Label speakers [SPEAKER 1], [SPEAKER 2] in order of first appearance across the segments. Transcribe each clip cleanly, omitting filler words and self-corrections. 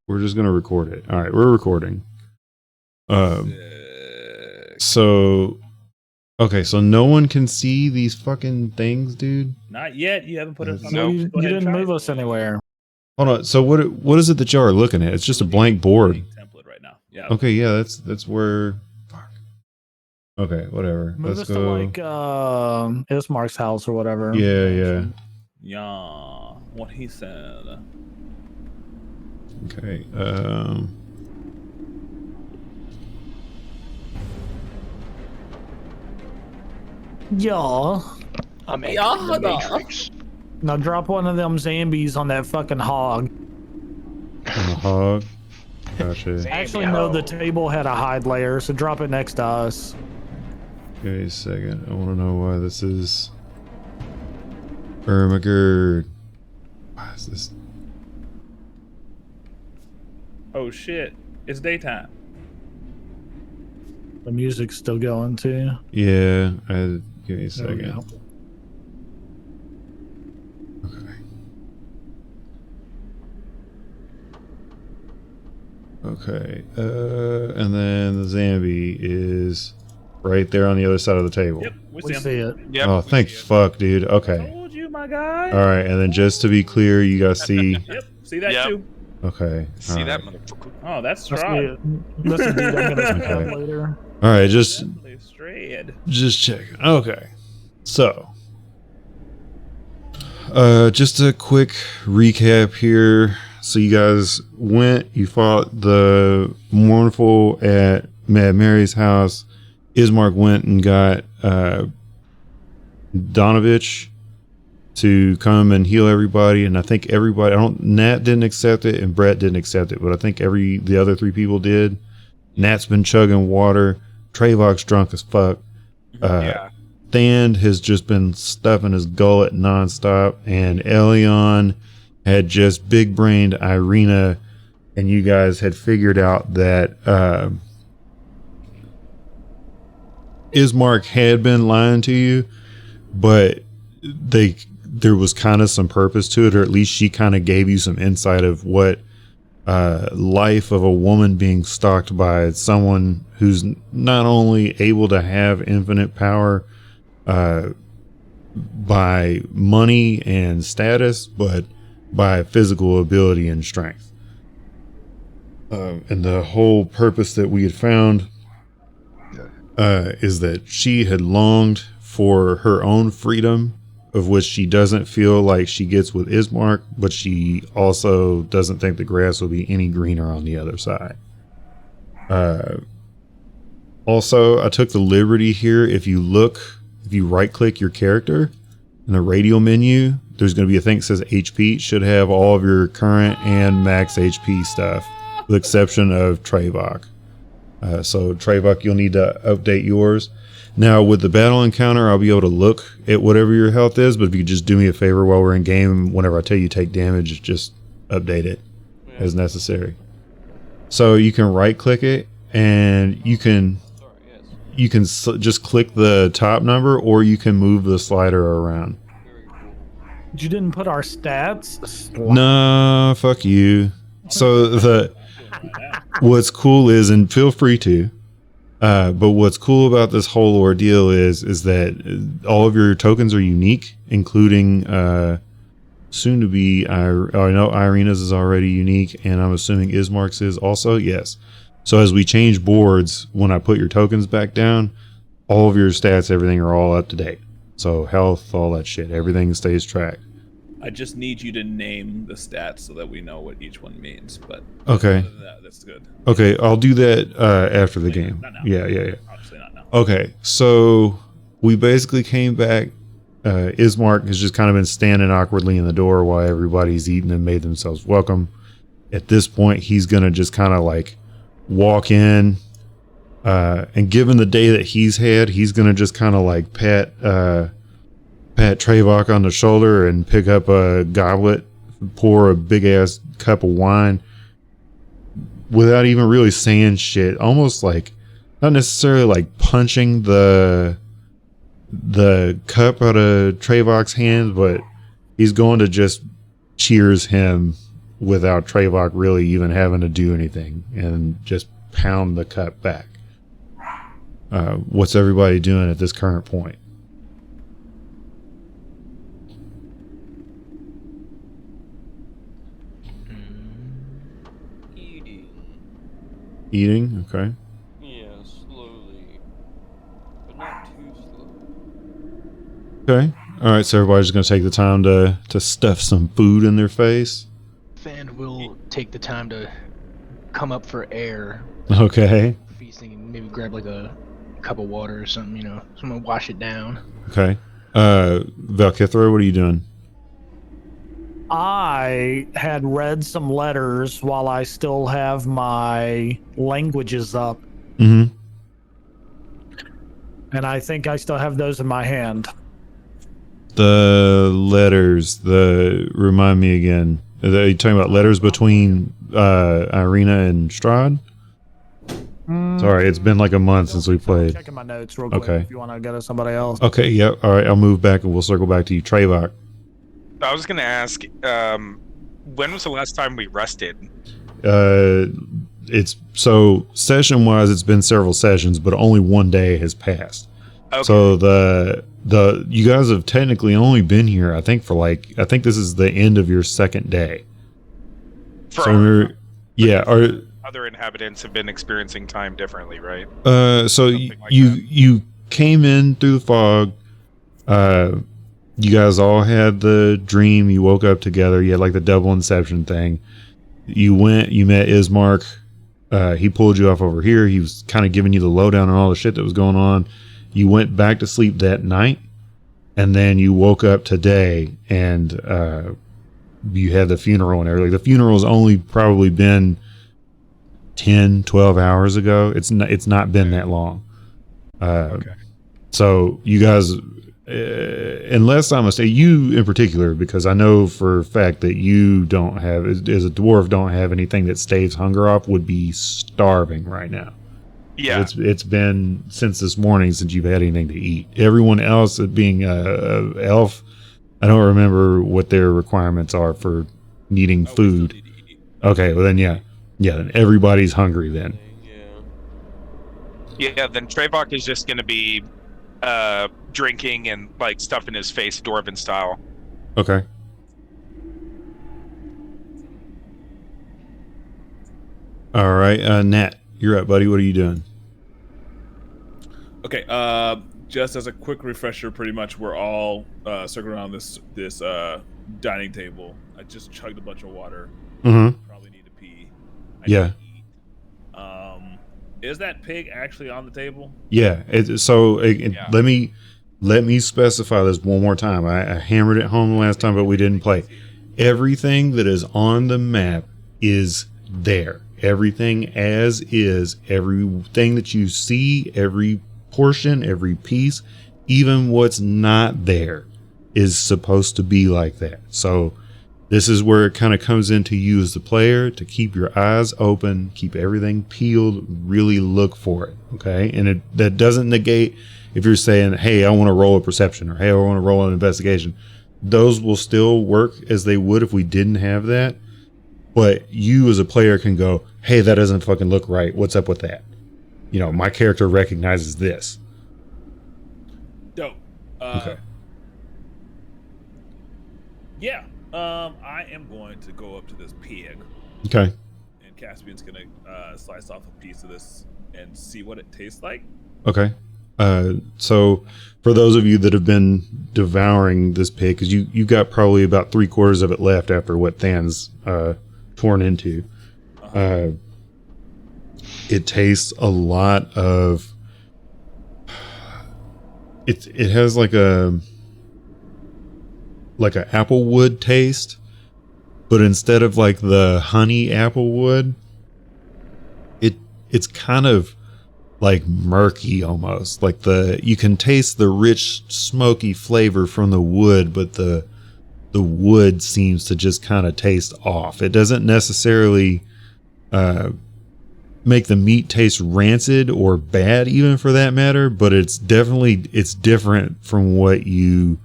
[SPEAKER 1] We're just gonna record it. All right, we're recording. So okay, so no one can see these fucking things, dude.
[SPEAKER 2] Not yet. You haven't put it.
[SPEAKER 3] No, you didn't move us anywhere.
[SPEAKER 1] Hold on. So what is it that y'all are looking at? It's just a blank board.
[SPEAKER 2] Template right now. Yeah.
[SPEAKER 1] Okay, yeah, that's where. Fuck. Okay, whatever.
[SPEAKER 3] Move
[SPEAKER 1] Let's
[SPEAKER 3] us
[SPEAKER 1] go.
[SPEAKER 3] to like Ismark's house or whatever.
[SPEAKER 1] Yeah.
[SPEAKER 2] Yeah. What he said.
[SPEAKER 1] Okay.
[SPEAKER 3] Yeah.
[SPEAKER 4] I'm entering the Matrix.
[SPEAKER 3] Now drop one of them zombies on that fucking hog.
[SPEAKER 1] On the hog. Gotcha.
[SPEAKER 3] Actually, no, the table had a hide layer, so drop it next to us.
[SPEAKER 1] Give me a second. I want to know why this is. Ermagerd. Why is this?
[SPEAKER 2] Oh shit! It's daytime.
[SPEAKER 3] The music's still going too.
[SPEAKER 1] Yeah. Give me a
[SPEAKER 3] There we
[SPEAKER 1] second.
[SPEAKER 3] go.
[SPEAKER 1] Okay. And then the zombie is right there on the other side of the table.
[SPEAKER 2] Yep.
[SPEAKER 3] We
[SPEAKER 2] See
[SPEAKER 3] see it.
[SPEAKER 4] Yep.
[SPEAKER 1] Oh, thank fuck, dude. Okay.
[SPEAKER 2] Told you, my guy.
[SPEAKER 1] All right, and then just to be clear, you guys see.
[SPEAKER 2] Yep. See that
[SPEAKER 4] Yep.
[SPEAKER 2] too.
[SPEAKER 1] Okay.
[SPEAKER 4] See
[SPEAKER 1] all
[SPEAKER 4] that
[SPEAKER 1] right.
[SPEAKER 4] motherfucker?
[SPEAKER 2] Oh, that's
[SPEAKER 3] That's
[SPEAKER 2] Strahd.
[SPEAKER 3] the dude I'm gonna pick
[SPEAKER 1] Okay.
[SPEAKER 3] up later.
[SPEAKER 1] All right, just
[SPEAKER 2] Definitely Strahd.
[SPEAKER 1] check. Okay. So, just a quick recap here. So you guys you fought the Mournful at Mad Mary's house. Ismark went and got Donovich to come and heal everybody, and I think everybody. Nat didn't accept it, and Brett didn't accept it, but I think the other three people did. Nat's been chugging water. Trayvok's drunk as fuck.
[SPEAKER 4] Yeah.
[SPEAKER 1] Thand has just been stuffing his gullet nonstop, and Elion had just big-brained Irina, and you guys had figured out that Ismark had been lying to you, but there was kind of some purpose to it, or at least she kind of gave you some insight of what life of a woman being stalked by someone who's not only able to have infinite power by money and status, but by physical ability and strength. And the whole purpose that we had found is that she had longed for her own freedom, of which she doesn't feel like she gets with Ismark, but she also doesn't think the grass will be any greener on the other side. Also, I took the liberty here, if you right click your character in the radial menu, there's going to be a thing that says HP. It should have all of your current and max HP stuff, with the exception of Trayvok. So Trayvok, you'll need to update yours. Now with the battle encounter, I'll be able to look at whatever your health is, but if you could just do me a favor while we're in game, whenever I tell you take damage, just update it as necessary. So you can right click it, and you can just click the top number, or you can move the slider around.
[SPEAKER 3] You didn't put our stats?
[SPEAKER 1] No, fuck you. So what's cool is, and feel free to, but what's cool about this whole ordeal is that all of your tokens are unique, including soon to be. I know Irina's is already unique, and I'm assuming Ismark's is also. Yes. So as we change boards, when I put your tokens back down, all of your stats, everything are all up to date. So health, all that shit, everything stays tracked.
[SPEAKER 2] I just need you to name the stats so that we know what each one means. But
[SPEAKER 1] okay,
[SPEAKER 2] other than that, that's good.
[SPEAKER 1] Okay, I'll do that after the game.
[SPEAKER 2] Not now.
[SPEAKER 1] Yeah.
[SPEAKER 2] Obviously not now.
[SPEAKER 1] Okay, so we basically came back. Ismark has just kind of been standing awkwardly in the door while everybody's eating and made themselves welcome. At this point, he's gonna just kind of like walk in, and given the day that he's had, he's gonna just kind of like pat Trayvok on the shoulder and pick up a goblet, pour a big ass cup of wine without even really saying shit, almost like not necessarily like punching the cup out of Trayvok's hand, but he's going to just cheers him without Trevok really even having to do anything, and just pound the cut back. What's everybody doing at this current point? Eating, okay.
[SPEAKER 5] Yeah, slowly. But not too slow.
[SPEAKER 1] Okay. All right, so everybody's going to take the time to stuff some food in their face.
[SPEAKER 4] Fan will take the time to come up for air,
[SPEAKER 1] Okay.
[SPEAKER 4] feasting, and maybe grab like a cup of water or something, you know, someone wash it down.
[SPEAKER 1] Okay. Valkithra, what are you doing?
[SPEAKER 3] I had read some letters while I still have my languages up,
[SPEAKER 1] Mm-hmm.
[SPEAKER 3] and I think I still have those in my hand.
[SPEAKER 1] The letters, remind me again. Are you talking about letters between Irina and Strahd? Sorry, it's been like a month since we played.
[SPEAKER 3] Checking my notes real quick
[SPEAKER 1] Okay.
[SPEAKER 3] if you want to go to somebody else.
[SPEAKER 1] Okay, yep. All right, I'll move back and we'll circle back to you. Trevok.
[SPEAKER 6] I was going to ask, when was the last time we rested?
[SPEAKER 1] It's so session-wise, it's been several sessions, but only one day has passed.
[SPEAKER 6] Okay.
[SPEAKER 1] So the you guys have technically only been here, I think this is the end of your second day.
[SPEAKER 6] Other inhabitants have been experiencing time differently, right?
[SPEAKER 1] So
[SPEAKER 6] Something like
[SPEAKER 1] you came in through the fog. You guys all had the dream. You woke up together. You had like the double inception thing. You met Ismark. He pulled you off over here. He was kind of giving you the lowdown on all the shit that was going on. You went back to sleep that night, and then you woke up today, and you had the funeral and everything. The funeral's only probably been 10, 12 hours ago. It's not been that long.
[SPEAKER 6] Okay.
[SPEAKER 1] So you guys, unless I'm gonna say you in particular, because I know for a fact that you don't have, as a dwarf, don't have anything that staves hunger off, would be starving right now.
[SPEAKER 6] Yeah.
[SPEAKER 1] It's been since this morning since you've had anything to eat. Everyone else, being a elf, I don't remember what their requirements are for needing food. Okay, well then then everybody's hungry then.
[SPEAKER 6] Yeah, then Trevok is just going to be drinking and like stuff in his face, Dwarven style.
[SPEAKER 1] Okay. All right, Nat, you're up, buddy. What are you doing?
[SPEAKER 2] Okay, just as a quick refresher, pretty much we're all circling around this dining table. I just chugged a bunch of water.
[SPEAKER 1] Mm-hmm.
[SPEAKER 2] Probably need to pee.
[SPEAKER 1] Yeah.
[SPEAKER 2] Need to eat. Is that pig actually on the table?
[SPEAKER 1] Yeah. Let me specify this one more time. I hammered it home the last time, but we didn't play. Everything that is on the map is there. Everything as is. Everything that you see, every portion, every piece, even what's not there, is supposed to be like that. So this is where it kind of comes into you as the player to keep your eyes open, keep everything peeled, really look for it. Okay. And that doesn't negate if you're saying, hey, I want to roll a perception, or hey, I want to roll an investigation. Those will still work as they would if we didn't have that. But you as a player can go, hey, that doesn't fucking look right. What's up with that? You know, my character recognizes this.
[SPEAKER 2] Dope.
[SPEAKER 1] Okay.
[SPEAKER 2] Yeah. I am going to go up to this pig,
[SPEAKER 1] Okay.
[SPEAKER 2] and Caspian's gonna slice off a piece of this and see what it tastes like.
[SPEAKER 1] Okay. So for those of you that have been devouring this pig, because you got probably about 3/4 of it left after what Than's torn into. It tastes a lot of. It has like a applewood taste, but instead of like the honey applewood, it's kind of like murky almost. Like you can taste the rich smoky flavor from the wood, but the wood seems to just kind of taste off. It doesn't necessarily make the meat taste rancid or bad, even for that matter, but it's different from what you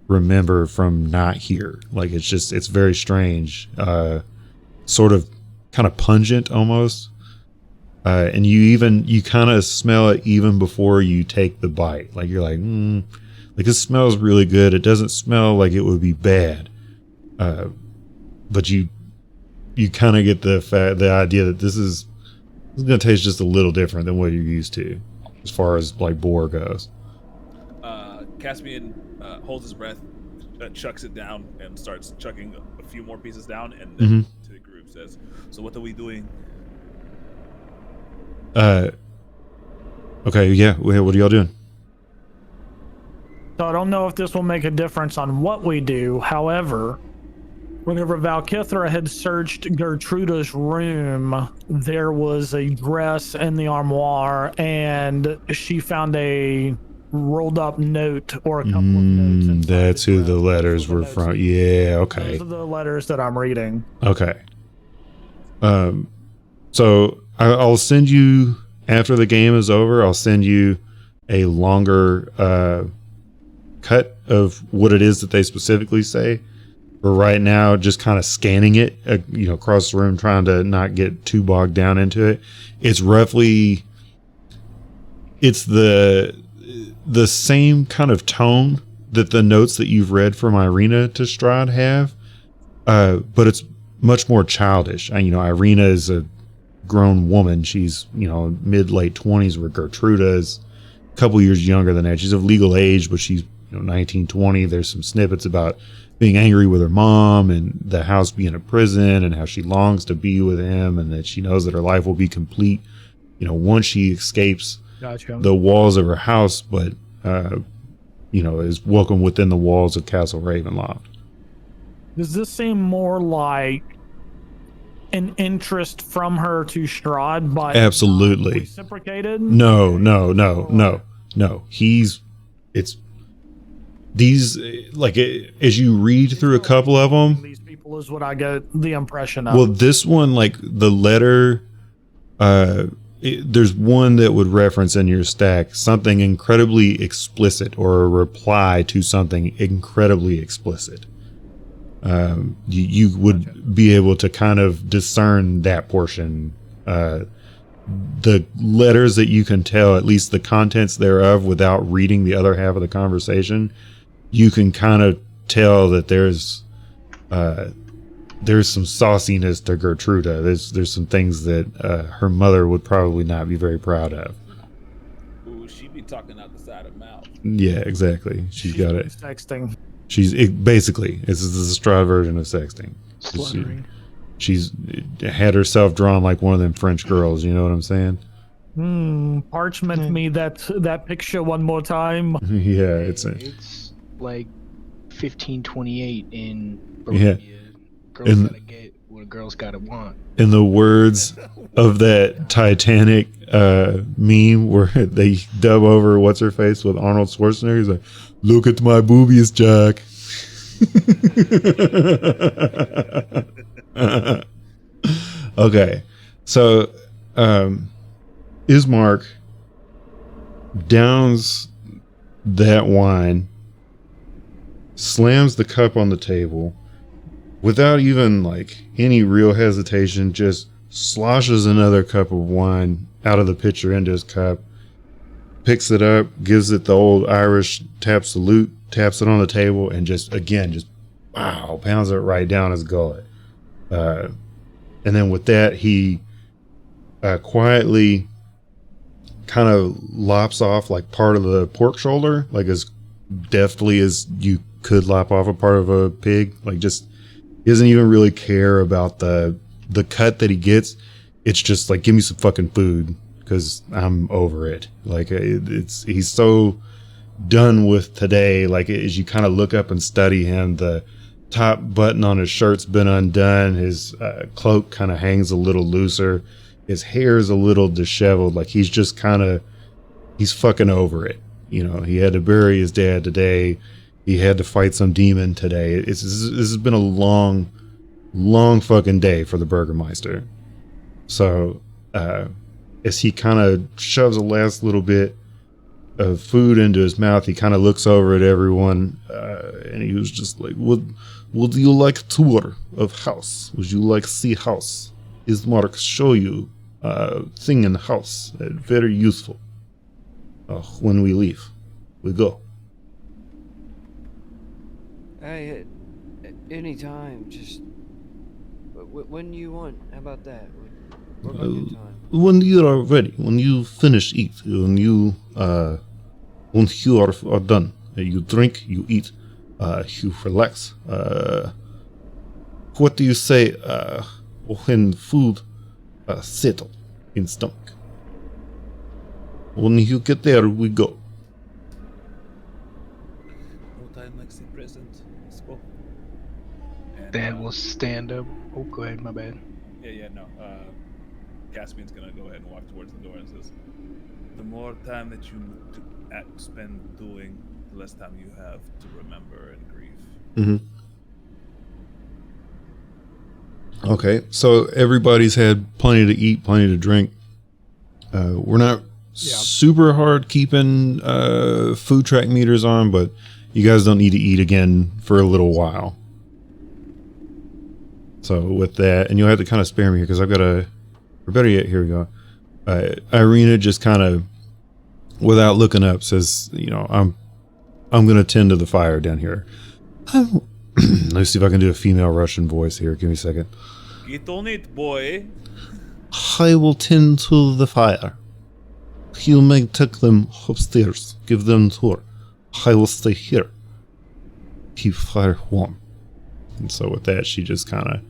[SPEAKER 1] remember from not here. Like it's very strange. sort of kind of pungent almost. And you kind of smell it even before you take the bite. Like you're like, like this smells really good. It doesn't smell like it would be bad. But you kind of get the idea that this is going to taste just a little different than what you're used to as far as like boar goes.
[SPEAKER 2] Caspian holds his breath, chucks it down, and starts chucking a few more pieces down, and then to the group says, "So what are we doing?"
[SPEAKER 1] Okay, yeah. What are y'all doing?
[SPEAKER 3] So I don't know if this will make a difference on what we do. However, whenever Valkithra had searched Gertruda's room, there was a dress in the armoire, and she found a rolled up note or a couple of notes. inside
[SPEAKER 1] That's who the
[SPEAKER 3] dress.
[SPEAKER 1] letters
[SPEAKER 3] Those are
[SPEAKER 1] were
[SPEAKER 3] the
[SPEAKER 1] from.
[SPEAKER 3] notes.
[SPEAKER 1] Yeah, okay.
[SPEAKER 3] Those are the letters that I'm reading.
[SPEAKER 1] Okay. So I'll send you, after the game is over, I'll send you a longer cut of what it is that they specifically say. But right now, just kind of scanning it, across the room, trying to not get too bogged down into it. It's roughly, it's the same kind of tone that the notes that you've read from Irina to Strahd have, but it's much more childish. Irina is a grown woman. She's, mid-late 20s, where Gertruda is a couple years younger than that. She's of legal age, but she's 19, 20. There's some snippets about being angry with her mom and the house being a prison and how she longs to be with him and that she knows that her life will be complete, once she escapes the walls of her house, but, is welcome within the walls of Castle Ravenloft.
[SPEAKER 3] Does this seem more like an interest from her to Strahd, but
[SPEAKER 1] Absolutely.
[SPEAKER 3] not reciprocated?
[SPEAKER 1] No. It's these, like, as you read through a couple of them,
[SPEAKER 3] These people is what I get the impression of.
[SPEAKER 1] well, this one, like the letter, there's one that would reference in your stack something incredibly explicit, or a reply to something incredibly explicit. You would be able to kind of discern that portion. The letters that you can tell, at least the contents thereof, without reading the other half of the conversation, you can kind of tell that there's some sauciness to Gertruda. There's some things that her mother would probably not be very proud of.
[SPEAKER 2] Ooh, she be talking out the side of mouth.
[SPEAKER 1] Yeah, exactly. She's got it.
[SPEAKER 3] Sexting.
[SPEAKER 1] Basically, this is a Strahd version of sexting.
[SPEAKER 4] Sluttering.
[SPEAKER 1] She's had herself drawn like one of them French girls. You know what I'm saying?
[SPEAKER 3] Parchment me that picture one more time.
[SPEAKER 1] Yeah,
[SPEAKER 4] It's like 1528 in
[SPEAKER 1] Yeah.
[SPEAKER 4] Bohemia. Girls gotta get what a girl's gotta want.
[SPEAKER 1] in the words of that Titanic meme where they dub over what's her face with Arnold Schwarzenegger. He's like, "Look at my boobies, Jack." Okay, so Ismark downs that wine, slams the cup on the table without even like any real hesitation, just sloshes another cup of wine out of the pitcher into his cup, picks it up, gives it the old Irish tap salute, taps it on the table, and just wow, pounds it right down his gullet. And then with that, he quietly kind of lops off like part of the pork shoulder, like as deftly as you could lop off a part of a pig. Like, just doesn't even really care about the cut that he gets. It's just like, give me some fucking food because I'm over it. Like, he's so done with today. Like, as you kind of look up and study him, the top button on his shirt's been undone. His cloak kind of hangs a little looser. His hair is a little disheveled. Like, he's just he's fucking over it. You know, he had to bury his dad today. He had to fight some demon today. This has been a long fucking day for the Burgermeister. So, as he kind of shoves a last little bit of food into his mouth, he kind of looks over at everyone, and he was just like, would you like a tour of house? Would you like see house? Is Mark show you thing in the house? Very useful. When we leave, we go.
[SPEAKER 7] Hey, anytime. Just when you want. How about that? What about your time?
[SPEAKER 1] When you are ready, when you finish eat, when you are done, you drink, you eat, you relax. What do you say when food settle in stomach? When you get there, we go.
[SPEAKER 2] No time like the present. Let's go. And,
[SPEAKER 4] Dad will stand up. Oh, go ahead, my bad.
[SPEAKER 2] Yeah, no. Caspian's gonna go ahead and walk towards the door and says, "The more time that you spend doing, the less time you have to remember and grieve."
[SPEAKER 1] Mm-hmm. Okay, so everybody's had plenty to eat, plenty to drink. We're not super hard keeping food track meters on, but you guys don't need to eat again for a little while. So with that, and you'll have to kind of spare me here because I've got or better yet, here we go. Irina just kind of, without looking up, says, I'm going to tend to the fire down here. Let's see if I can do a female Russian voice here. Give me a second.
[SPEAKER 2] Get on it, boy.
[SPEAKER 1] I will tend to the fire. You may take them upstairs. Give them a tour. I will stay here. Keep fire warm. And so with that, she just kind of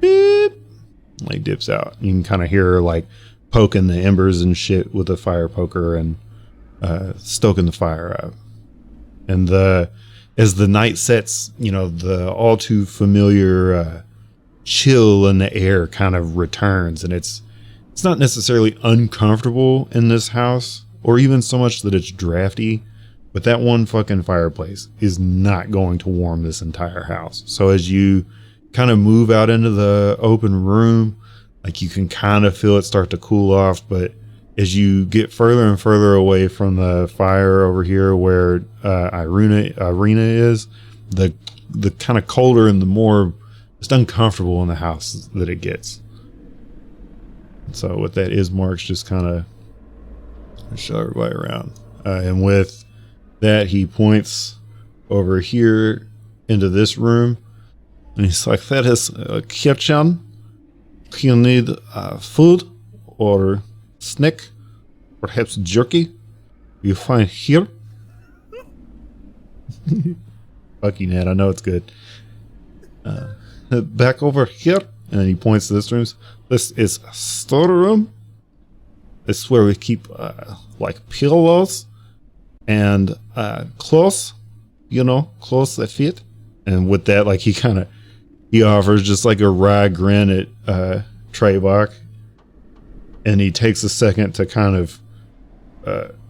[SPEAKER 1] beep, like dips out. You can kind of hear her like poking the embers and shit with a fire poker and stoking the fire up. And as the night sets, the all too familiar chill in the air kind of returns, and it's not necessarily uncomfortable in this house, or even so much that it's drafty, but that one fucking fireplace is not going to warm this entire house. So as you kind of move out into the open room, like you can kind of feel it start to cool off, but as you get further and further away from the fire over here where Irina is, the kind of colder and the more just uncomfortable in the house that it gets. So what that is, Mark's just kind of show everybody around. And with that, he points over here into this room. And he's like, that is a kitchen. You need food or snack, perhaps jerky. You find here. Fuck you, Ned. I know it's good. Back over here. And he points to this room. This is a storeroom. This is where we keep like pillows and clothes, clothes that fit. And with that, like he offers just like a wry grin at Trebok, and he takes a second to kind of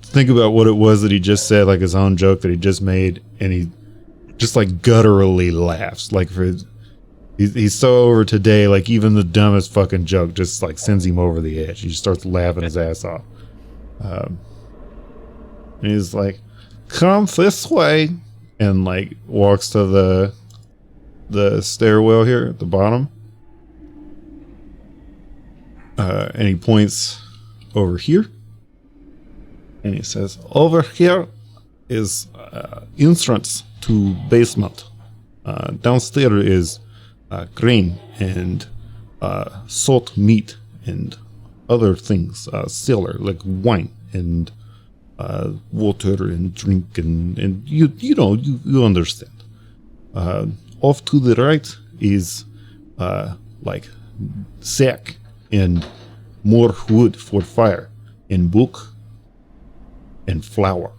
[SPEAKER 1] think about what it was that he just said, like his own joke that he just made, and he just like gutturally laughs, like he's so over today, like even the dumbest fucking joke just like sends him over the edge. He just starts laughing his ass off. And he's like, come this way, and like walks to the stairwell here at the bottom. And he points over here. And he says, over here is entrance to basement. Downstairs is grain and salt meat and other things, cellar, like wine and water and drink and you understand. Off to the right is like sack and more wood for fire and book and flour.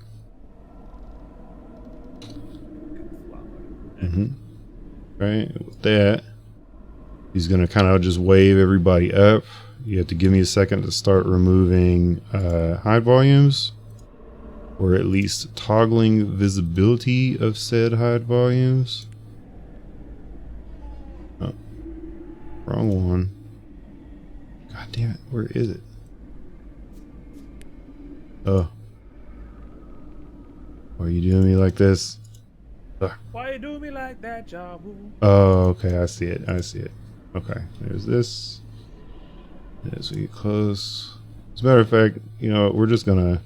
[SPEAKER 1] Right, with that, he's gonna kind of just wave everybody up. You have to give me a second to start removing hide volumes, or at least toggling visibility of said hide volumes. Oh, wrong one. God damn it, where is it? Oh. Why are you doing me like this?
[SPEAKER 2] Why do me like that, Jabu.
[SPEAKER 1] Oh, okay. I see it. Okay. There's this. As we get close. As a matter of fact, we're just gonna.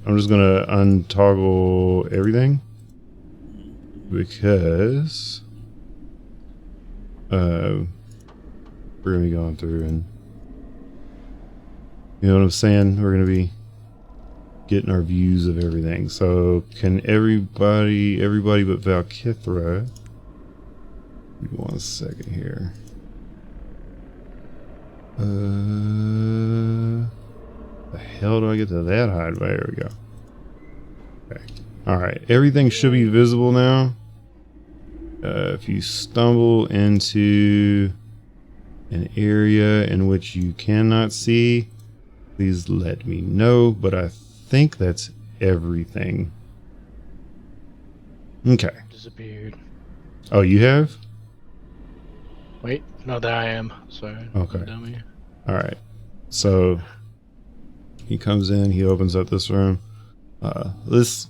[SPEAKER 1] I'm just gonna untoggle everything because we're gonna be going through and you know what I'm saying. We're gonna be getting our views of everything. So can everybody but Valkithra? Give me 1 second here. The hell do I get to that hide? There we go. Okay. Alright. Everything should be visible now. If you stumble into an area in which you cannot see, please let me know. But I think that's everything. Okay.
[SPEAKER 4] Disappeared.
[SPEAKER 1] Oh, you have?
[SPEAKER 4] Wait, no, there I am. Sorry.
[SPEAKER 1] Okay.
[SPEAKER 4] Dummy.
[SPEAKER 1] Alright. So he comes in, he opens up this room. This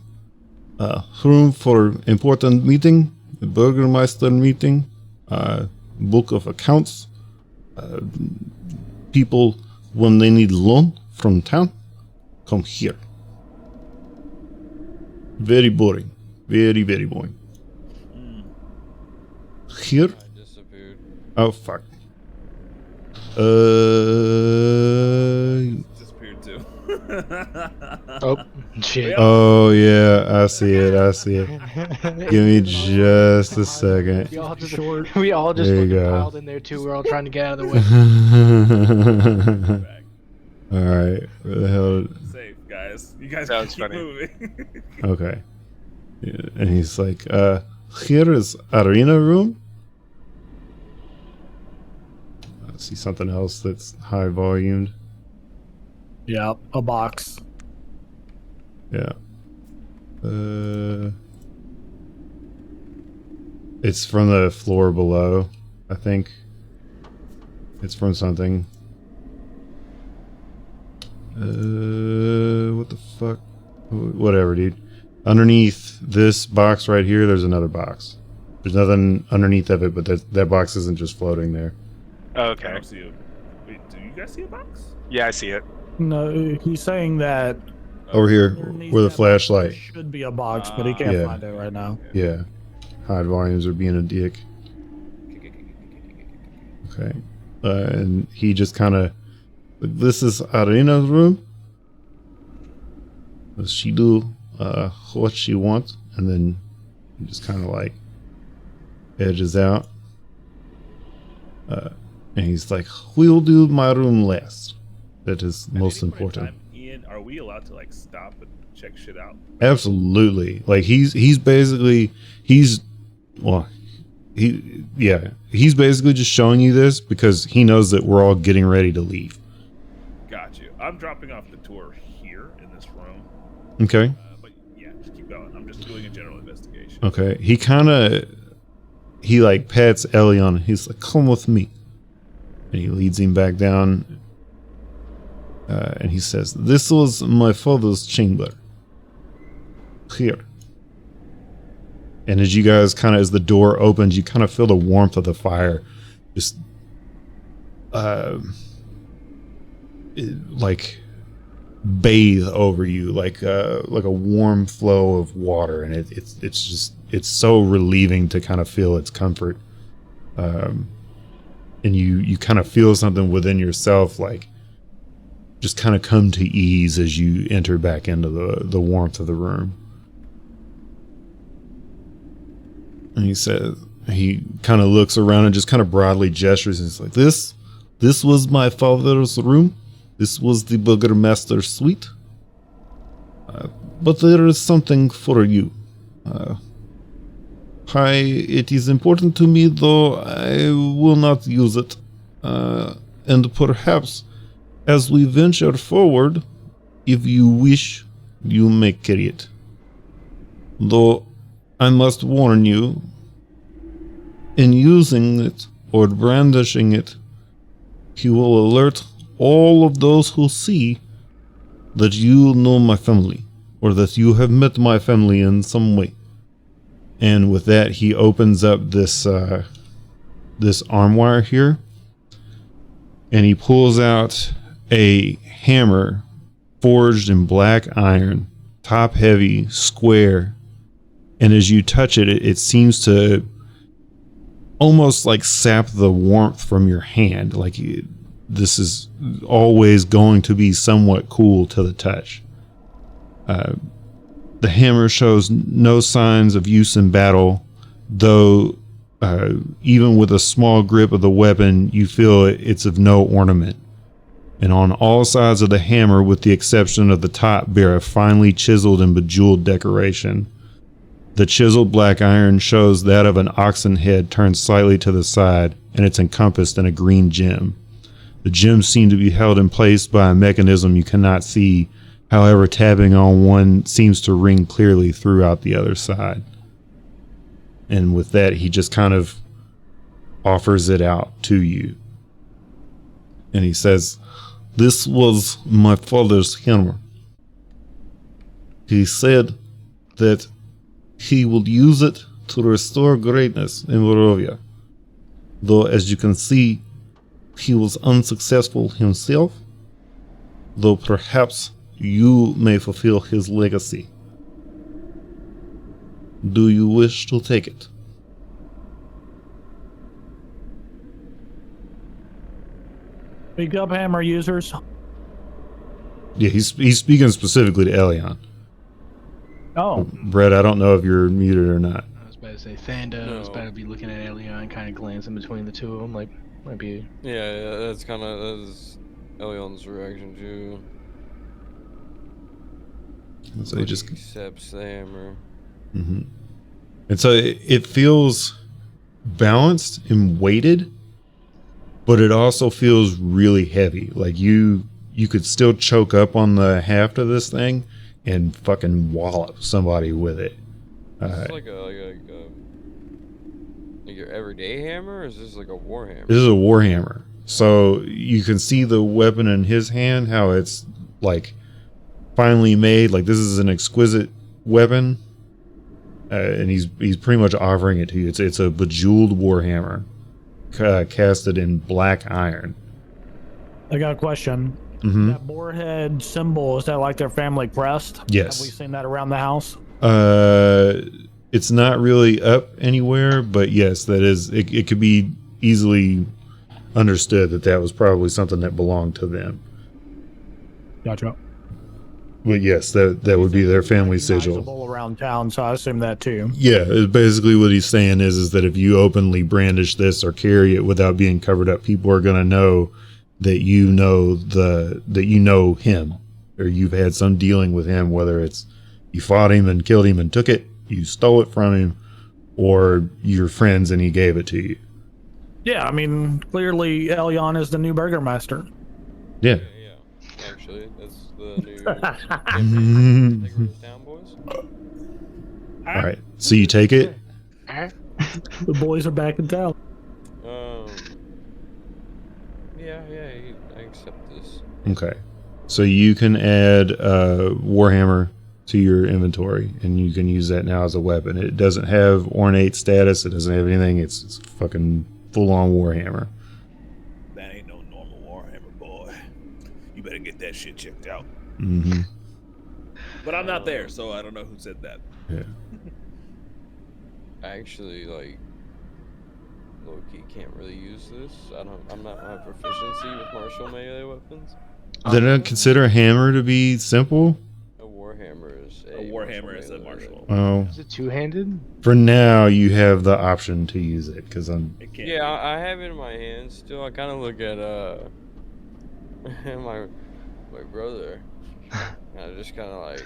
[SPEAKER 1] room for important meeting, the Burgermeister meeting, book of accounts, people when they need loan from town, come here. Very boring. Very, very boring. Here?
[SPEAKER 5] I disappeared.
[SPEAKER 1] Oh, fuck.
[SPEAKER 2] Disappeared too.
[SPEAKER 4] Oh, shit.
[SPEAKER 1] Oh, yeah. I see it. Give me just a second.
[SPEAKER 4] We all just,
[SPEAKER 3] Short.
[SPEAKER 4] we all just
[SPEAKER 1] There you
[SPEAKER 4] fucking
[SPEAKER 1] go.
[SPEAKER 4] piled in there too. We're all trying to get out of the way.
[SPEAKER 1] Alright. Where the hell?
[SPEAKER 2] Safe, guys. You guys
[SPEAKER 6] That was
[SPEAKER 2] keep
[SPEAKER 6] funny.
[SPEAKER 2] moving.
[SPEAKER 1] Okay. Yeah, and he's like, here is arena room. I see something else that's high volumed.
[SPEAKER 3] Yeah, a box.
[SPEAKER 1] Yeah. It's from the floor below, I think. It's from something. What the fuck? Whatever, dude. Underneath this box right here, there's another box. There's nothing underneath of it, but that box isn't just floating there.
[SPEAKER 2] I
[SPEAKER 6] Okay.
[SPEAKER 2] don't see a. Wait, do you guys see a box?
[SPEAKER 6] Yeah, I see it.
[SPEAKER 3] No, he's saying that
[SPEAKER 1] Over here,
[SPEAKER 3] underneath
[SPEAKER 1] where the
[SPEAKER 3] that box
[SPEAKER 1] flashlight.
[SPEAKER 3] should be a box, but he can't
[SPEAKER 1] Yeah.
[SPEAKER 3] find it right now.
[SPEAKER 1] Yeah. High volumes are being a dick. Okay. And he just kind of... This is Arena's room. She do what she wants. And then he just kind of like edges out. And he's like, we'll do my room last. That is
[SPEAKER 2] At
[SPEAKER 1] most
[SPEAKER 2] any point in
[SPEAKER 1] important.
[SPEAKER 2] time, Ian, are we allowed to like stop and check shit out?
[SPEAKER 1] Absolutely. Like he's basically he's basically just showing you this because he knows that we're all getting ready to leave.
[SPEAKER 2] Got you. I'm dropping off the tour here in this room.
[SPEAKER 1] Okay.
[SPEAKER 2] But yeah, just keep going. I'm just doing a general investigation.
[SPEAKER 1] Okay. He like pats Ellie on it. He's like, come with me. And he leads him back down. And he says, this was my father's chamber. Here. And as you guys as the door opens, you kind of feel the warmth of the fire just like bathe over you like a warm flow of water, and it's so relieving to kind of feel its comfort. And you kind of feel something within yourself like just kind of come to ease as you enter back into the warmth of the room. And he says, he kind of looks around and just kind of broadly gestures and he's like, this was my father's room. This was the Burgermaster's suite. But there is something for you. It is important to me, though I will not use it. And perhaps as we venture forward, if you wish, you may carry it. Though I must warn you, in using it or brandishing it, he will alert all of those who see that you know my family. or that you have met my family in some way. And with that, he opens up this this armoire here, and he pulls out a hammer forged in black iron, top heavy, square. And as you touch it, it seems to almost like sap the warmth from your hand. Like this is always going to be somewhat cool to the touch. The hammer shows no signs of use in battle, though even with a small grip of the weapon, you feel it's of no ornament. And on all sides of the hammer, with the exception of the top, bear a finely chiseled and bejeweled decoration. The chiseled black iron shows that of an oxen head turned slightly to the side, and it's encompassed in a green gem. The gems seem to be held in place by a mechanism you cannot see. However, tapping on one seems to ring clearly throughout the other side. And with that, he just kind of offers it out to you. And he says, "This was my father's hammer. He said that he would use it to restore greatness in Barovia. Though, as you can see, he was unsuccessful himself, though perhaps you may fulfill his legacy. Do you wish to take it?"
[SPEAKER 3] Speak up, hammer users.
[SPEAKER 1] Yeah, he's speaking specifically to Elion.
[SPEAKER 3] Oh,
[SPEAKER 1] Brett, I don't know if you're muted or not.
[SPEAKER 4] I was about to say Thanda. I was about to be looking at Elion, kind of glancing between the two of them, like might be.
[SPEAKER 5] Yeah, that's kind of Elion's reaction too.
[SPEAKER 1] And so he just
[SPEAKER 5] accepts the hammer.
[SPEAKER 1] Mm-hmm. And so it feels balanced and weighted, but it also feels really heavy. Like you could still choke up on the haft of this thing and fucking wallop somebody with it.
[SPEAKER 5] Is this like your everyday hammer, or is this like a war hammer?
[SPEAKER 1] This is a war hammer. So you can see the weapon in his hand, how it's like finely made. Like this is an exquisite weapon, and he's pretty much offering it to you. It's a bejeweled war hammer, casted in black iron.
[SPEAKER 3] I got a question.
[SPEAKER 1] Mm-hmm.
[SPEAKER 3] That boarhead symbol, is that like their family crest?
[SPEAKER 1] Yes.
[SPEAKER 3] Have we seen that around the house?
[SPEAKER 1] It's not really up anywhere, but yes, that is. It could be easily understood that was probably something that belonged to them.
[SPEAKER 3] Gotcha.
[SPEAKER 1] But yes, that would be their family sigil.
[SPEAKER 3] Recognizable around town, so I assume that too.
[SPEAKER 1] Yeah, basically what he's saying is that if you openly brandish this or carry it without being covered up, people are going to know that you know him, or you've had some dealing with him, whether it's you fought him and killed him and took it, you stole it from him, or you're friends and he gave it to you.
[SPEAKER 3] Yeah, I mean, clearly Elion is the new burgermaster.
[SPEAKER 1] Yeah.
[SPEAKER 5] Yeah. Actually, that's the new take over this town, boys.
[SPEAKER 1] All right. So you take it.
[SPEAKER 3] The boys are back in town.
[SPEAKER 5] I accept this.
[SPEAKER 1] Okay. So you can add Warhammer to your inventory, and you can use that now as a weapon. It doesn't have ornate status. It doesn't have anything. It's fucking full-on Warhammer.
[SPEAKER 2] That ain't no normal Warhammer, boy. You better get that shit checked out.
[SPEAKER 1] Mm-hmm.
[SPEAKER 2] But I'm not there, so I don't know who said that.
[SPEAKER 1] Yeah.
[SPEAKER 5] Actually, like, low-key can't really use this. I'm not my proficiency with martial melee weapons.
[SPEAKER 1] They don't consider a hammer to be simple?
[SPEAKER 5] A warhammer is
[SPEAKER 2] A warhammer is a martial.
[SPEAKER 1] Oh.
[SPEAKER 4] Is it two-handed?
[SPEAKER 1] For now, you have the option to use it, because I'm...
[SPEAKER 2] It can't
[SPEAKER 5] Yeah, I have it in my hands still. I kind of look at my brother. And I just kind of like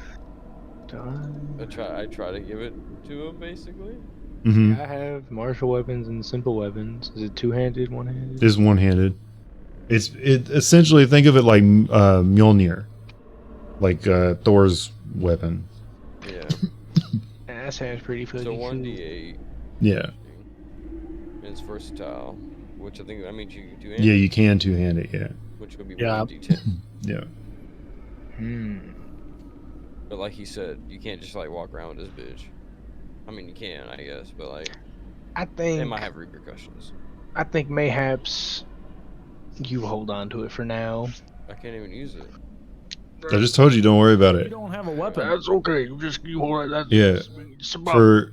[SPEAKER 5] I try to give it to him basically.
[SPEAKER 1] Mm-hmm.
[SPEAKER 4] I have martial weapons and simple weapons. Is it two-handed, one-handed?
[SPEAKER 1] It's one-handed. It essentially, think of it like Mjolnir, like Thor's weapon.
[SPEAKER 5] Yeah.
[SPEAKER 4] That sounds pretty
[SPEAKER 5] So
[SPEAKER 4] fucking
[SPEAKER 5] 1d8.
[SPEAKER 1] Yeah.
[SPEAKER 5] And it's versatile, which I think that means you can do.
[SPEAKER 1] Yeah, you can two-hand it. Yeah.
[SPEAKER 5] Which would be
[SPEAKER 3] Yeah.
[SPEAKER 5] 1d10.
[SPEAKER 1] Yeah.
[SPEAKER 5] But like he said, you can't just like walk around with this bitch. I mean, you can, I guess, but like
[SPEAKER 4] I
[SPEAKER 5] it
[SPEAKER 4] think
[SPEAKER 5] might have repercussions.
[SPEAKER 4] mayhaps you hold on to it for now.
[SPEAKER 5] I can't even use it.
[SPEAKER 1] I just told you, don't worry about
[SPEAKER 3] You
[SPEAKER 1] it.
[SPEAKER 3] don't have a weapon.
[SPEAKER 4] That's okay. You hold it.
[SPEAKER 1] Yeah.
[SPEAKER 4] For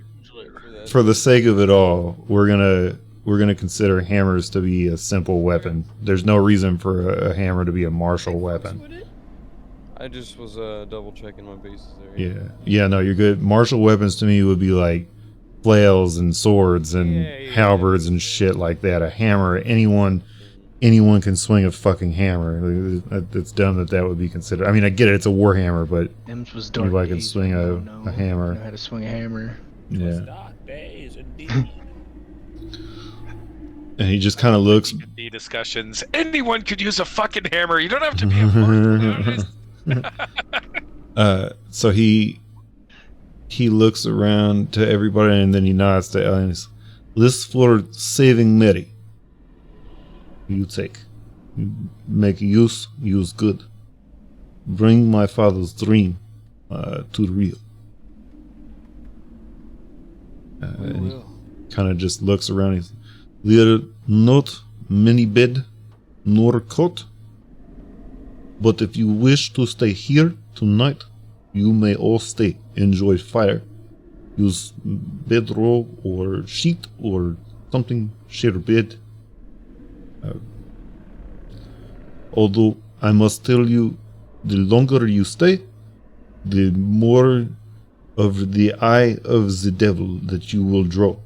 [SPEAKER 1] For the sake of it all, we're gonna consider hammers to be a simple weapon. There's no reason for a hammer to be a martial weapon.
[SPEAKER 5] I just was double checking my bases there.
[SPEAKER 1] Yeah, no, you're good. Martial weapons to me would be like flails and swords and halberds and shit like that. A hammer, anyone can swing a fucking hammer. It's dumb that would be considered. I mean, I get it, it's a war hammer, but
[SPEAKER 4] M's was dark
[SPEAKER 1] anybody can
[SPEAKER 4] days,
[SPEAKER 1] swing
[SPEAKER 4] but
[SPEAKER 1] a hammer.
[SPEAKER 4] You know how to swing a hammer.
[SPEAKER 1] Yeah.
[SPEAKER 2] Dark days indeed.
[SPEAKER 1] And he just kind of looks.
[SPEAKER 6] The discussions. Anyone could use a fucking hammer. You don't have to be a martial artist.
[SPEAKER 1] So he looks around to everybody and then he nods to Aliens. This for saving Mary. You take. Make use good. Bring my father's dream to real. And he kind of just looks around. He's, there are not many bed nor cot, but if you wish to stay here tonight, you may all stay. Enjoy fire. Use bedroll or sheet or something. Share bed. Although I must tell you, the longer you stay, the more of the eye of the devil that you will draw.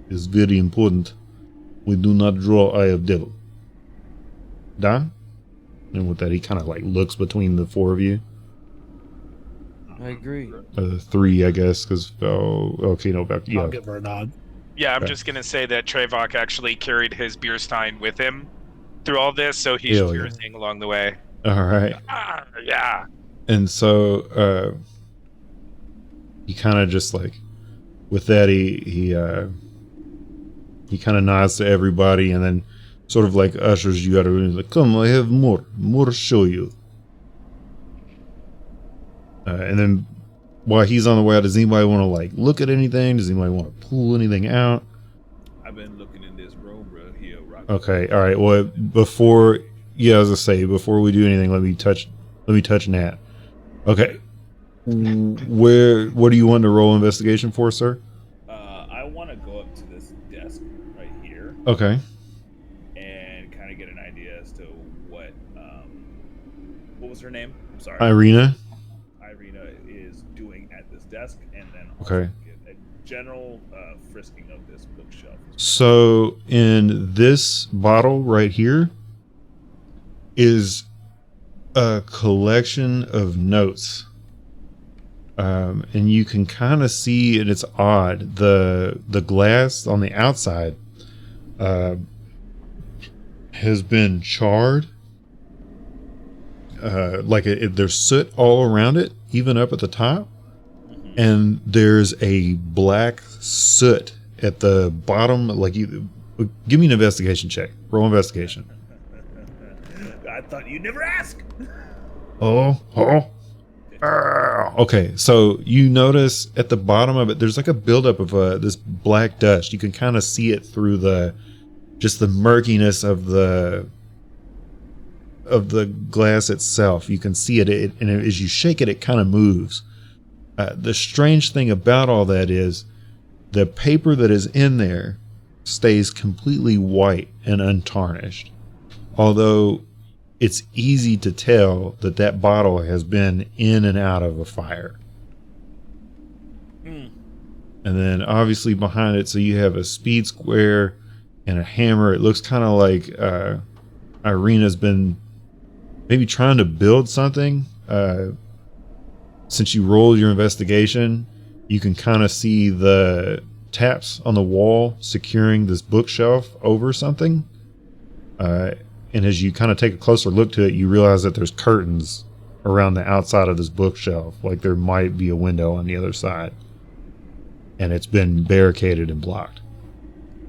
[SPEAKER 1] Is very important. We do not draw eye of devil. Da? And with that, he kind of like looks between the four of you.
[SPEAKER 7] I agree.
[SPEAKER 1] Three, I guess, because okay, no, back. Yeah,
[SPEAKER 3] I'll give her a nod.
[SPEAKER 6] Yeah, I'm
[SPEAKER 1] Okay.
[SPEAKER 6] just gonna say that Trevok actually carried his beer stein with him through all this, so he's
[SPEAKER 1] Hell yeah.
[SPEAKER 6] cheersing along the way.
[SPEAKER 1] all right.
[SPEAKER 6] Yeah.
[SPEAKER 1] And so he kind of just like, with that, he kind of nods to everybody and then sort of like ushers you out of the room. He's like, come, I have more to show you. And then while he's on the way out, does anybody want to like look at anything? Does anybody want to pull anything out?
[SPEAKER 2] I've been looking in this room, bro. Here, rock.
[SPEAKER 1] Okay, all right. Well, before, yeah, as I say, before we do anything, let me touch Nat. Okay. What do you want to roll investigation for, sir?
[SPEAKER 2] I want to go up to this desk right here
[SPEAKER 1] Okay.
[SPEAKER 2] and kind of get an idea as to what was her name? I'm sorry.
[SPEAKER 1] Irina.
[SPEAKER 2] Irina is doing at this desk, and then
[SPEAKER 1] Okay.
[SPEAKER 2] get a general frisking of this bookshelf.
[SPEAKER 1] So in this bottle right here is a collection of notes. And you can kind of see, and it's odd, the glass on the outside has been charred. There's soot all around it, even up at the top. And there's a black soot at the bottom. Give me an investigation check. Roll investigation.
[SPEAKER 2] I thought you'd never ask.
[SPEAKER 1] Okay, so you notice at the bottom of it, there's like a buildup of this black dust. You can kind of see it through the murkiness of the glass itself. You can see it, and as you shake it, it kind of moves. The strange thing about all that is the paper that is in there stays completely white and untarnished. Although it's easy to tell that bottle has been in and out of a fire. And then obviously behind it, so you have a speed square and a hammer. It looks kind of like Irina's been maybe trying to build something. Since you rolled your investigation, you can kind of see the taps on the wall securing this bookshelf over something. And as you kind of take a closer look to it, you realize that there's curtains around the outside of this bookshelf. Like there might be a window on the other side. And it's been barricaded and blocked.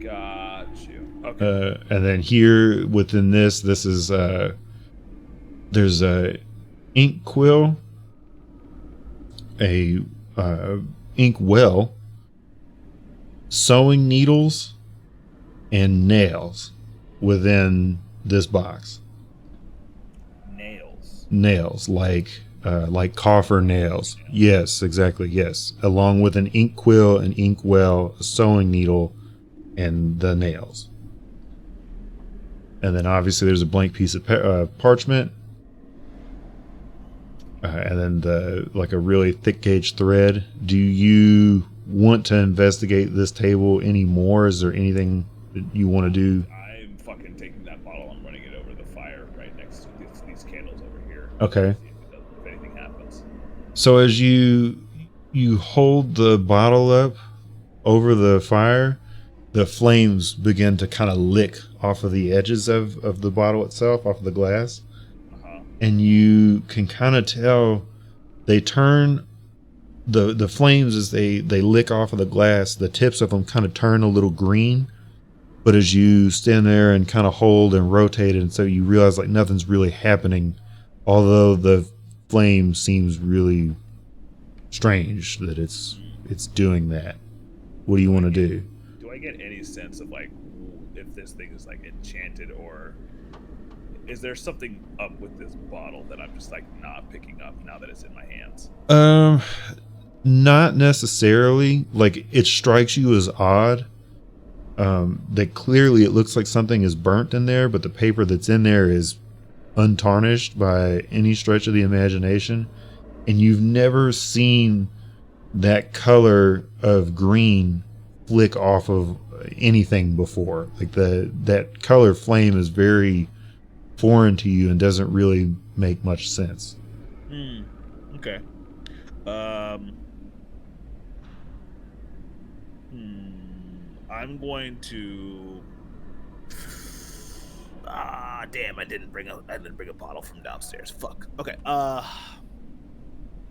[SPEAKER 2] Got you. Okay.
[SPEAKER 1] And then here within this is there's a ink quill a ink well, sewing needles, and nails within this box. Nails, like coffer nails. Yes, exactly. Yes, along with an ink quill, an ink well, a sewing needle, and the nails. And then obviously there's a blank piece of parchment, and then a really thick gauge thread. Do you want to investigate this table anymore? Is there anything that you want to do?
[SPEAKER 2] I'm fucking taking that bottle and running it over the fire right next to these candles over here.
[SPEAKER 1] Okay.
[SPEAKER 2] If anything happens.
[SPEAKER 1] So as you hold the bottle up over the fire, the flames begin to kind of lick off of the edges of the bottle itself, off of the glass. And you can kind of tell they turn, the flames as they lick off of the glass, the tips of them kind of turn a little green. But as you stand there and kind of hold and rotate it, and so you realize like nothing's really happening, although the flame seems really strange that it's doing that. What do you want to do?
[SPEAKER 2] Do I get any sense of like if this thing is like enchanted, or is there something up with this bottle that I'm just like not picking up now that it's in my hands?
[SPEAKER 1] Not necessarily. Like it strikes you as odd. That clearly it looks like something is burnt in there, but the paper that's in there is untarnished by any stretch of the imagination, and you've never seen that color of green flick off of anything before. Like that color flame is very foreign to you and doesn't really make much sense.
[SPEAKER 2] Okay. I'm going to. Damn! I didn't bring a bottle from downstairs. Fuck. Okay.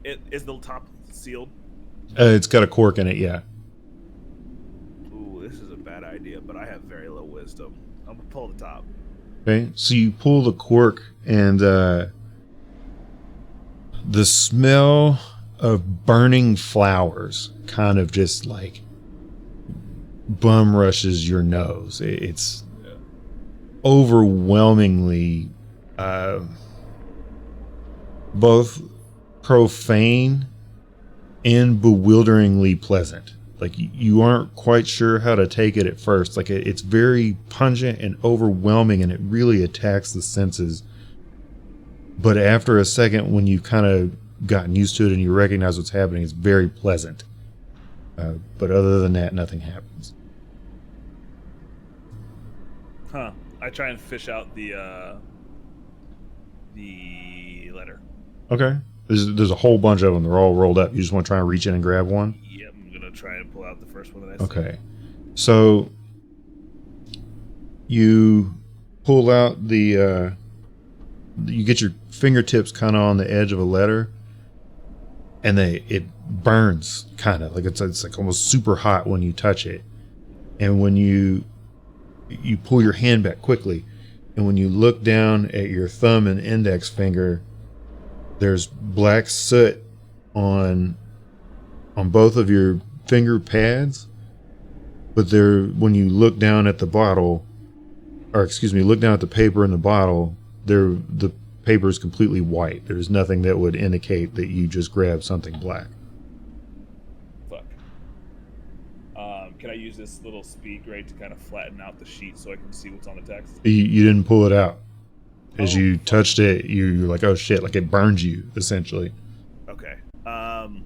[SPEAKER 2] Is the top sealed?
[SPEAKER 1] It's got a cork in it. Yeah.
[SPEAKER 2] Ooh, this is a bad idea, but I have very low wisdom. I'm gonna pull the top.
[SPEAKER 1] Okay. So you pull the cork, and the smell of burning flowers kind of just like bum rushes your nose. It's overwhelmingly both profane and bewilderingly pleasant. Like you aren't quite sure how to take it at first. Like it's very pungent and overwhelming, and it really attacks the senses. But after a second, when you've kind of gotten used to it and you recognize what's happening, it's very pleasant. But other than that, nothing happens.
[SPEAKER 2] Huh. I try and fish out the letter.
[SPEAKER 1] Okay. There's a whole bunch of them. They're all rolled up. You just want to try and reach in and grab one?
[SPEAKER 2] Yep, I'm going to try and pull out the first one that I see.
[SPEAKER 1] Okay. So you pull out the you get your fingertips kind of on the edge of a letter, and it burns kind of like it's like almost super hot when you touch it. And when you pull your hand back quickly, and when you look down at your thumb and index finger, there's black soot on both of your finger pads. But when you look down at the bottle, or excuse me, look down at the paper in the bottle, the paper is completely white. There's nothing that would indicate that you just grabbed something black.
[SPEAKER 2] Fuck. Can I use this little speed grade to kind of flatten out the sheet so I can see what's on the text?
[SPEAKER 1] You didn't pull it out. As you touched it, you're like, oh shit, like it burns you, essentially.
[SPEAKER 2] Okay. I'm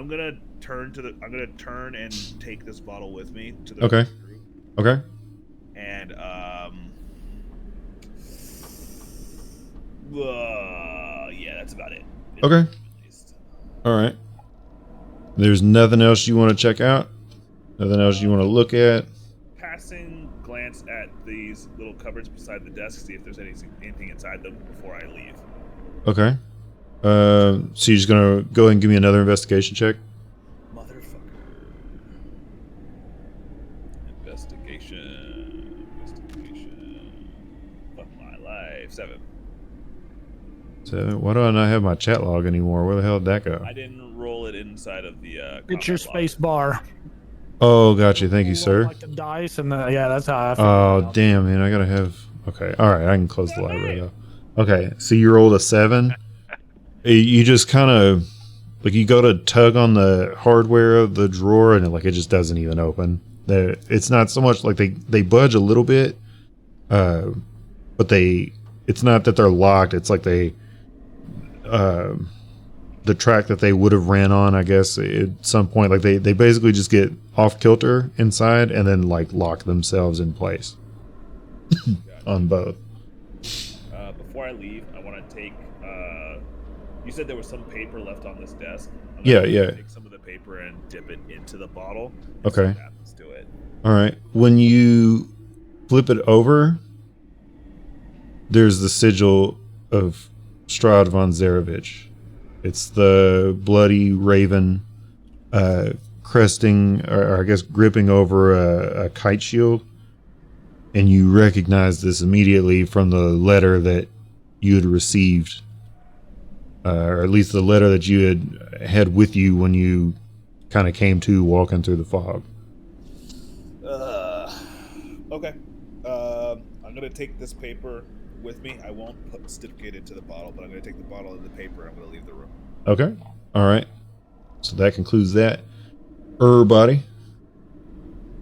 [SPEAKER 2] gonna turn and take this bottle with me to the
[SPEAKER 1] Okay.
[SPEAKER 2] group.
[SPEAKER 1] Okay.
[SPEAKER 2] And yeah, that's about it.
[SPEAKER 1] Okay. All right. There's nothing else you want to check out? Nothing else you want to look at?
[SPEAKER 2] Passing glance at these little cupboards beside the desk, see if there's anything inside them before I leave.
[SPEAKER 1] Okay. So you're just gonna go ahead and give me another investigation check?
[SPEAKER 2] Motherfucker. Investigation. Fuck my life. 7.
[SPEAKER 1] So why do I not have my chat log anymore? Where the hell did that go?
[SPEAKER 2] I didn't roll it inside of the.
[SPEAKER 3] It's your
[SPEAKER 2] combat log.
[SPEAKER 3] space bar.
[SPEAKER 1] Oh, gotcha. Thank you, sir.
[SPEAKER 3] Like the dice and yeah, that's how I figured
[SPEAKER 1] Oh,
[SPEAKER 3] it out.
[SPEAKER 1] damn, man. I gotta have. Okay. All right. I can close the library though. Okay. So you rolled a 7. You just kind of like you go to tug on the hardware of the drawer and it just doesn't even open. It's not so much like they budge a little bit, but it's not that they're locked. It's like the track that they would have ran on, I guess, at some point, like they basically just get off kilter inside and then like lock themselves in place on both.
[SPEAKER 2] Before I leave, I want to take. You said there was some paper left on this desk. I'm
[SPEAKER 1] Yeah,
[SPEAKER 2] gonna
[SPEAKER 1] yeah.
[SPEAKER 2] Take some of the paper and dip it into the bottle.
[SPEAKER 1] Okay.
[SPEAKER 2] What happens to it?
[SPEAKER 1] All right. When you flip it over, there's the sigil of Strahd von Zarevich. It's the bloody raven cresting, or I guess gripping over a kite shield. And you recognize this immediately from the letter that you had received, or at least the letter that you had with you when you kind of came to walking through the fog.
[SPEAKER 2] Okay. I'm gonna take this paper with me. I won't stick it into the bottle, but I'm gonna take the bottle and the paper. And I'm gonna leave the room.
[SPEAKER 1] Okay. All right. So that concludes that. Everybody,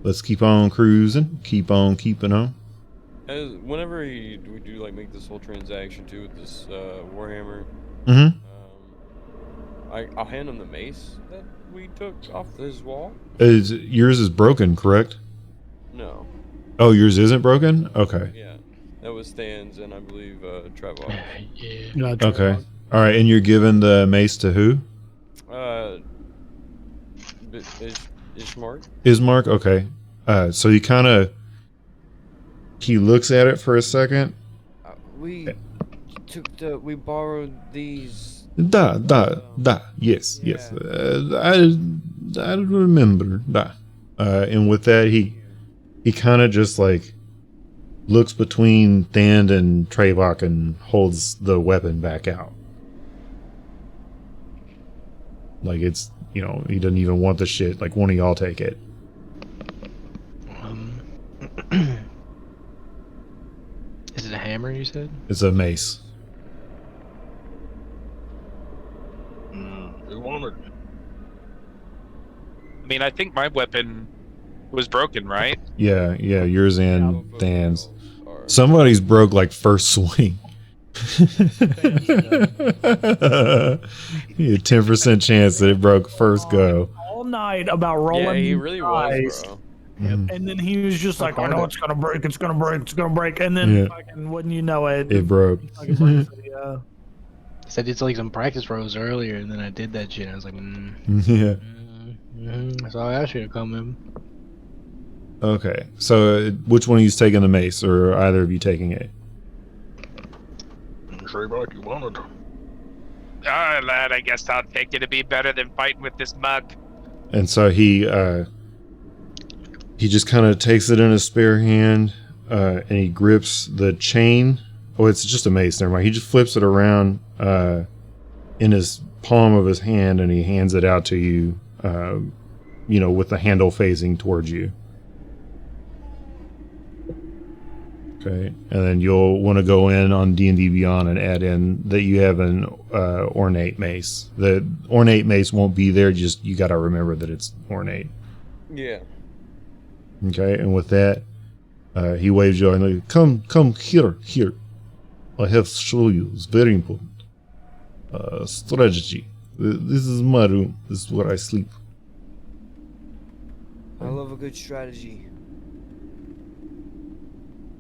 [SPEAKER 1] let's keep on cruising. Keep on keeping on.
[SPEAKER 5] Whenever we do like make this whole transaction too with this Warhammer,
[SPEAKER 1] Mm-hmm.
[SPEAKER 5] I'll hand him the mace that we took off his wall.
[SPEAKER 1] Yours is broken, correct?
[SPEAKER 5] No.
[SPEAKER 1] Oh, yours isn't broken? Okay.
[SPEAKER 5] Yeah, that was Stan's and I believe Trevor.
[SPEAKER 4] Yeah.
[SPEAKER 1] Okay. All right. And you're giving the mace to who?
[SPEAKER 5] Ishmark.
[SPEAKER 1] Ismark? Okay. So he looks at it for a second.
[SPEAKER 5] We borrowed these.
[SPEAKER 1] Yes. I remember. And with that, he kind of just like looks between Thand and Trevok and holds the weapon back out. Like it's, he doesn't even want the shit. Like, one of y'all take it.
[SPEAKER 4] Is it a hammer, you said?
[SPEAKER 1] It's a mace.
[SPEAKER 4] We want it.
[SPEAKER 6] I mean, I think my weapon was broken, right?
[SPEAKER 1] Yeah, yours and Thand's. Somebody's broke like first swing. You had 10% chance that it broke first go.
[SPEAKER 3] All night about rolling.
[SPEAKER 5] Yeah, he really
[SPEAKER 3] dice,
[SPEAKER 5] was, bro.
[SPEAKER 3] And then he was just like, I know it's gonna break, it's gonna break, it's gonna break, and then fucking wouldn't you know it?
[SPEAKER 1] It broke.
[SPEAKER 3] Fucking breaks it, yeah.
[SPEAKER 4] I said it's like some practice rolls earlier, and then I did that shit. And I was like,
[SPEAKER 1] Yeah.
[SPEAKER 4] So I should have come in.
[SPEAKER 1] Okay, so which one of you's taking the mace, or either of you taking it?
[SPEAKER 4] Say what you wanted.
[SPEAKER 6] Alright, lad, I guess I'll take it to be better than fighting with this mug.
[SPEAKER 1] And so he just kind of takes it in his spare hand, and he grips the chain. Oh, it's just a mace. Never mind. He just flips it around in his palm of his hand, and he hands it out to you. With the handle facing towards you. Okay, and then you'll want to go in on D&D Beyond and add in that you have an ornate mace. The ornate mace won't be there. Just you got to remember that it's ornate.
[SPEAKER 5] Yeah.
[SPEAKER 1] Okay, and with that, he waves you and like, come here. I have to show you. It's very important. Strategy. This is my room. This is where I sleep.
[SPEAKER 7] I love a good strategy.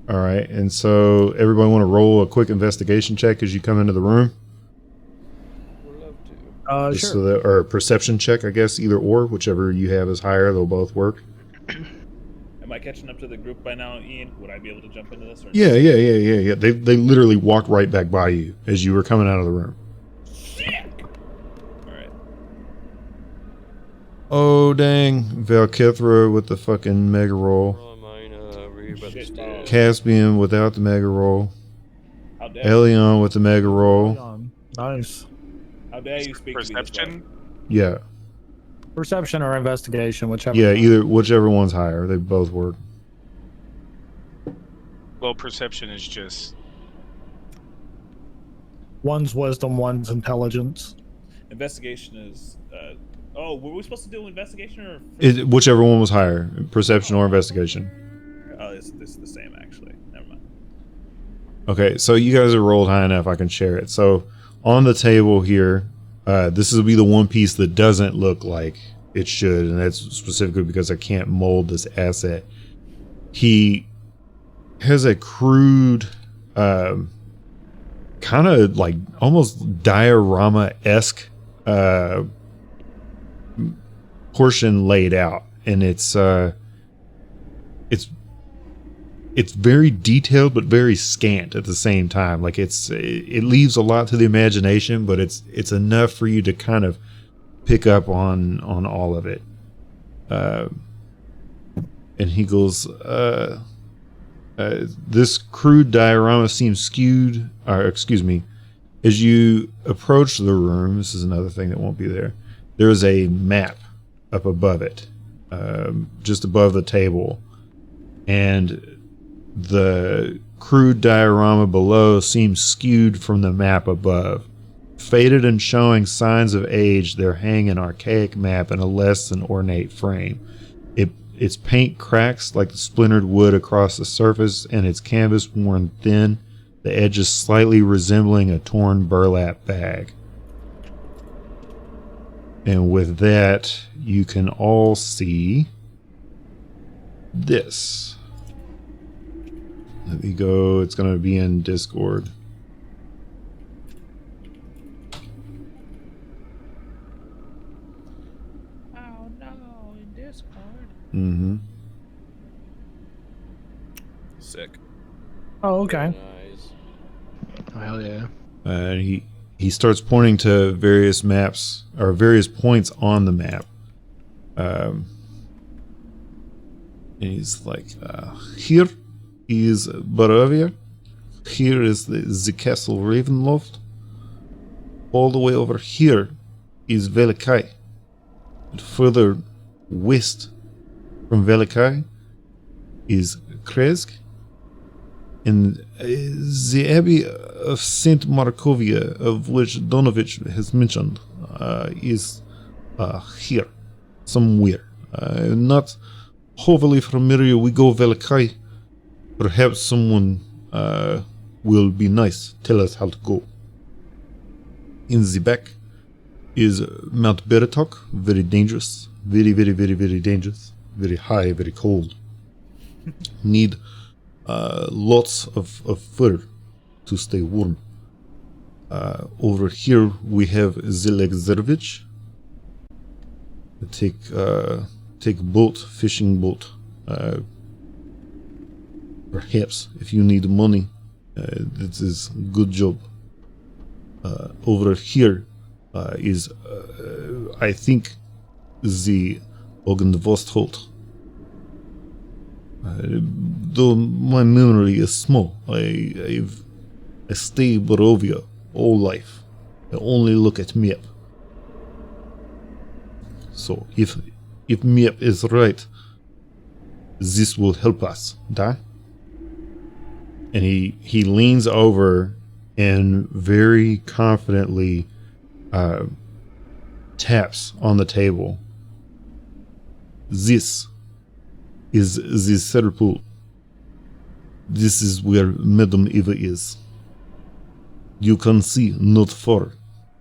[SPEAKER 1] All right, and so everybody want to roll a quick investigation check as you come into the room?
[SPEAKER 5] Would love to.
[SPEAKER 1] Just
[SPEAKER 3] Sure.
[SPEAKER 1] so that, or a perception check, I guess, either or, whichever you have is higher, they'll both work.
[SPEAKER 2] Am I catching up to the group by now, Ian? Would I be able to jump into this? Or
[SPEAKER 1] Yeah. They literally walked right back by you as you were coming out of the room.
[SPEAKER 2] All right.
[SPEAKER 1] Oh, dang. Valkithra with the fucking mega roll.
[SPEAKER 5] Rolling mine over here by the
[SPEAKER 2] Shit,
[SPEAKER 5] stairs.
[SPEAKER 1] Caspian without the mega roll.
[SPEAKER 2] How dare
[SPEAKER 1] Elion with the mega roll.
[SPEAKER 3] Nice.
[SPEAKER 2] How dare you speak to me this way?
[SPEAKER 6] Perception.
[SPEAKER 1] Yeah.
[SPEAKER 3] Perception or investigation, whichever.
[SPEAKER 1] Yeah, either whichever one's higher. They both work.
[SPEAKER 6] Well, perception is just.
[SPEAKER 3] One's wisdom, one's intelligence.
[SPEAKER 2] Investigation is. Oh, were we supposed to do investigation or?
[SPEAKER 1] Whichever one was higher, perception or investigation.
[SPEAKER 2] Oh, it's the same actually. Never mind.
[SPEAKER 1] Okay, so you guys are rolled high enough. I can share it. So on the table here, this will be the one piece that doesn't look like it should, and that's specifically because I can't mold this asset. He has a crude, kind of like almost diorama-esque portion laid out, and it's very detailed but very scant at the same time. Like it leaves a lot to the imagination, but it's enough for you to kind of pick up on all of it. And he goes, this crude diorama seems skewed, or excuse me, as you approach the room, this is another thing that won't be there. There is a map up above it, just above the table, and the crude diorama below seems skewed from the map above. Faded and showing signs of age, there hang an archaic map in a less than ornate frame. Its paint cracks like the splintered wood across the surface, and its canvas worn thin, the edges slightly resembling a torn burlap bag. And with that, you can all see this. Let me go. It's going to be in Discord.
[SPEAKER 6] Oh no, in Discord.
[SPEAKER 1] Mm-hmm.
[SPEAKER 2] Sick.
[SPEAKER 3] Oh, okay.
[SPEAKER 5] Nice.
[SPEAKER 4] Oh, hell yeah.
[SPEAKER 1] And he starts pointing to various maps, or various points on the map. And he's like, here is Barovia. Here is the castle Ravenloft. All the way over here is Velikai. And further west from Velikai is Kresk. And the Abbey of St. Markovia, of which Donovich has mentioned, is here, somewhere. Not wholly familiar. We go Velikai. Perhaps someone will be nice, tell us how to go. In the back is Mount Beratok, very dangerous. Very, very, very, very dangerous. Very high, very cold. Need lots of fur to stay warm. Over here we have Zelexervich. Take boat, fishing boat. Perhaps if you need money, this is good job. Over here is I think the Ogenvostholt. Though my memory is small, I stay Barovia all life. I only look at map. So if map is right, this will help us, da? And he leans over and very confidently taps on the table. This is the Serpool. This is where Madame Eva is. You can see not far,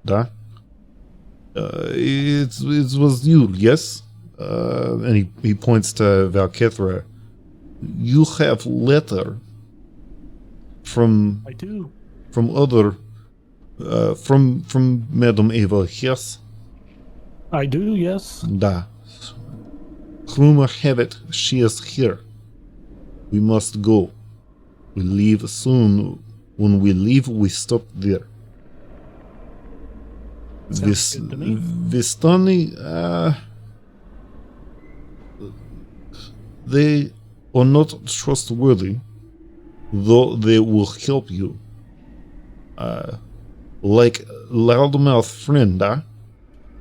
[SPEAKER 1] da? It was you, yes? And he points to Valkethra. You have letter from
[SPEAKER 3] I do.
[SPEAKER 1] from other from Madame Eva, yes?
[SPEAKER 3] I do, yes.
[SPEAKER 1] Da. Rumor have it, she is here. We must go. We leave soon. When we leave, we stop there.
[SPEAKER 3] Sounds good to me.
[SPEAKER 1] Vistani, they are not trustworthy, though they will help you. like loudmouth friend,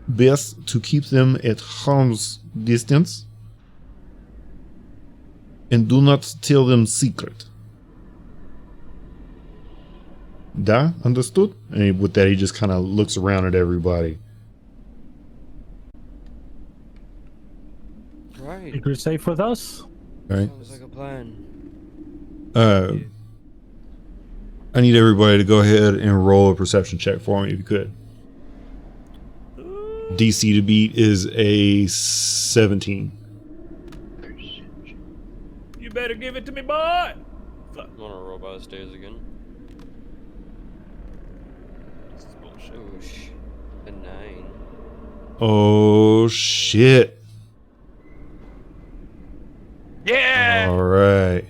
[SPEAKER 1] best to keep them at harm's distance and do not tell them secret. Da, understood? And with that, he just kind of looks around at everybody.
[SPEAKER 7] Right.
[SPEAKER 3] Think you're safe with us?
[SPEAKER 1] Right?
[SPEAKER 7] Sounds like a plan.
[SPEAKER 1] I need everybody to go ahead and roll a perception check for me if you could. DC to beat is a 17.
[SPEAKER 2] You better give it to me, boy. Fuck.
[SPEAKER 5] I'm gonna roll by the stairs again.
[SPEAKER 2] This is bullshit.
[SPEAKER 5] Oosh. A 9.
[SPEAKER 1] Oh shit.
[SPEAKER 6] Yeah.
[SPEAKER 1] All right.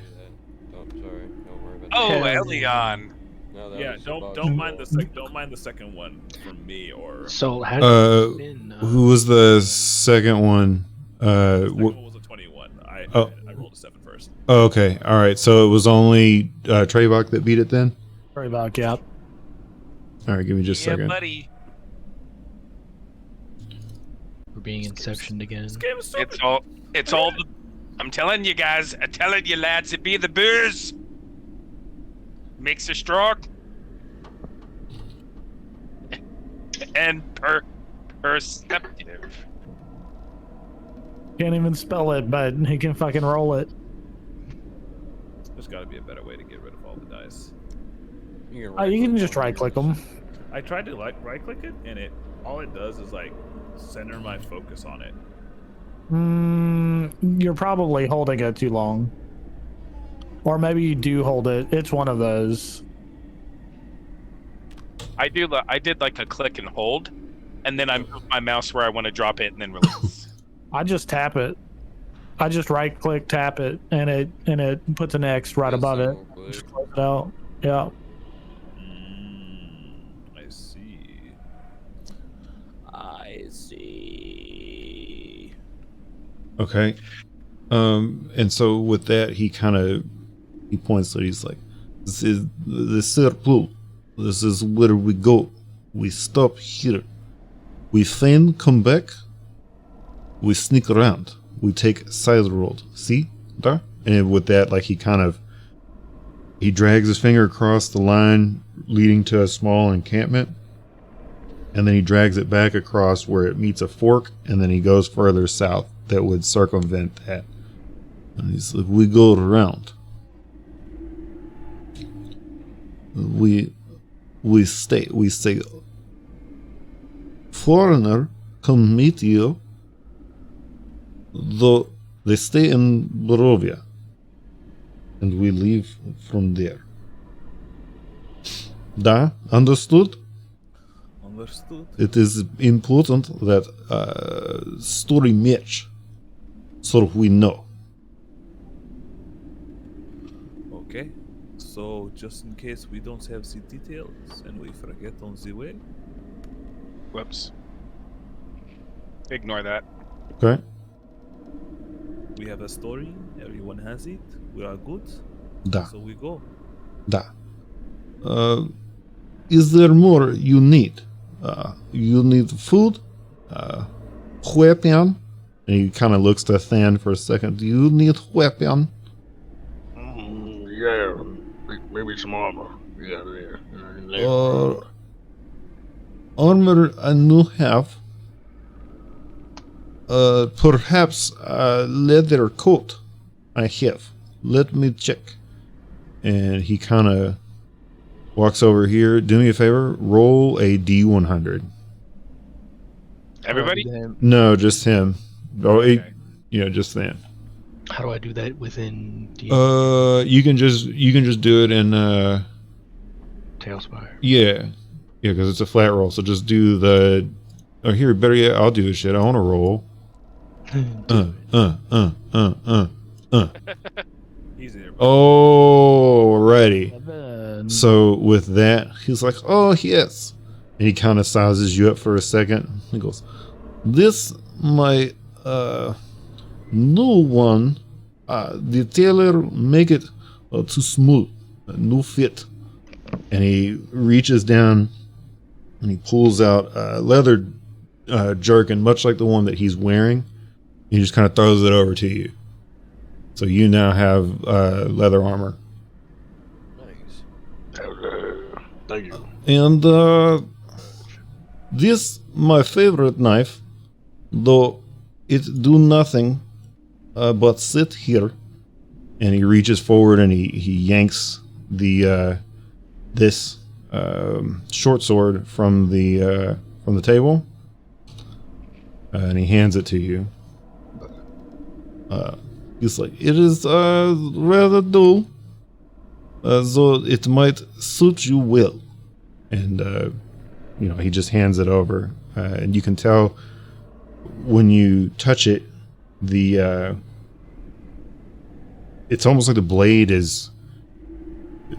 [SPEAKER 5] Oh, sorry. Don't worry about
[SPEAKER 6] Oh,
[SPEAKER 5] that.
[SPEAKER 6] Elion.
[SPEAKER 5] No, that
[SPEAKER 2] Yeah,
[SPEAKER 5] was
[SPEAKER 2] don't
[SPEAKER 5] about
[SPEAKER 2] mind
[SPEAKER 5] to
[SPEAKER 2] the don't mind the second one from me or.
[SPEAKER 4] So how did it been,
[SPEAKER 1] Who was the second one?
[SPEAKER 2] The second one was a 21. I rolled a 7 first.
[SPEAKER 1] Oh, okay. All right. So it was only Treyvok that beat it then?
[SPEAKER 3] Sorry about yep.
[SPEAKER 1] All right. Give me just a
[SPEAKER 6] Yeah,
[SPEAKER 1] second.
[SPEAKER 6] buddy.
[SPEAKER 4] we're being inceptioned again?
[SPEAKER 2] This game is stupid.
[SPEAKER 6] It's all the. I'm telling you guys. I'm telling you, lads. It be the booze. Makes you strong. And perceptive.
[SPEAKER 3] Can't even spell it, but he can fucking roll it.
[SPEAKER 2] There's got to be a better way to get rid of all the dice.
[SPEAKER 7] You
[SPEAKER 3] You can just right click them.
[SPEAKER 2] I tried to like right click it, and all it does is like center my focus on it.
[SPEAKER 3] You're probably holding it too long. Or maybe you do hold it. It's one of those.
[SPEAKER 6] I did like a click and hold, and then I move my mouse where I want to drop it and then release.
[SPEAKER 3] I just tap it. I just right click, tap it, and it puts an X right above it. Just close it out. Yeah.
[SPEAKER 2] I see.
[SPEAKER 1] Okay. And so with that, he points to it. He's like, this is the circle. This is where we go. We stop here. We feign come back. We sneak around. We take side road. See? There? And with that, like he drags his finger across the line leading to a small encampment. And then he drags it back across where it meets a fork. And then he goes further south that would circumvent that. And he's like, we go around. We stay. We say, foreigner, come meet you. Though they stay in Borovia. And we leave from there. Da? Understood?
[SPEAKER 2] Understood.
[SPEAKER 1] It is important that story match. So we know.
[SPEAKER 2] Okay. So just in case we don't have the details and we forget on the way.
[SPEAKER 6] Whoops. Ignore that.
[SPEAKER 1] Okay?
[SPEAKER 2] We have a story. Everyone has it. We are good.
[SPEAKER 1] Da.
[SPEAKER 2] So we go.
[SPEAKER 1] Da. Is there more you need? You need food? Weapon? And he kind of looks to Than for a second. Do you need weapon?
[SPEAKER 8] Yeah, maybe some armor. Yeah, there.
[SPEAKER 1] Armor I do have. Perhaps a leather coat I have. Let me check. And he kind of walks over here. Do me a favor. Roll a D100.
[SPEAKER 6] Everybody?
[SPEAKER 1] No, just him. Oh,
[SPEAKER 6] Okay.
[SPEAKER 1] Just Than.
[SPEAKER 4] How do I do that within D
[SPEAKER 1] You can just do it in
[SPEAKER 4] Tailspire?
[SPEAKER 1] yeah, because it's a flat roll. So just do the. Oh, here, better yet, I'll do this shit. I want to roll.
[SPEAKER 2] Easy there.
[SPEAKER 1] Alrighty.
[SPEAKER 3] Seven.
[SPEAKER 1] So with that, he's like, "Oh yes," and he kind of sizes you up for a second. He goes, "This my new one. The tailor make it too smooth, new fit." And he reaches down And he pulls out a leather jerkin, much like the one that he's wearing. He just kind of throws it over to you. So you now have leather armor.
[SPEAKER 5] Nice.
[SPEAKER 8] Thank you.
[SPEAKER 1] And this my favorite knife, though it do nothing but sit here. And he reaches forward and he yanks the this short sword from the table, and he hands it to you. He's like, it is rather dull, though it might suit you well. And he just hands it over, and you can tell when you touch it, it's almost like the blade is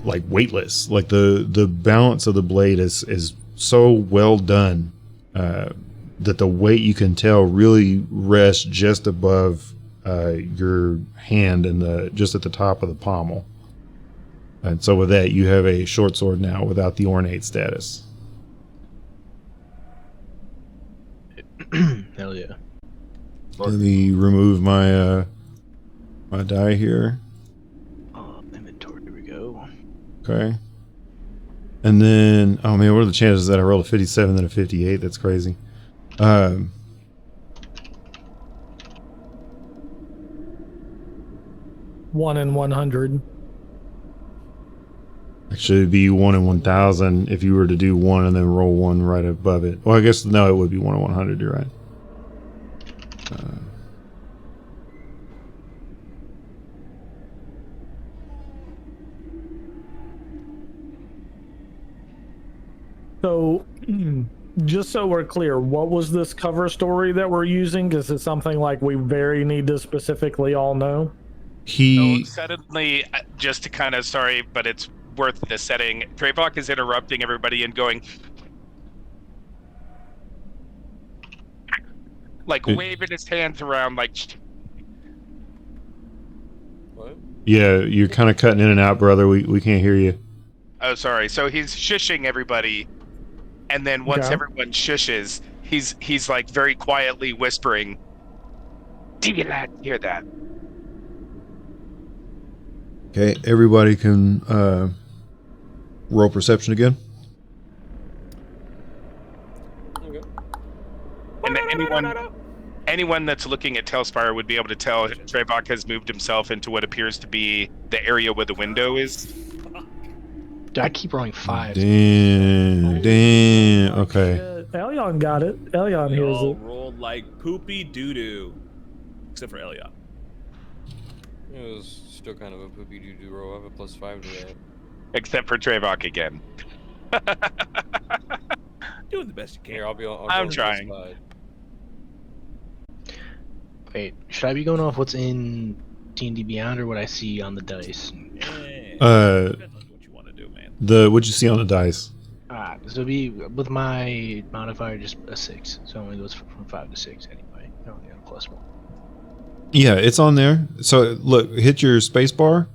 [SPEAKER 1] like weightless. Like the balance of the blade is so well done that the weight, you can tell, really rests just above your hand and just at the top of the pommel. And so with that, you have a short sword now without the ornate status.
[SPEAKER 4] Hell yeah.
[SPEAKER 1] Let me remove my my die here.
[SPEAKER 4] Inventory, here we go.
[SPEAKER 1] Okay. And then, oh man, what are the chances that I roll a 57 and a 58? That's crazy.
[SPEAKER 3] 1 in 100.
[SPEAKER 1] Actually, it'd be 1 in 1,000 if you were to do 1 and then roll 1 right above it. Well, I guess, no, it would be 1 in 100. You're right.
[SPEAKER 3] So, just so we're clear, what was this cover story that we're using? Is it something like we very need to specifically all know?
[SPEAKER 1] He...
[SPEAKER 6] So suddenly, just to kind of, sorry, but it's worth the setting, Trevok is interrupting everybody and going, like, waving his hands around, like...
[SPEAKER 5] What?
[SPEAKER 1] Yeah, you're kind of cutting in and out, brother. We can't hear you.
[SPEAKER 6] Oh, sorry. So he's shushing everybody, and then once
[SPEAKER 3] Okay.
[SPEAKER 6] everyone shushes, he's like very quietly whispering, "Do you lad hear that?"
[SPEAKER 1] Okay, everybody can roll perception again.
[SPEAKER 5] Okay.
[SPEAKER 6] And anyone that's looking at Telspire would be able to tell Trevok has moved himself into what appears to be the area where the window is.
[SPEAKER 4] Dude, I keep rolling 5s.
[SPEAKER 1] Damn. Okay.
[SPEAKER 3] Elion got it. Elion
[SPEAKER 2] They
[SPEAKER 3] hears
[SPEAKER 2] all
[SPEAKER 3] it.
[SPEAKER 2] rolled like poopy doo-doo. Except for Elliot.
[SPEAKER 5] It was still kind of a poopy doo-doo roll. I have a +5 to that.
[SPEAKER 6] Except for Trevok again.
[SPEAKER 2] Doing the best you can.
[SPEAKER 5] Here, I'll go
[SPEAKER 6] I'm
[SPEAKER 5] on the
[SPEAKER 6] trying.
[SPEAKER 5] side.
[SPEAKER 4] Wait, should I be going off what's in D&D Beyond or what I see on the dice?
[SPEAKER 2] Yeah.
[SPEAKER 1] Uh,
[SPEAKER 2] Depends on what you want to do, man.
[SPEAKER 1] what'd you see on the dice?
[SPEAKER 4] So it'll be, with my modifier, just a 6. So it only goes from 5 to 6 anyway. I only got a +1.
[SPEAKER 1] Yeah, it's on there. So look, hit your space bar,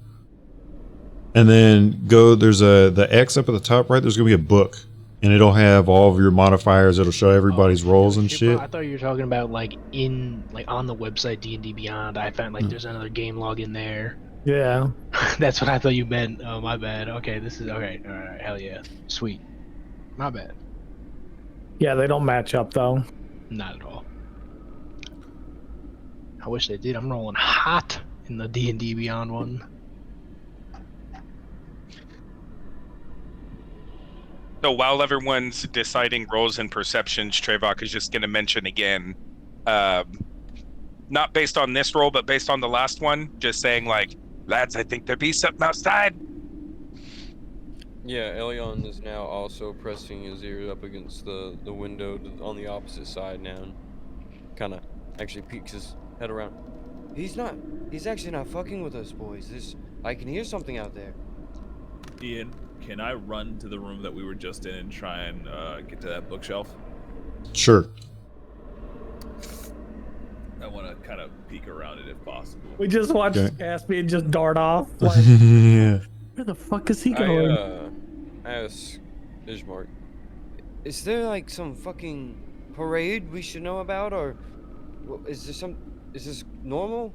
[SPEAKER 1] and then go. There's the X up at the top right. There's gonna be a book, and it'll have all of your modifiers. It'll show everybody's rolls and shit.
[SPEAKER 4] I thought you were talking about like on the website D&D Beyond. I found like there's another game log in there.
[SPEAKER 3] Yeah.
[SPEAKER 4] That's what I thought you meant. Oh, my bad. Okay, this is okay. All right, hell yeah, sweet. My bad.
[SPEAKER 3] Yeah, they don't match up though.
[SPEAKER 4] Not at all. I wish they did. I'm rolling hot in the D&D Beyond one.
[SPEAKER 6] So while everyone's deciding roles and perceptions, Trevok is just going to mention again, not based on this roll, but based on the last one, just saying like, lads, I think there be something outside.
[SPEAKER 5] Yeah, Elion is now also pressing his ear up against the window on the opposite side now. And kind of actually peeks his head around.
[SPEAKER 7] He's actually not fucking with us, boys. I can hear something out there.
[SPEAKER 2] Ian, can I run to the room that we were just in and try and get to that bookshelf?
[SPEAKER 1] Sure.
[SPEAKER 2] I want to kind of peek around it if possible.
[SPEAKER 3] We just watched
[SPEAKER 1] Okay.
[SPEAKER 3] Caspian just dart off. Like,
[SPEAKER 1] Yeah.
[SPEAKER 3] where the fuck is he going?
[SPEAKER 5] I asked Ishmark,
[SPEAKER 7] Is there like some fucking parade we should know about, or is there some? Is this normal?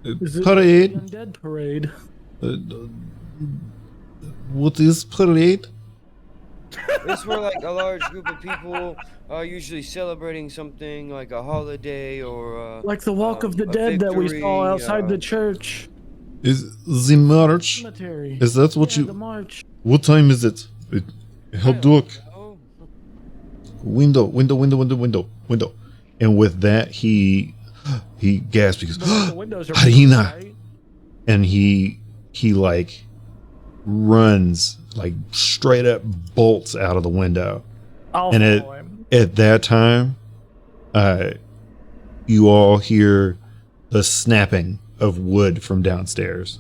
[SPEAKER 3] Is it
[SPEAKER 1] Parade.
[SPEAKER 3] the undead parade?
[SPEAKER 1] Uh, what is parade?
[SPEAKER 7] It's where like a large group of people are usually celebrating something like a holiday or
[SPEAKER 3] Like the Walk of the
[SPEAKER 7] a
[SPEAKER 3] Dead that we saw
[SPEAKER 7] victory,
[SPEAKER 3] outside the church
[SPEAKER 1] Is the march?
[SPEAKER 3] cemetery.
[SPEAKER 1] Is that what
[SPEAKER 3] Yeah, the
[SPEAKER 1] you?
[SPEAKER 3] march.
[SPEAKER 1] What time is it? Help look.
[SPEAKER 7] Oh,
[SPEAKER 1] Window. And with that, he gasped because
[SPEAKER 3] The windows are
[SPEAKER 1] Harina,
[SPEAKER 3] right?
[SPEAKER 1] and he like runs like straight up bolts out of the window.
[SPEAKER 3] I'll
[SPEAKER 1] And
[SPEAKER 3] follow him.
[SPEAKER 1] at that time, you all hear the snapping of wood from downstairs.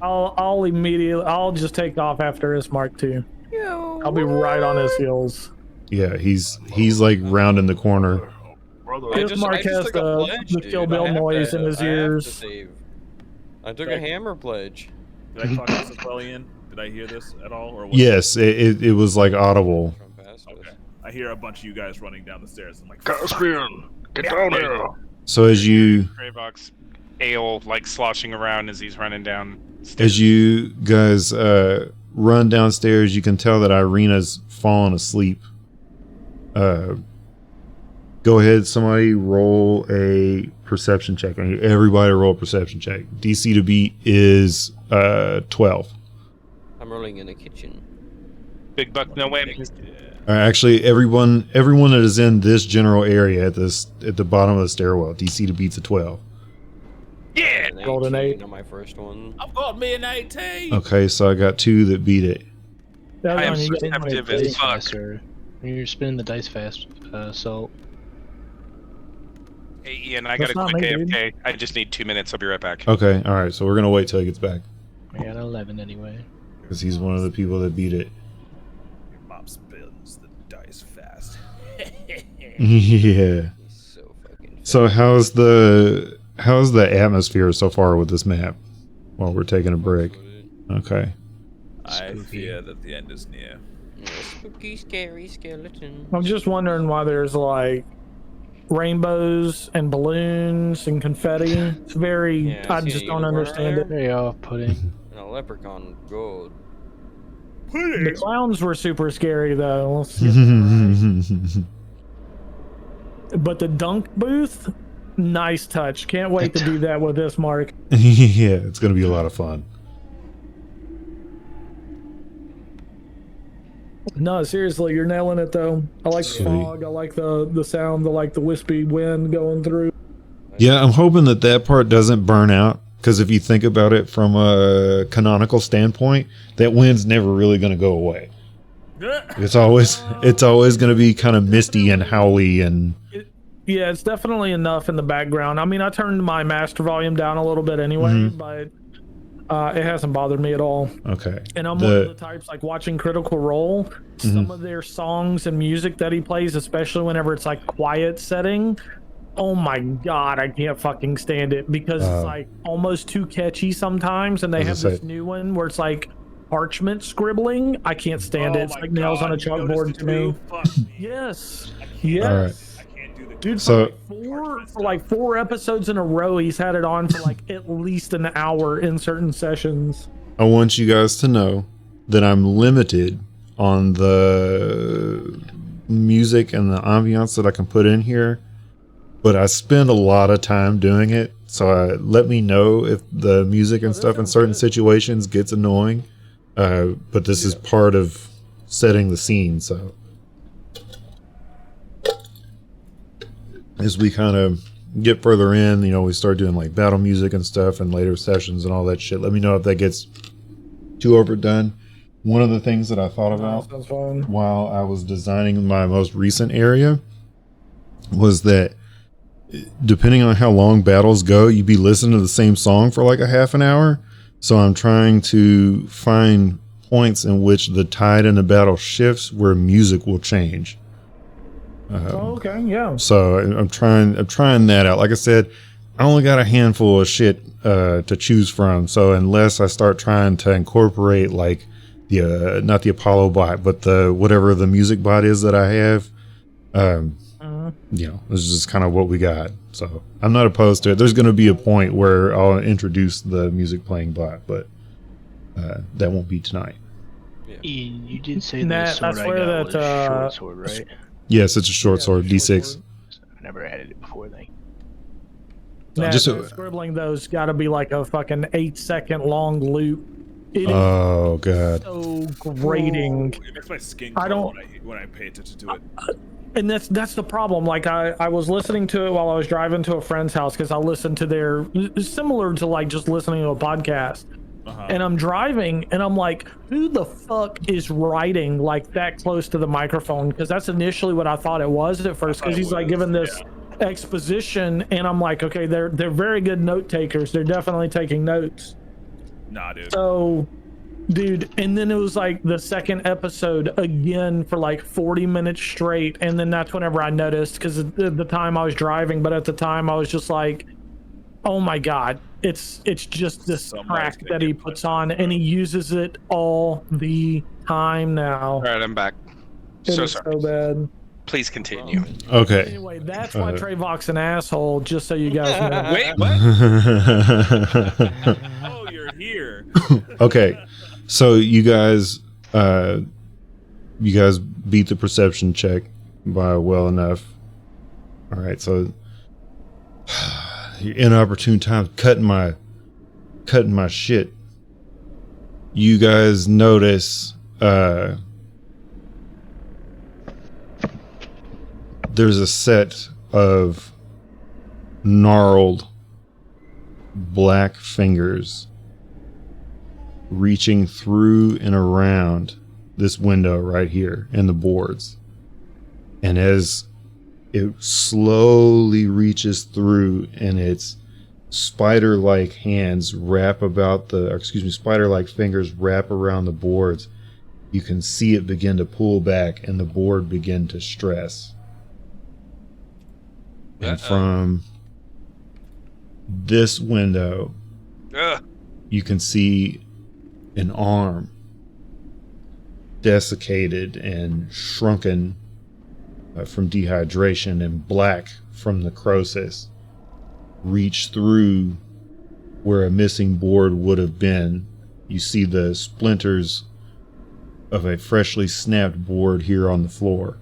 [SPEAKER 3] I'll just take off after Ismark too. I'll be right on his heels.
[SPEAKER 1] Yeah, he's like rounding the corner.
[SPEAKER 8] Brother,
[SPEAKER 5] I
[SPEAKER 3] Ismark has
[SPEAKER 5] took a pledge,
[SPEAKER 3] the
[SPEAKER 5] dude.
[SPEAKER 3] Kill
[SPEAKER 5] I
[SPEAKER 3] Bill
[SPEAKER 5] have
[SPEAKER 3] noise
[SPEAKER 5] to-
[SPEAKER 3] in his
[SPEAKER 5] I have to
[SPEAKER 3] ears.
[SPEAKER 5] save. I took a hammer pledge.
[SPEAKER 2] Did I fuck this as well, Ian? Did I hear this at all? Or was
[SPEAKER 1] Yes, it was like audible.
[SPEAKER 5] From past
[SPEAKER 2] Okay.
[SPEAKER 5] us.
[SPEAKER 2] I hear a bunch of you guys running down the stairs. I'm like,
[SPEAKER 8] Caspian, get down here.
[SPEAKER 1] So as you
[SPEAKER 6] Greybox ale like sloshing around as he's running down.
[SPEAKER 1] as you guys run downstairs, you can tell that Irina's fallen asleep. Go ahead, somebody roll a perception check. I need everybody to roll a perception check. DC to beat is 12.
[SPEAKER 5] I'm rolling in the kitchen.
[SPEAKER 6] Big buck, no whammies.
[SPEAKER 1] Actually, everyone that is in this general area at the bottom of the stairwell, DC to beat's a 12.
[SPEAKER 6] Yeah.
[SPEAKER 3] Rolled an 8.
[SPEAKER 5] On my first one.
[SPEAKER 2] I've got me an 18.
[SPEAKER 1] Okay, so I got 2 that beat it.
[SPEAKER 6] I am
[SPEAKER 3] You get
[SPEAKER 6] perceptive
[SPEAKER 3] money.
[SPEAKER 6] as
[SPEAKER 4] Dice
[SPEAKER 6] fuck.
[SPEAKER 4] faster. You're spinning the dice fast. So
[SPEAKER 6] Hey Ian, I got
[SPEAKER 3] That's
[SPEAKER 6] a
[SPEAKER 3] not
[SPEAKER 6] quick
[SPEAKER 3] me, dude.
[SPEAKER 6] AFK. I just need 2 minutes. I'll be right back.
[SPEAKER 1] Okay, all right, so we're gonna wait till he gets back
[SPEAKER 4] I got 11 anyway.
[SPEAKER 1] because he's one of the people that beat it.
[SPEAKER 2] Your mom spins the dice fast.
[SPEAKER 1] Yeah.
[SPEAKER 5] He's so fucking.
[SPEAKER 1] So how's the atmosphere so far with this map? While we're taking a break. Okay.
[SPEAKER 2] I fear that the end is near.
[SPEAKER 5] Spooky, scary skeleton.
[SPEAKER 3] I'm just wondering why there's like rainbows and balloons and confetti. It's very.
[SPEAKER 5] Yeah,
[SPEAKER 3] I
[SPEAKER 5] see
[SPEAKER 3] just
[SPEAKER 5] a
[SPEAKER 3] don't
[SPEAKER 5] unicorn
[SPEAKER 3] understand it.
[SPEAKER 4] Very off-putting.
[SPEAKER 5] And a leprechaun gold.
[SPEAKER 3] The clowns were super scary though. But the dunk booth, nice touch. Can't wait to do that with this, Mark.
[SPEAKER 1] Yeah, it's gonna be a lot of fun.
[SPEAKER 3] No, seriously, you're nailing it though. I like
[SPEAKER 1] Sweet.
[SPEAKER 3] the fog. I like the sound. I like the wispy wind going through.
[SPEAKER 1] Yeah, I'm hoping that part doesn't burn out because if you think about it from a canonical standpoint, that wind's never really gonna go away. It's always gonna be kind of misty and howly and
[SPEAKER 3] Yeah, it's definitely enough in the background. I mean, I turned my master volume down a little bit anyway, but it hasn't bothered me at all.
[SPEAKER 1] okay.
[SPEAKER 3] And I'm one of the types like watching Critical Role. Some of their songs and music that he plays, especially whenever it's like quiet setting. Oh my god, I can't fucking stand it because it's like almost too catchy sometimes. And they have this new one where it's like parchment scribbling. I can't stand it. It's like nails on a chalkboard to me. Yes. Yes.
[SPEAKER 1] All right.
[SPEAKER 2] I can't do the
[SPEAKER 3] Dude,
[SPEAKER 1] So-
[SPEAKER 3] for like four episodes in a row, he's had it on for like at least an hour in certain sessions.
[SPEAKER 1] I want you guys to know that I'm limited on the music and the ambiance that I can put in here, but I spend a lot of time doing it. So let me know if the music and stuff in certain situations gets annoying. But this is part of setting the scene. So as we kind of get further in, we start doing like battle music and stuff and later sessions and all that shit. Let me know if that gets too overdone. One of the things that I thought about
[SPEAKER 3] Sounds fun.
[SPEAKER 1] while I was designing my most recent area was that depending on how long battles go, you'd be listening to the same song for like a half an hour. So I'm trying to find points in which the tide in the battle shifts where music will change.
[SPEAKER 3] Okay, yeah.
[SPEAKER 1] So I'm trying that out. Like I said, I only got a handful of shit to choose from. So unless I start trying to incorporate like not the Apollo bot, but the whatever the music bot is that I have. You know, this is just kind of what we got. So I'm not opposed to it. There's going to be a point where I'll introduce the music playing bot, but that won't be tonight.
[SPEAKER 4] You did say
[SPEAKER 3] Nah,
[SPEAKER 4] the sword
[SPEAKER 3] that's
[SPEAKER 4] I
[SPEAKER 3] where
[SPEAKER 4] got
[SPEAKER 3] that,
[SPEAKER 4] was short sword, right?
[SPEAKER 1] Yes, it's a short sword,
[SPEAKER 3] short
[SPEAKER 1] D6.
[SPEAKER 3] sword.
[SPEAKER 4] I never added it before then.
[SPEAKER 3] Nah,
[SPEAKER 1] Just
[SPEAKER 3] the scribbling those got to be like a fucking 8-second long loop. It is
[SPEAKER 1] Oh god.
[SPEAKER 3] so grating.
[SPEAKER 2] It makes my skin
[SPEAKER 3] I
[SPEAKER 2] crawl
[SPEAKER 3] don't-
[SPEAKER 2] when I pay attention to it.
[SPEAKER 3] And that's the problem. Like I was listening to it while I was driving to a friend's house because I listened to their similar to like just listening to a podcast. And I'm driving and I'm like, who the fuck is writing like that close to the microphone? Because that's initially what I thought it was at first. Because he's like giving this exposition, and I'm like, okay, they're very good note takers. They're definitely taking notes.
[SPEAKER 2] Nah, dude.
[SPEAKER 3] So, dude, and then it was like the second episode again for like 40 minutes straight, and then that's whenever I noticed because at the time I was driving, but at the time I was just like, oh my god, it's just this track that he puts on, and he uses it all the time now.
[SPEAKER 6] All right, I'm back.
[SPEAKER 3] It
[SPEAKER 6] So
[SPEAKER 3] is
[SPEAKER 6] sorry.
[SPEAKER 3] so bad.
[SPEAKER 6] Please continue.
[SPEAKER 1] Okay.
[SPEAKER 3] Anyway, that's why Treyvoc's an asshole. Just so you guys know.
[SPEAKER 6] Wait, what?
[SPEAKER 2] Oh, you're here.
[SPEAKER 1] Okay. So you guys beat the perception check by well enough. All right, so inopportune time cutting my shit. You guys notice there's a set of gnarled black fingers reaching through and around this window right here in the boards. And as it slowly reaches through and its spider-like hands spider-like fingers wrap around the boards, you can see it begin to pull back and the board begin to stress. And from this window, you can see an arm desiccated and shrunken from dehydration and black from necrosis reach through where a missing board would have been. You see the splinters of a freshly snapped board here on the floor,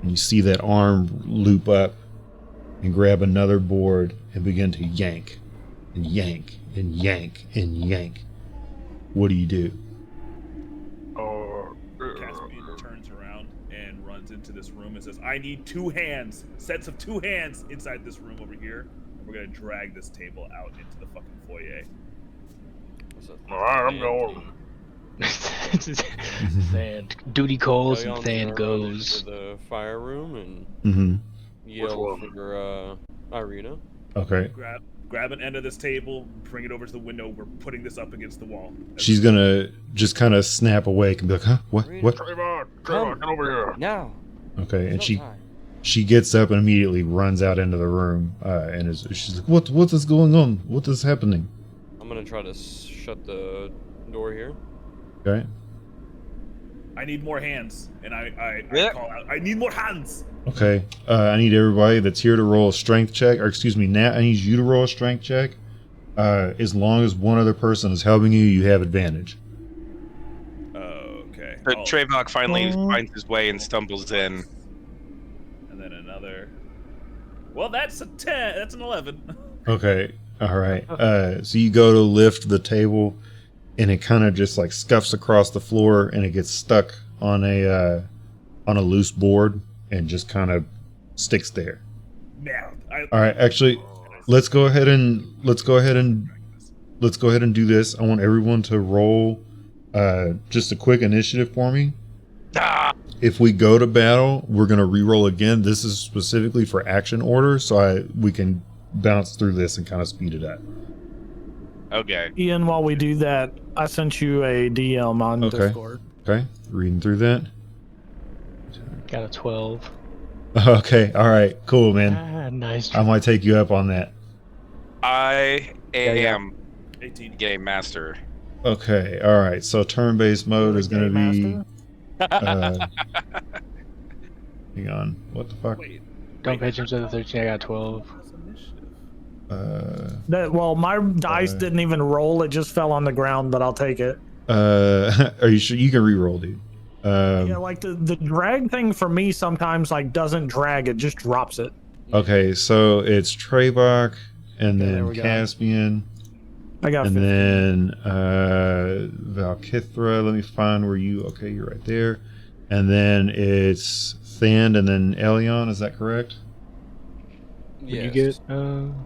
[SPEAKER 1] and you see that arm loop up and grab another board and begin to yank and yank and yank and yank. What do you do?
[SPEAKER 2] Caspian turns around and runs into this room and says, I need 2 hands, sets of 2 hands inside this room over here. And we're going to drag this table out into the fucking foyer.
[SPEAKER 8] Alright, I'm going.
[SPEAKER 4] Than duty calls and
[SPEAKER 5] Leon's
[SPEAKER 4] Than
[SPEAKER 5] gonna run
[SPEAKER 4] goes.
[SPEAKER 5] into the fire room and
[SPEAKER 1] Mm-hmm.
[SPEAKER 5] yell
[SPEAKER 8] one?
[SPEAKER 5] for Irina.
[SPEAKER 1] Okay.
[SPEAKER 2] Grab an end of this table, bring it over to the window. We're putting this up against the wall.
[SPEAKER 1] She's gonna just kind of snap awake and be like, huh? What?
[SPEAKER 8] Trayvon, get over here.
[SPEAKER 7] Now.
[SPEAKER 1] Okay. And
[SPEAKER 7] No
[SPEAKER 1] she
[SPEAKER 7] time.
[SPEAKER 1] She gets up and immediately runs out into the room, and she's like, "What is going on? What is happening?"
[SPEAKER 5] I'm gonna try to shut the door here.
[SPEAKER 1] Okay.
[SPEAKER 2] I need more hands, and I
[SPEAKER 6] Yeah.
[SPEAKER 2] call out, I need more hands.
[SPEAKER 1] Okay. I need everybody that's here to roll a strength check, or excuse me, Nat. I need you to roll a strength check. As long as one other person is helping you, you have advantage.
[SPEAKER 2] Okay.
[SPEAKER 6] But Trayvon finally finds his way and stumbles in.
[SPEAKER 2] And then another. Well, that's a 10. That's an 11.
[SPEAKER 1] Okay. All right. So you go to lift the table, and it kind of just like scuffs across the floor, and it gets stuck on a loose board, and just kind of sticks there.
[SPEAKER 2] Now.
[SPEAKER 1] All right. Actually, let's go ahead and do this. I want everyone to roll just a quick initiative for me. If we go to battle, we're gonna re-roll again. This is specifically for action order, so we can bounce through this and kind of speed it up.
[SPEAKER 6] Okay.
[SPEAKER 3] Ian, while we do that, I sent you a DM on
[SPEAKER 1] Okay.
[SPEAKER 3] Discord.
[SPEAKER 1] Okay, reading through that.
[SPEAKER 4] Got a 12.
[SPEAKER 1] Okay, all right, cool, man.
[SPEAKER 4] Nice.
[SPEAKER 1] I might take you up on that.
[SPEAKER 6] I am
[SPEAKER 2] 18.
[SPEAKER 6] game master.
[SPEAKER 1] Okay, all right. So turn-based mode is going to be.
[SPEAKER 3] Master?
[SPEAKER 1] Hang on. What the fuck?
[SPEAKER 2] Wait.
[SPEAKER 4] Don't pay attention to the 13. I got 12.
[SPEAKER 2] What's initiative?
[SPEAKER 3] Well, my dice didn't even roll. It just fell on the ground, but I'll take it.
[SPEAKER 1] Are you sure you can re-roll, dude?
[SPEAKER 3] Yeah, like the drag thing for me sometimes like doesn't drag, it just drops it.
[SPEAKER 1] Okay, so it's Trevok and
[SPEAKER 4] there
[SPEAKER 1] then
[SPEAKER 4] we go.
[SPEAKER 1] Caspian
[SPEAKER 3] I got
[SPEAKER 1] and
[SPEAKER 3] 15.
[SPEAKER 1] then Valkithra. Let me find where you. Okay, you're right there. And then it's Thand and then Elion. Is that correct?
[SPEAKER 5] Yes.
[SPEAKER 4] You get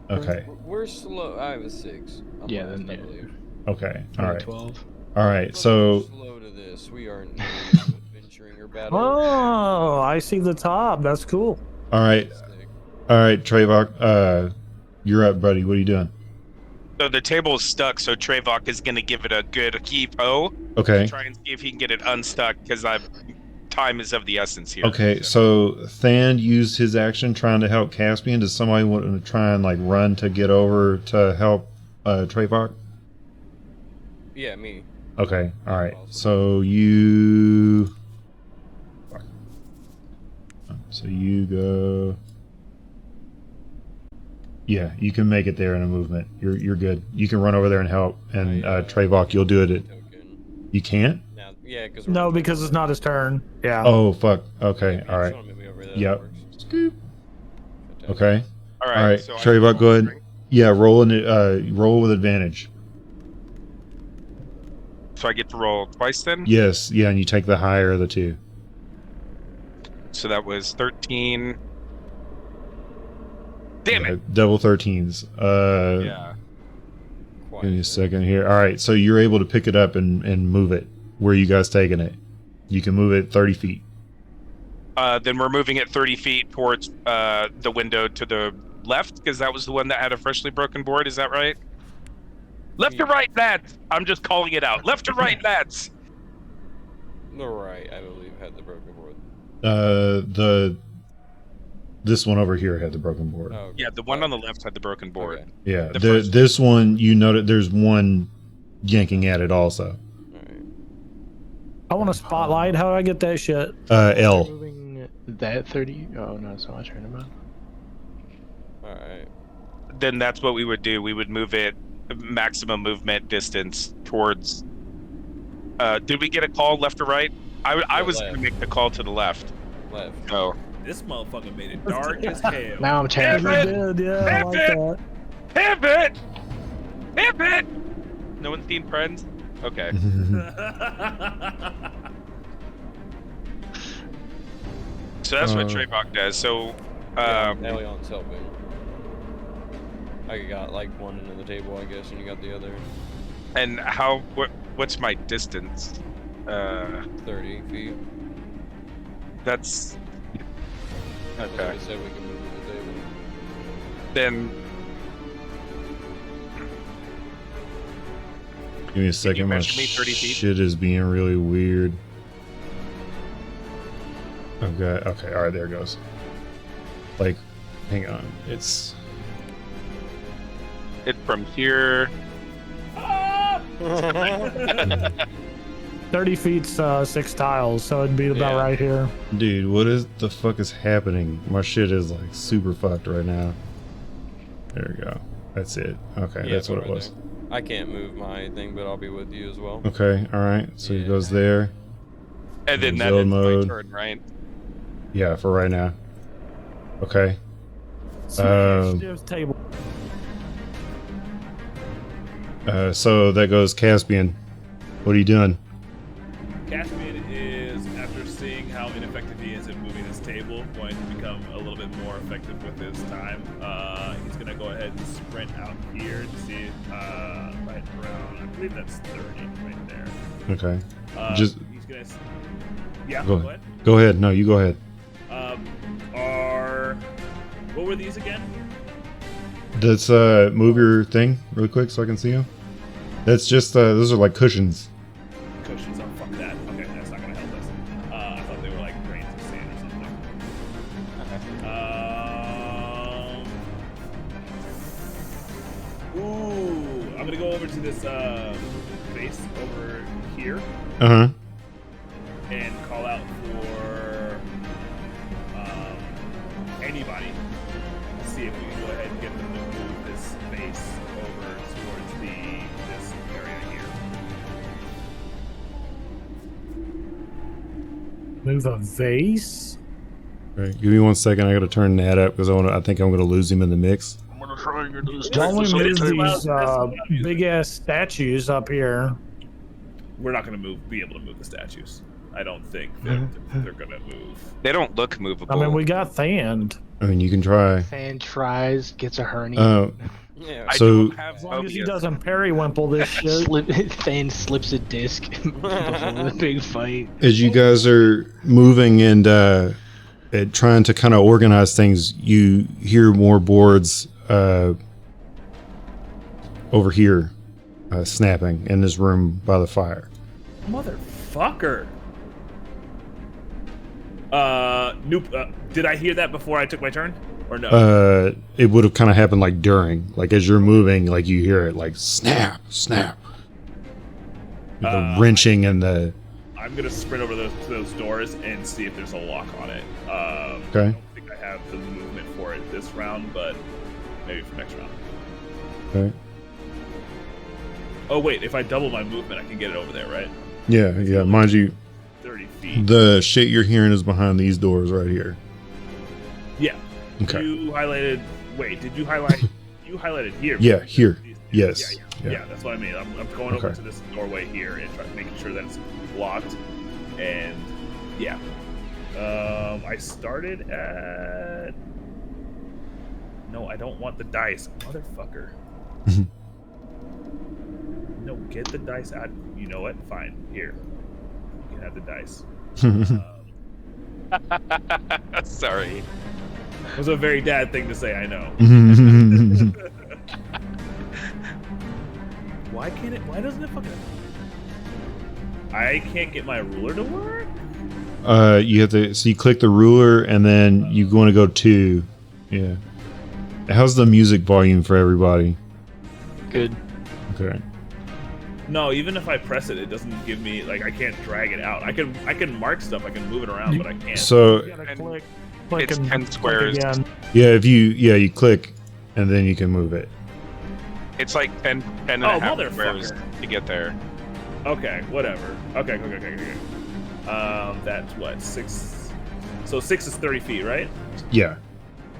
[SPEAKER 1] Okay.
[SPEAKER 5] We're slow. I have a 6. I'm
[SPEAKER 4] Yeah,
[SPEAKER 5] last,
[SPEAKER 4] then
[SPEAKER 5] I
[SPEAKER 4] yeah.
[SPEAKER 5] believe.
[SPEAKER 1] Okay.
[SPEAKER 4] I
[SPEAKER 1] All
[SPEAKER 4] got
[SPEAKER 1] right.
[SPEAKER 4] 12.
[SPEAKER 1] All right.
[SPEAKER 5] But
[SPEAKER 1] So
[SPEAKER 5] we're slow to this. We aren't adventuring or battling.
[SPEAKER 3] Oh, I see the top. That's cool.
[SPEAKER 1] all right. All right, Trevok. You're up, buddy. What are you doing?
[SPEAKER 6] So the table is stuck, so Trevok is going to give it a good heave-ho.
[SPEAKER 1] Okay.
[SPEAKER 6] Try and see if he can get it unstuck, because time is of the essence here.
[SPEAKER 1] Okay, so Thand used his action trying to help Caspian. Does somebody want to try and like run to get over to help Trevok?
[SPEAKER 5] Yeah, me.
[SPEAKER 1] Okay, all right. So you. So you go. Yeah, you can make it there in a movement. You're good. You can run over there and help. And Trevok, you'll do it.
[SPEAKER 5] Token.
[SPEAKER 1] You can't.
[SPEAKER 5] Now, yeah, because
[SPEAKER 3] No, because it's not his turn. Yeah.
[SPEAKER 1] Oh fuck. Okay. All right. Yep. Scoop. Okay.
[SPEAKER 6] All
[SPEAKER 1] All right.
[SPEAKER 6] so I
[SPEAKER 1] Trevok, go ahead.
[SPEAKER 6] strength.
[SPEAKER 1] Yeah, roll with advantage.
[SPEAKER 6] So I get to roll twice then?
[SPEAKER 1] Yes. Yeah, and you take the higher of the two.
[SPEAKER 6] So that was 13. Damn it.
[SPEAKER 1] Double 13s.
[SPEAKER 6] Yeah.
[SPEAKER 1] Give me a second here. All right, so you're able to pick it up and move it. Where are you guys taking it? You can move it 30 feet.
[SPEAKER 6] Then we're moving it 30 feet towards the window to the left, because that was the one that had a freshly broken board. Is that right? Left or right, lads? I'm just calling it out. Left or right, lads?
[SPEAKER 5] The right, I believe, had the broken board.
[SPEAKER 1] This one over here had the broken board.
[SPEAKER 5] Oh, okay.
[SPEAKER 6] Yeah, the one on the left had the broken board.
[SPEAKER 5] Okay.
[SPEAKER 1] Yeah,
[SPEAKER 6] The first-
[SPEAKER 1] this one, you noted there's one yanking at it also.
[SPEAKER 5] Alright.
[SPEAKER 3] I want a spotlight. How do I get that shit?
[SPEAKER 1] L.
[SPEAKER 4] Moving that 30. Oh no, it's not my turn. About.
[SPEAKER 5] Alright.
[SPEAKER 6] Then that's what we would do. We would move it maximum movement distance towards. Did we get a call left or right? I was going to
[SPEAKER 5] left.
[SPEAKER 6] make the call to the left.
[SPEAKER 5] Left.
[SPEAKER 6] Oh.
[SPEAKER 2] This motherfucker made it dark as hell.
[SPEAKER 4] Now I'm
[SPEAKER 3] You
[SPEAKER 4] terrified.
[SPEAKER 3] did, yeah. I like that.
[SPEAKER 6] Pivot! Pivot! No one's seen Friends? Okay. So that's what Trevok does. So,
[SPEAKER 5] Elion's helping. I got like one end of the table, I guess, and you got the other.
[SPEAKER 6] and what's my distance?
[SPEAKER 5] 30 feet.
[SPEAKER 6] That's
[SPEAKER 5] Like
[SPEAKER 6] okay.
[SPEAKER 5] I said, we can move to the table.
[SPEAKER 6] Then
[SPEAKER 1] Give me a second. My
[SPEAKER 6] measure me 30 feet?
[SPEAKER 1] shit is being really weird. Okay. Okay. All right. There it goes. Like, hang on. It's
[SPEAKER 6] 'From here.
[SPEAKER 3] 30 feet's 6 tiles, so it'd be about
[SPEAKER 5] Yeah.
[SPEAKER 3] right here.
[SPEAKER 1] dude. What is the fuck is happening? My shit is like super fucked right now. There we go. That's it. Okay.
[SPEAKER 5] Yeah,
[SPEAKER 1] that's what
[SPEAKER 5] right
[SPEAKER 1] it was.
[SPEAKER 5] there. I can't move my thing, but I'll be with you as well.
[SPEAKER 1] Okay. All right. So he
[SPEAKER 5] Yeah.
[SPEAKER 1] goes there.
[SPEAKER 6] And then that
[SPEAKER 1] Zone
[SPEAKER 6] is
[SPEAKER 1] mode.
[SPEAKER 6] my turn, right?
[SPEAKER 1] Yeah. For right now. Okay.
[SPEAKER 3] Initiative's table.
[SPEAKER 1] So that goes Caspian. What are you doing?
[SPEAKER 2] Caspian is, after seeing how ineffective he is at moving this table, going to become a little bit more effective with his time. He's going to go ahead and sprint out here to see right around, I believe that's 30 right there.
[SPEAKER 1] Okay.
[SPEAKER 2] He's going to... Yeah,
[SPEAKER 1] Go
[SPEAKER 2] go
[SPEAKER 1] ahead.
[SPEAKER 2] ahead.
[SPEAKER 1] Go ahead. No, you go ahead.
[SPEAKER 2] What were these again?
[SPEAKER 1] Let's move your thing really quick so I can see you. That's just those are like cushions.
[SPEAKER 2] Cushions. Oh, fuck that. Okay, that's not going to help us. I thought they were like grains of sand or something. Ooh, I'm gonna go over to this thing space over here
[SPEAKER 1] Uh huh.
[SPEAKER 2] and call out for anybody. See if we can go ahead and get them to move this space over towards this area here.
[SPEAKER 3] Move a vase?
[SPEAKER 1] Right. Give me 1 second. I got to turn that up because I think I'm going to lose him in the mix.
[SPEAKER 8] I'm gonna try and get this
[SPEAKER 3] Why don't we move
[SPEAKER 8] table.
[SPEAKER 3] these big ass statues up here?
[SPEAKER 2] We're not going to be able to move the statues. I don't think that they're going to move.
[SPEAKER 6] They don't look movable.
[SPEAKER 3] I mean, we got Thand.
[SPEAKER 1] I mean, you can try.
[SPEAKER 4] Fan tries, gets a hernia.
[SPEAKER 5] Yeah.
[SPEAKER 6] I
[SPEAKER 1] So-
[SPEAKER 6] don't have
[SPEAKER 3] As long as he
[SPEAKER 6] phobias.
[SPEAKER 3] doesn't periwimple this shit.
[SPEAKER 4] Fan slips a disc before the big fight.
[SPEAKER 1] As you guys are moving and trying to kind of organize things, you hear more boards over here snapping in this room by the fire.
[SPEAKER 2] Motherfucker. Did I hear that before I took my turn? Or no?
[SPEAKER 1] It would have kind of happened like during, like as you're moving, like you hear it like snap, snap. The wrenching and the.
[SPEAKER 2] I'm gonna sprint over those doors and see if there's a lock on it. I
[SPEAKER 1] Okay.
[SPEAKER 2] don't think I have the movement for it this round, but maybe for next round.
[SPEAKER 1] Okay.
[SPEAKER 2] Oh wait, if I double my movement, I can get it over there, right?
[SPEAKER 1] Yeah, yeah. Mind you,
[SPEAKER 2] 30 feet.
[SPEAKER 1] the shit you're hearing is behind these doors right here.
[SPEAKER 2] Yeah.
[SPEAKER 1] Okay.
[SPEAKER 2] You highlighted. Wait, did you highlight? You highlighted here.
[SPEAKER 1] Yeah, here.
[SPEAKER 2] These-
[SPEAKER 1] Yes.
[SPEAKER 2] Yeah,
[SPEAKER 1] Yeah.
[SPEAKER 2] that's what I mean. I'm going over
[SPEAKER 1] Okay.
[SPEAKER 2] to this doorway here and making sure that it's locked. And yeah, I started at. No, I don't want the dice, motherfucker. No, get the dice out. You know what? Fine. Here, you can have the dice.
[SPEAKER 6] Sorry.
[SPEAKER 2] It was a very dad thing to say. I know. Why can't it? Why doesn't it fucking? I can't get my ruler to work.
[SPEAKER 1] You have to. So you click the ruler, and then you want to go to. Yeah. How's the music volume for everybody?
[SPEAKER 4] Good.
[SPEAKER 1] Okay.
[SPEAKER 2] No, even if I press it, it doesn't give me like I can't drag it out. I can mark stuff, I can move it around, but I can't.
[SPEAKER 1] So
[SPEAKER 3] You gotta
[SPEAKER 6] And
[SPEAKER 3] click
[SPEAKER 6] it's
[SPEAKER 3] and
[SPEAKER 6] 10
[SPEAKER 3] click
[SPEAKER 6] squares.
[SPEAKER 3] again.
[SPEAKER 1] yeah, if you click, and then you can move it.
[SPEAKER 6] It's like 10 and a
[SPEAKER 2] Oh,
[SPEAKER 6] half
[SPEAKER 2] motherfucker.
[SPEAKER 6] squares to get there.
[SPEAKER 2] Okay, whatever. Okay. That's what 6. So 6 is 30 feet, right?
[SPEAKER 1] Yeah.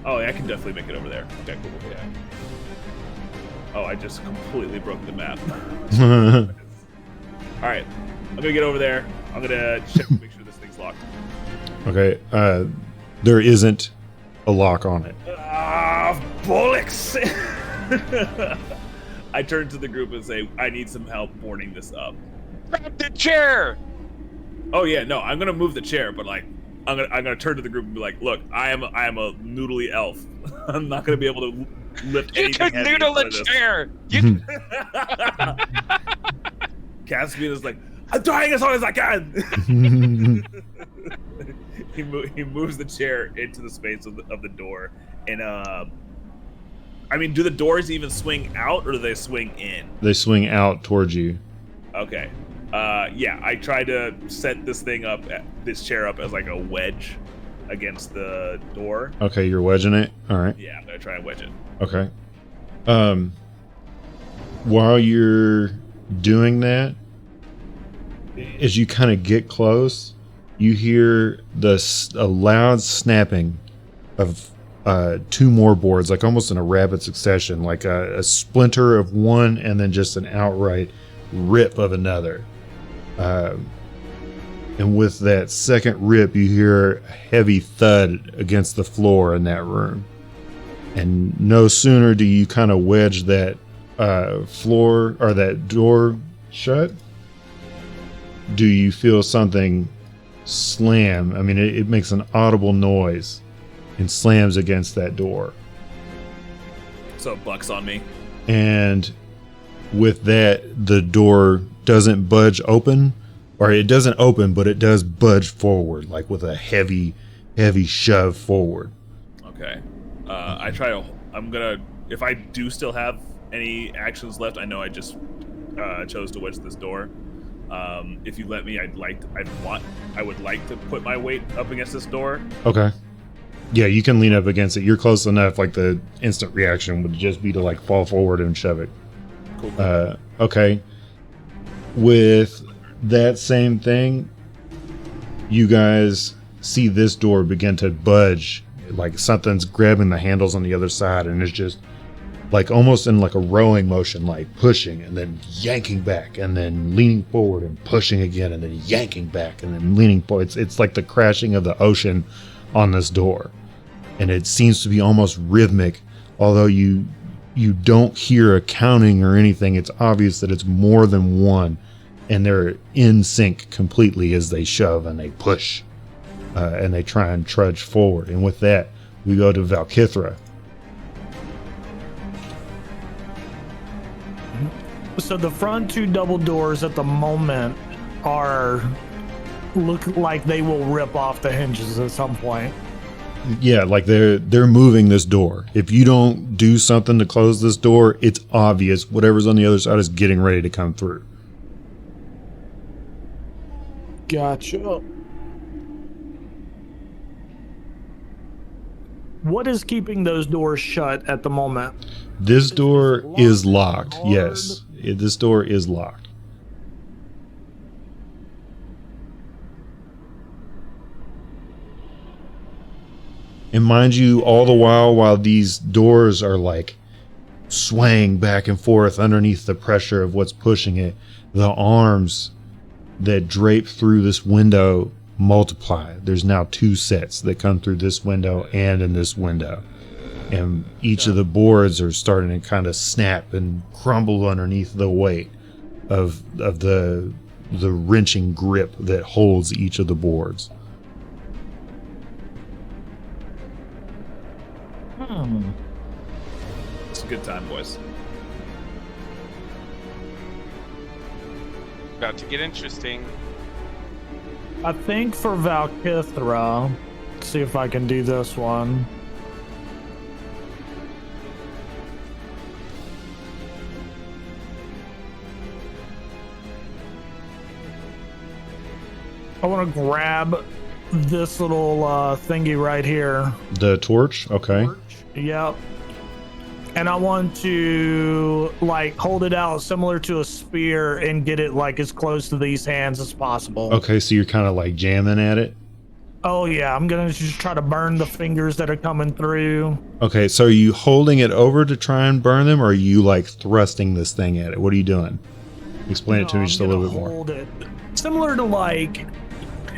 [SPEAKER 2] Oh, yeah, I can definitely make it over there. Okay, cool. Yeah. Oh, I just completely broke the map. All right, I'm gonna get over there. I'm gonna check to make sure this thing's locked.
[SPEAKER 1] Okay. There isn't a lock on it.
[SPEAKER 2] Ah, bollocks! I turn to the group and say, "I need some help boarding this up."
[SPEAKER 6] Grab the chair!
[SPEAKER 2] Oh yeah, no, I'm gonna move the chair, but like, I'm gonna turn to the group and be like, "Look, I am a noodly elf. I'm not gonna be able to lift
[SPEAKER 6] You
[SPEAKER 2] anything
[SPEAKER 6] can
[SPEAKER 2] heavy in
[SPEAKER 6] noodle a
[SPEAKER 2] front of this."
[SPEAKER 6] chair! You
[SPEAKER 2] Caspian is like, "I'm trying as hard as I can." He moves the chair into the space of the door, and I mean, do the doors even swing out or do they swing in?
[SPEAKER 1] They swing out towards you.
[SPEAKER 2] Okay. Yeah, I try to set this chair up as like a wedge against the door.
[SPEAKER 1] Okay, you're wedging it. All right.
[SPEAKER 2] Yeah, I'm gonna try and wedge it.
[SPEAKER 1] Okay. While you're doing that, as you kind of get close, you hear a loud snapping of two more boards, like almost in a rapid succession, like a splinter of one and then just an outright rip of another. And with that second rip, you hear a heavy thud against the floor in that room. And no sooner do you kind of wedge that floor or that door shut, do you feel something slam. I mean, it makes an audible noise and slams against that door.
[SPEAKER 2] So it bucks on me.
[SPEAKER 1] And with that, the door doesn't budge open, or it doesn't open, but it does budge forward, like with a heavy shove forward.
[SPEAKER 2] Okay. I'm gonna, if I do still have any actions left, I know I just chose to wedge this door. If you let me, I would like to put my weight up against this door.
[SPEAKER 1] Okay. Yeah, you can lean up against it. You're close enough. Like the instant reaction would just be to like fall forward and shove it.
[SPEAKER 2] Cool.
[SPEAKER 1] Okay. With that same thing, you guys see this door begin to budge, like something's grabbing the handles on the other side, and it's just like almost in like a rowing motion, like pushing and then yanking back and then leaning forward and pushing again and then yanking back and then leaning forward. It's like the crashing of the ocean on this door, and it seems to be almost rhythmic, although you don't hear a counting or anything. It's obvious that it's more than one, and they're in sync completely as they shove and they push, and they try and trudge forward. And with that, we go to Valkithra.
[SPEAKER 3] So the front two double doors at the moment look like they will rip off the hinges at some point.
[SPEAKER 1] Yeah, like they're moving this door. If you don't do something to close this door, it's obvious whatever's on the other side is getting ready to come through.
[SPEAKER 3] Gotcha. What is keeping those doors shut at the moment?
[SPEAKER 1] This door is locked. Yes, this door is locked. And mind you, all the while these doors are like swaying back and forth underneath the pressure of what's pushing it, the arms that drape through this window multiply. There's now 2 sets that come through this window and in this window. And each of the boards are starting to kind of snap and crumble underneath the weight of the wrenching grip that holds each of the boards.
[SPEAKER 2] It's a good time, boys.
[SPEAKER 6] About to get interesting.
[SPEAKER 3] I think for Valkithra, let's see if I can do this one. I want to grab this little thingy right here.
[SPEAKER 1] The torch? Okay.
[SPEAKER 3] Yep. And I want to like hold it out similar to a spear and get it like as close to these hands as possible.
[SPEAKER 1] Okay, so you're kind of like jamming at it?
[SPEAKER 3] Oh yeah, I'm gonna just try to burn the fingers that are coming through.
[SPEAKER 1] Okay, so are you holding it over to try and burn them, or are you like thrusting this thing at it? What are you doing? Explain it to me just a little bit more.
[SPEAKER 3] Hold it. Similar to like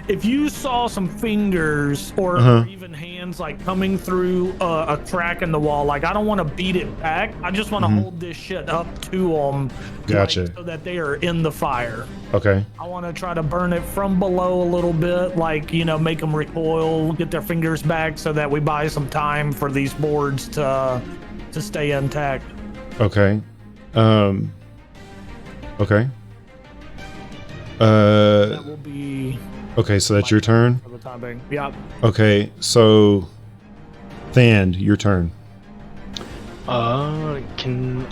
[SPEAKER 3] if you saw some fingers or even hands like coming through a crack in the wall, like I don't want to beat it back. I just want to hold this shit up to them.
[SPEAKER 1] Gotcha.
[SPEAKER 3] Like, so that they are in the fire.
[SPEAKER 1] Okay.
[SPEAKER 3] I want to try to burn it from below a little bit, like, you know, make them recoil, get their fingers back so that we buy some time for these boards to stay intact.
[SPEAKER 1] Okay. Okay.
[SPEAKER 3] That will be...
[SPEAKER 1] Okay, so that's your turn?
[SPEAKER 3] For the time being. Yeah.
[SPEAKER 1] Okay, so Thand, your turn.
[SPEAKER 4] Can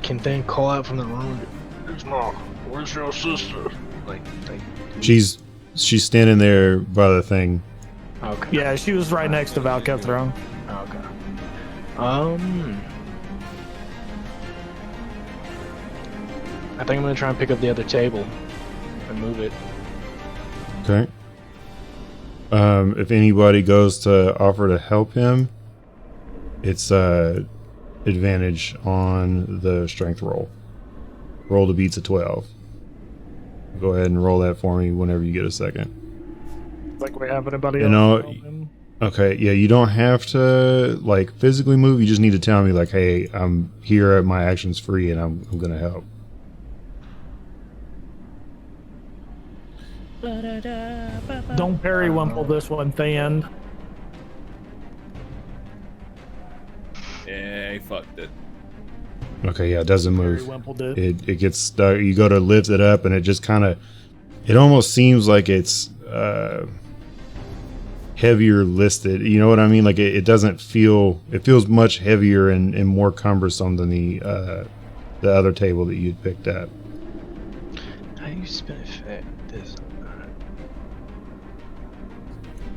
[SPEAKER 4] Thand call out from the room?
[SPEAKER 8] It's not. Where's your sister?
[SPEAKER 4] Like
[SPEAKER 1] She's standing there by the thing.
[SPEAKER 4] okay.
[SPEAKER 3] Yeah, she was right next to Valkithra.
[SPEAKER 4] Okay. I think I'm gonna try and pick up the other table and move it.
[SPEAKER 1] Okay. If anybody goes to offer to help him, it's advantage on the strength roll. Roll to beats a 12. Go ahead and roll that for me whenever you get a second.
[SPEAKER 3] Like we have anybody
[SPEAKER 1] You
[SPEAKER 3] else
[SPEAKER 1] know,
[SPEAKER 3] help him?
[SPEAKER 1] Okay, yeah, you don't have to like physically move. You just need to tell me like, hey, I'm here, my action's free, and I'm gonna help.
[SPEAKER 3] Don't periwimple this one, Thand.
[SPEAKER 2] Yeah, he fucked it.
[SPEAKER 1] Okay, yeah, it doesn't move.
[SPEAKER 3] Periwimpled it.
[SPEAKER 1] It gets stuck. You go to lift it up, and it just kind of, it almost seems like it's heavier listed. You know what I mean? Like it doesn't feel. It feels much heavier and more cumbersome than the the other table that you'd picked up.
[SPEAKER 4] How do you spin effect? This.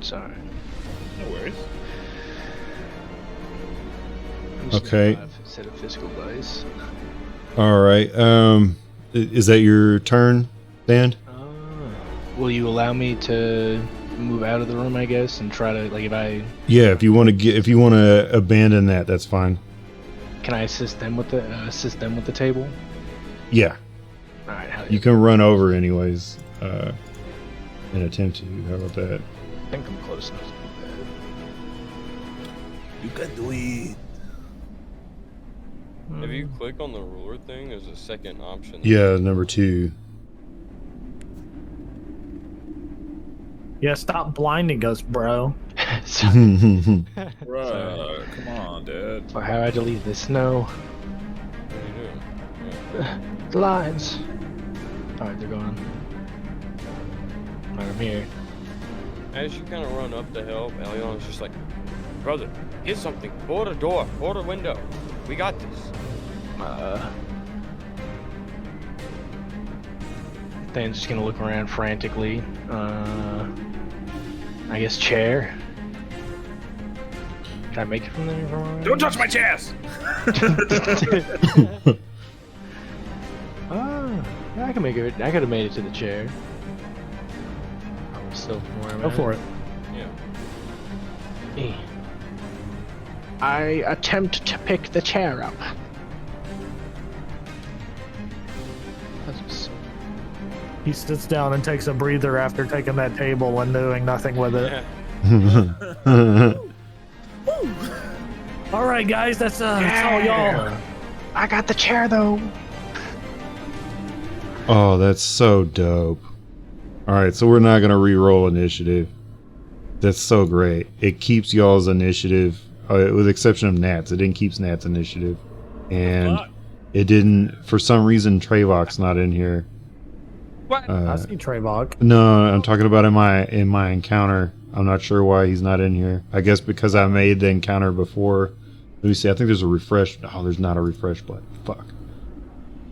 [SPEAKER 4] Sorry.
[SPEAKER 2] No worries.
[SPEAKER 4] I'm just
[SPEAKER 1] Okay.
[SPEAKER 4] gonna have a set of physical dice.
[SPEAKER 1] All right. Is that your turn, Dan?
[SPEAKER 4] Will you allow me to move out of the room, I guess, and try to, like, if I...
[SPEAKER 1] Yeah, if you want to abandon that, that's fine.
[SPEAKER 4] Can I assist them with the table?
[SPEAKER 1] Yeah,
[SPEAKER 4] Alright, how
[SPEAKER 1] you can run over anyways, and attempt to. How about that?
[SPEAKER 4] I think I'm close enough to do
[SPEAKER 2] You can do it.
[SPEAKER 4] that.
[SPEAKER 5] If you click on the ruler thing, there's a second option.
[SPEAKER 1] Yeah, number 2.
[SPEAKER 3] Yeah, stop blinding us, bro.
[SPEAKER 4] Sorry.
[SPEAKER 2] Bruh, come on, dude.
[SPEAKER 4] So how I delete this? No.
[SPEAKER 5] What are you doing?
[SPEAKER 4] The lines. Alright, they're gone. Alright, I'm here.
[SPEAKER 5] As you kind of run up to help, Elion's just like, brother, get something. Board a door. Board a window. We got this.
[SPEAKER 4] Dan's just gonna look around frantically. I guess chair. Can I make it from there?
[SPEAKER 2] Don't touch my chest!
[SPEAKER 4] Yeah, I can make it. I could have made it to the chair. I'm still from where I'm
[SPEAKER 3] Go
[SPEAKER 4] at.
[SPEAKER 3] for it.
[SPEAKER 5] Yeah.
[SPEAKER 4] I attempt to pick the chair up. That's-
[SPEAKER 3] He sits down and takes a breather after taking that table and doing nothing with it.
[SPEAKER 5] Yeah.
[SPEAKER 3] All right, guys, that's all y'all.
[SPEAKER 4] I got the chair though.
[SPEAKER 1] Oh, that's so dope. All right, so we're not gonna re-roll initiative. That's so great. It keeps y'all's initiative, with the exception of Nat's. It didn't keep Nat's initiative, and it didn't. For some reason, Trayvok's not in here.
[SPEAKER 6] What?
[SPEAKER 3] I see Trayvok.
[SPEAKER 1] No, I'm talking about in my encounter. I'm not sure why he's not in here. I guess because I made the encounter before. Let me see. I think there's a refresh. Oh, there's not a refresh button. Fuck.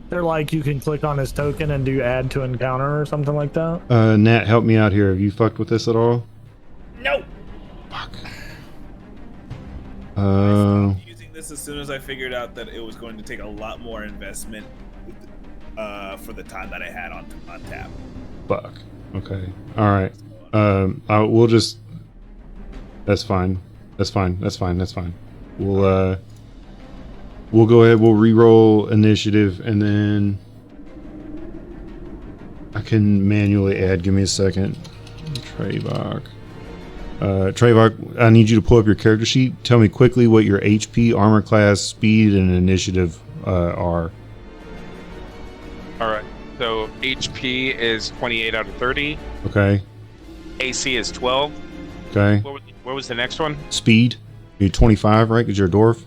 [SPEAKER 3] They're like you can click on his token and do add to encounter or something like that.
[SPEAKER 1] Nat, help me out here. Have you fucked with this at all?
[SPEAKER 2] No!
[SPEAKER 1] Fuck.
[SPEAKER 2] I stopped using this as soon as I figured out that it was going to take a lot more investment for the time that I had on tap.
[SPEAKER 1] Fuck. Okay. All right. We'll just. That's fine. That's fine. That's fine. That's fine. We'll go ahead. We'll re-roll initiative, and then I can manually add. Give me a second. Trayvok. Trayvok, I need you to pull up your character sheet. Tell me quickly what your HP, armor class, speed, and initiative are.
[SPEAKER 6] All right. So HP is 28 out of 30.
[SPEAKER 1] Okay.
[SPEAKER 6] AC is 12.
[SPEAKER 1] Okay.
[SPEAKER 6] What was the next one?
[SPEAKER 1] Speed. You're 25, right? Because you're a dwarf.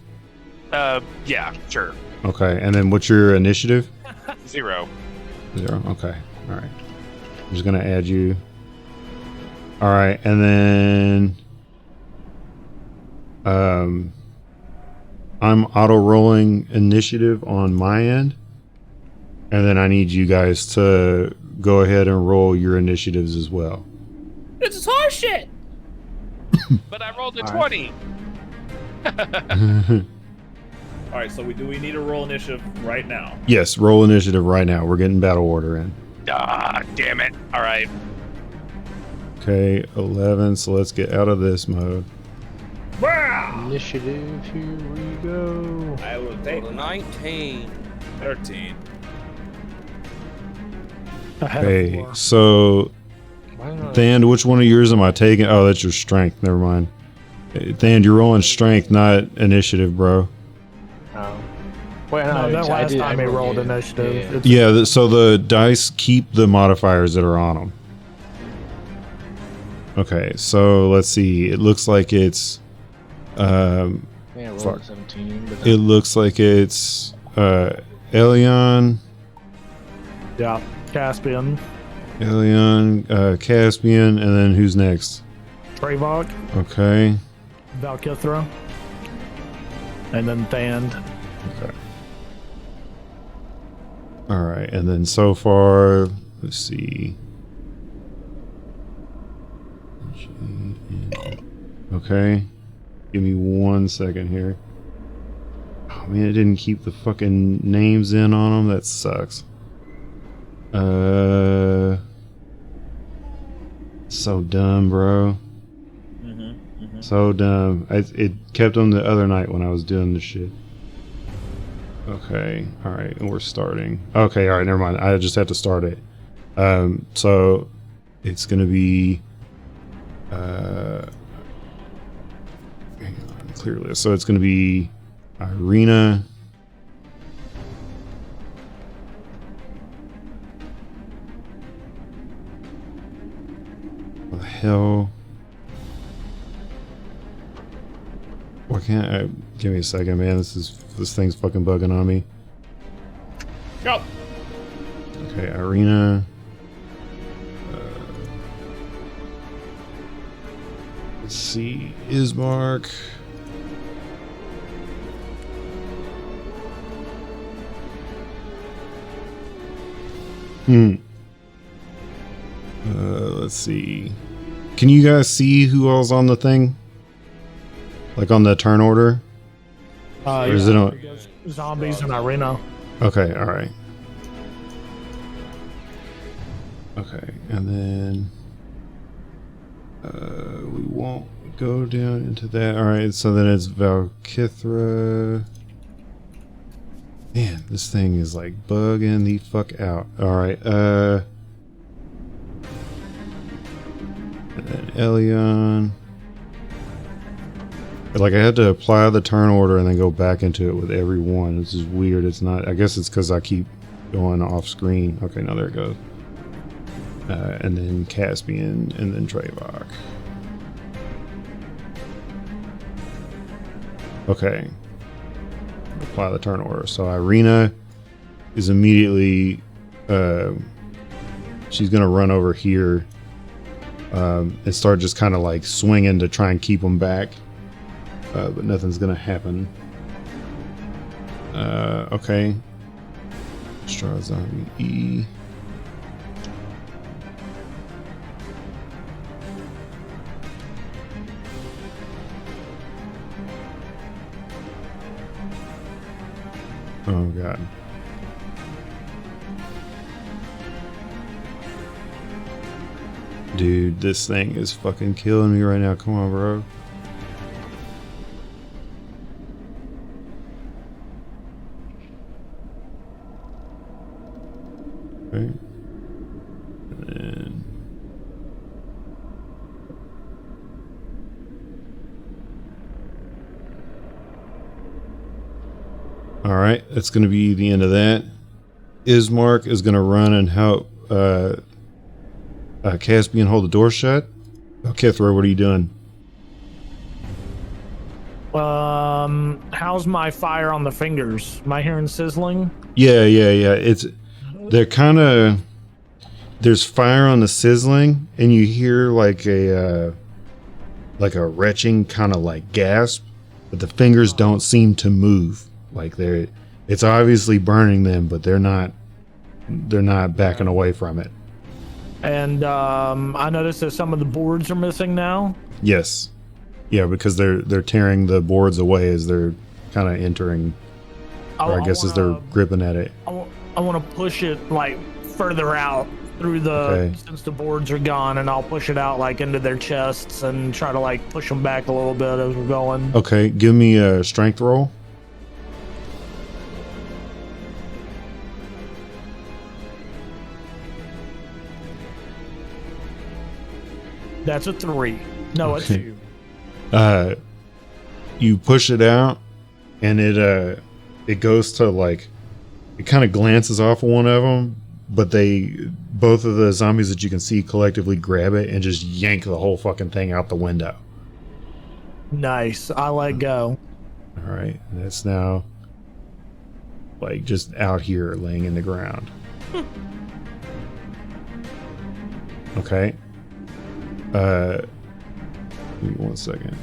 [SPEAKER 6] Yeah, sure.
[SPEAKER 1] Okay. And then what's your initiative?
[SPEAKER 6] 0.
[SPEAKER 1] 0. Okay. All right. I'm just gonna add you. All right, and then I'm auto rolling initiative on my end, and then I need you guys to go ahead and roll your initiatives as well.
[SPEAKER 2] It's horseshit!
[SPEAKER 6] But I rolled a 20.
[SPEAKER 2] Alright, so we need to roll initiative right now.
[SPEAKER 1] Yes, roll initiative right now. We're getting battle order in.
[SPEAKER 6] Ah, damn it. All right.
[SPEAKER 1] Okay, 11. So let's get out of this mode.
[SPEAKER 4] Initiative, here we go.
[SPEAKER 2] I will take
[SPEAKER 5] Roll a 19.
[SPEAKER 2] 13.
[SPEAKER 3] Ahead of
[SPEAKER 1] Okay,
[SPEAKER 3] four.
[SPEAKER 1] so
[SPEAKER 4] Why not?
[SPEAKER 1] Thand, which one of yours am I taking? Oh, that's your strength. Never mind. Thand, you're rolling strength, not initiative, bro.
[SPEAKER 4] Oh. Wait,
[SPEAKER 3] No, that
[SPEAKER 4] I
[SPEAKER 3] last
[SPEAKER 4] did-
[SPEAKER 3] time
[SPEAKER 4] I
[SPEAKER 3] he rolled
[SPEAKER 4] yeah.
[SPEAKER 3] initiative.
[SPEAKER 4] Yeah.
[SPEAKER 3] It's-
[SPEAKER 1] Yeah, so the dice keep the modifiers that are on them. Okay, so let's see. It looks like it's
[SPEAKER 4] Yeah, rolled
[SPEAKER 1] Fuck.
[SPEAKER 4] a 17. But
[SPEAKER 1] it looks like it's Elion,
[SPEAKER 3] Yeah, Caspian,
[SPEAKER 1] Caspian, and then who's next?
[SPEAKER 3] Trayvok,
[SPEAKER 1] Okay.
[SPEAKER 3] Valkithra, and then Thand.
[SPEAKER 1] Okay. All right, and then so far, let's see. Okay, give me 1 second here. Oh man, it didn't keep the fucking names in on them. That sucks. So dumb, bro. So dumb. It kept them the other night when I was doing the shit. Okay, all right, and we're starting. Okay, all right, never mind. I just have to start it. So it's gonna be hang on, clear list. So it's gonna be Irina. What the hell? Why can't I? Give me a second, man. This thing's fucking bugging on me.
[SPEAKER 2] Go.
[SPEAKER 1] Okay, Irina. Let's see, Ismark. Let's see. Can you guys see who all's on the thing? Like on the turn order? Or is it on?
[SPEAKER 3] Zombies and Irina.
[SPEAKER 1] Okay, all right. Okay, and then we won't go down into that. All right, so then it's Valkithra. Man, this thing is like bugging the fuck out. All right, and then Elion. Like I had to apply the turn order and then go back into it with every one. This is weird. It's not. I guess it's because I keep going off screen. Okay, now there it goes. And then Caspian, and then Trevok. Okay. Apply the turn order. So Irina is immediately. She's gonna run over here and start just kind of like swinging to try and keep them back. But nothing's gonna happen. Okay. Strahd zombie E. Oh god. Dude, this thing is fucking killing me right now. Come on, bro. Okay. And then all right, that's going to be the end of that. Ismark is going to run and help Caspian hold the door shut. Kithra, what are you doing?
[SPEAKER 3] How's my fire on the fingers? Am I hearing sizzling?
[SPEAKER 1] Yeah. They're kind of, there's fire on the sizzling, and you hear like a retching kind of like gasp, but the fingers don't seem to move. Like it's obviously burning them, but they're not backing away from it.
[SPEAKER 3] And I noticed that some of the boards are missing now.
[SPEAKER 1] Yes. Yeah, because they're tearing the boards away as they're kind of entering, or I guess as they're gripping at it.
[SPEAKER 3] I want to push it like further out through the, since the boards are gone, and I'll push it out like into their chests and try to like push them back a little bit as we're going.
[SPEAKER 1] Okay, give me a strength roll.
[SPEAKER 3] That's a 3. No, okay.
[SPEAKER 1] A 2. You push it out, and it goes to like, it kind of glances off of one of them, but both of the zombies that you can see collectively grab it and just yank the whole fucking thing out the window.
[SPEAKER 3] Nice. I let go.
[SPEAKER 1] All right, and it's now like just out here laying in the ground. Okay. Give me 1 second.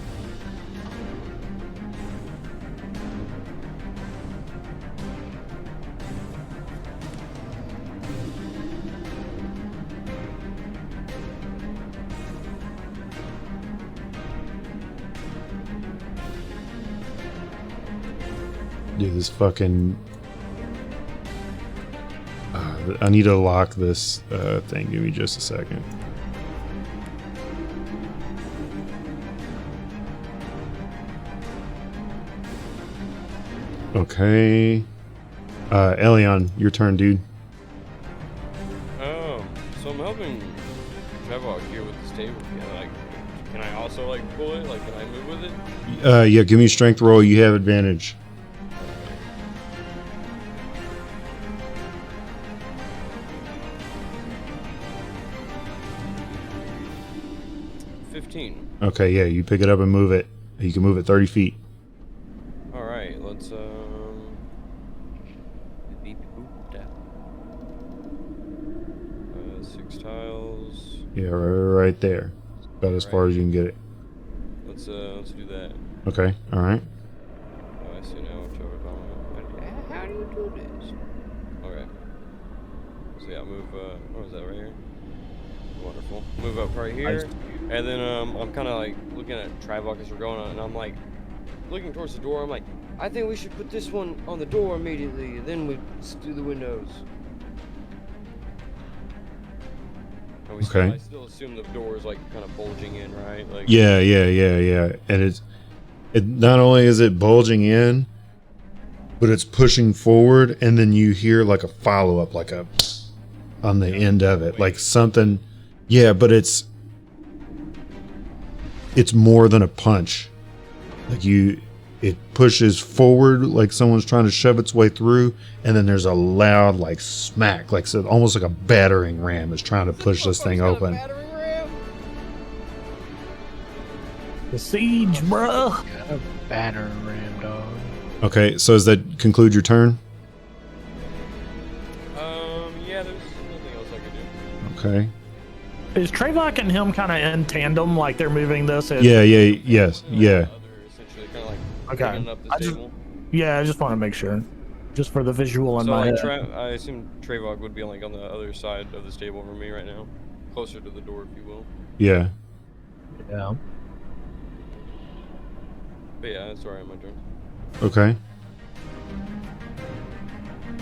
[SPEAKER 1] Dude, this fucking... I need to lock this thing. Give me just a second. Okay. Elion, your turn, dude.
[SPEAKER 5] Oh, so I'm helping Trevor here with this table. Yeah, like, can I also like pull it? Like, can I move with it?
[SPEAKER 1] Yeah, give me a strength roll. You have advantage.
[SPEAKER 5] 15.
[SPEAKER 1] Okay, yeah, you pick it up and move it. You can move it 30 feet.
[SPEAKER 5] All right, let's six tiles.
[SPEAKER 1] Yeah, right there. About as far as you can get it.
[SPEAKER 5] Let's do that.
[SPEAKER 1] Okay, all right.
[SPEAKER 5] Oh, I see now what you're talking about. How do you do this? Okay. So yeah, move. What is that right here? Wonderful. Move up right here, and then I'm kind of like looking at Tribok as we're going on, and I'm like looking towards the door. I'm like, I think we should put this one on the door immediately, and then we do the windows. And
[SPEAKER 1] Okay.
[SPEAKER 5] I still assume the door is like kind of bulging in, right? Like.
[SPEAKER 1] Yeah. And it not only is it bulging in, but it's pushing forward, and then you hear like a follow up, like a on the end of it, like something. Yeah, but it's more than a punch. Like it pushes forward like someone's trying to shove its way through, and then there's a loud like smack, like so almost like a battering ram is trying to push this thing open.
[SPEAKER 3] The siege, bruh.
[SPEAKER 4] Got a battering ram, dog.
[SPEAKER 1] Okay, so does that conclude your turn?
[SPEAKER 5] Yeah, there's nothing else I could do.
[SPEAKER 1] Okay.
[SPEAKER 3] Is Trevok and him kind of in tandem, like they're moving this?
[SPEAKER 1] Yeah, yes, yeah.
[SPEAKER 5] Other essentially kind of like
[SPEAKER 3] Okay.
[SPEAKER 5] picking up this
[SPEAKER 3] I just-
[SPEAKER 5] table.
[SPEAKER 3] Yeah, I just want to make sure, just for the visual in
[SPEAKER 5] So
[SPEAKER 3] my
[SPEAKER 5] like,
[SPEAKER 3] head.
[SPEAKER 5] I assume Trevok would be like on the other side of this table from me right now, closer to the door, if you will.
[SPEAKER 1] Yeah.
[SPEAKER 3] Yeah.
[SPEAKER 5] But yeah, that's where I am. My turn.
[SPEAKER 1] Okay.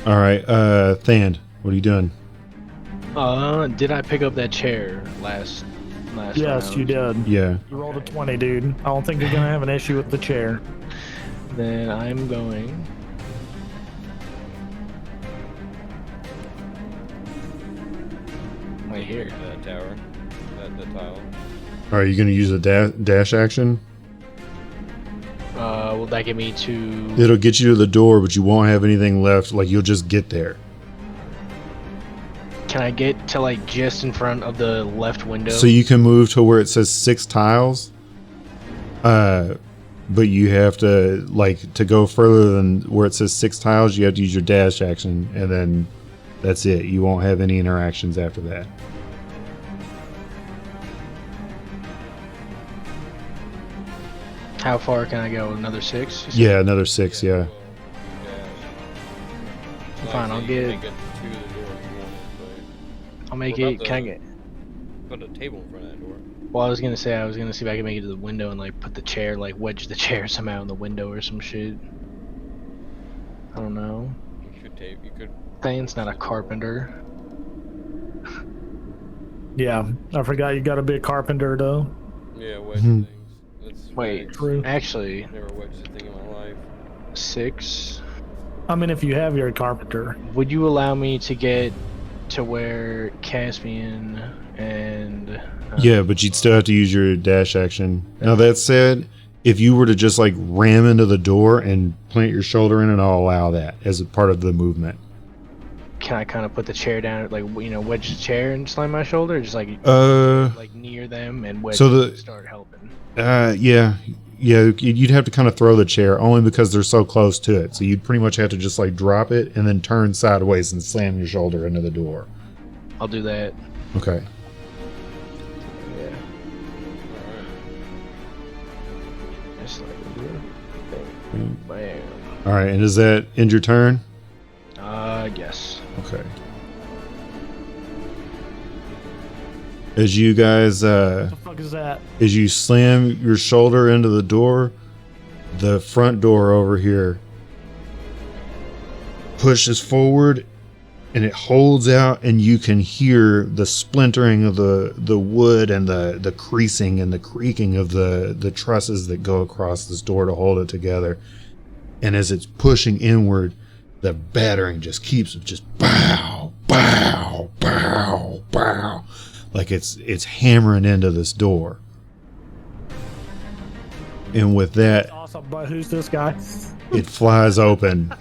[SPEAKER 1] All right, Thand, what are you doing?
[SPEAKER 4] Did I pick up that chair last
[SPEAKER 3] Yes,
[SPEAKER 4] round?
[SPEAKER 3] you did.
[SPEAKER 1] Yeah.
[SPEAKER 3] You rolled a 20, dude. I don't think you're gonna have an issue with the chair.
[SPEAKER 4] Then I'm going. Right here.
[SPEAKER 5] That tower, that tile.
[SPEAKER 1] All right, you gonna use a dash action?
[SPEAKER 4] Will that get me to?
[SPEAKER 1] It'll get you to the door, but you won't have anything left. Like you'll just get there.
[SPEAKER 4] Can I get to like just in front of the left window?
[SPEAKER 1] So you can move to where it says 6 tiles. But you have to to go further than where it says 6 tiles. You have to use your dash action, and then that's it. You won't have any interactions after that.
[SPEAKER 4] How far can I go? Another 6?
[SPEAKER 1] Yeah, another 6. Yeah.
[SPEAKER 5] Yeah.
[SPEAKER 4] Fine, I'll
[SPEAKER 5] You
[SPEAKER 4] get-
[SPEAKER 5] can make it to the door if you want it,
[SPEAKER 4] I'll make
[SPEAKER 5] What
[SPEAKER 4] it.
[SPEAKER 5] about
[SPEAKER 4] Can I
[SPEAKER 5] the-
[SPEAKER 4] get?
[SPEAKER 5] but put a table in front of that door.
[SPEAKER 4] Well, I was gonna see if I could make it to the window and like put the chair, like wedge the chair somehow in the window or some shit. I don't know.
[SPEAKER 5] You could.
[SPEAKER 4] Thane's not a carpenter.
[SPEAKER 3] Yeah, I forgot you got to be a carpenter though.
[SPEAKER 5] Yeah, wedge
[SPEAKER 1] Mhm.
[SPEAKER 5] things. That's
[SPEAKER 4] Wait,
[SPEAKER 3] True.
[SPEAKER 4] actually,
[SPEAKER 5] never wedged a thing in my life.
[SPEAKER 4] 6.
[SPEAKER 3] I mean, if you have your carpenter.
[SPEAKER 4] Would you allow me to get to where Caspian and?
[SPEAKER 1] Yeah, but you'd still have to use your dash action. Now that said, if you were to just ram into the door and plant your shoulder in it, I'll allow that as a part of the movement.
[SPEAKER 4] Can I kind of put the chair down, like wedge the chair and slam my shoulder, or just like near them and wedge
[SPEAKER 1] so
[SPEAKER 4] it and start helping?
[SPEAKER 1] Yeah, you'd have to kind of throw the chair only because they're so close to it. So you'd pretty much have to just drop it and then turn sideways and slam your shoulder into the door.
[SPEAKER 4] I'll do that.
[SPEAKER 1] Okay.
[SPEAKER 4] Yeah. Just like bam.
[SPEAKER 1] All right, and does that end your turn?
[SPEAKER 4] Yes.
[SPEAKER 1] Okay. As you guys,
[SPEAKER 3] What the fuck is that?
[SPEAKER 1] as you slam your shoulder into the door, the front door over here pushes forward and it holds out, and you can hear the splintering of the wood and the creasing and the creaking of the trusses that go across this door to hold it together. And as it's pushing inward, the battering just keeps just bow, bow, bow, bow, like it's hammering into this door. And with that,
[SPEAKER 3] Awesome, but who's this guy?
[SPEAKER 1] it flies open.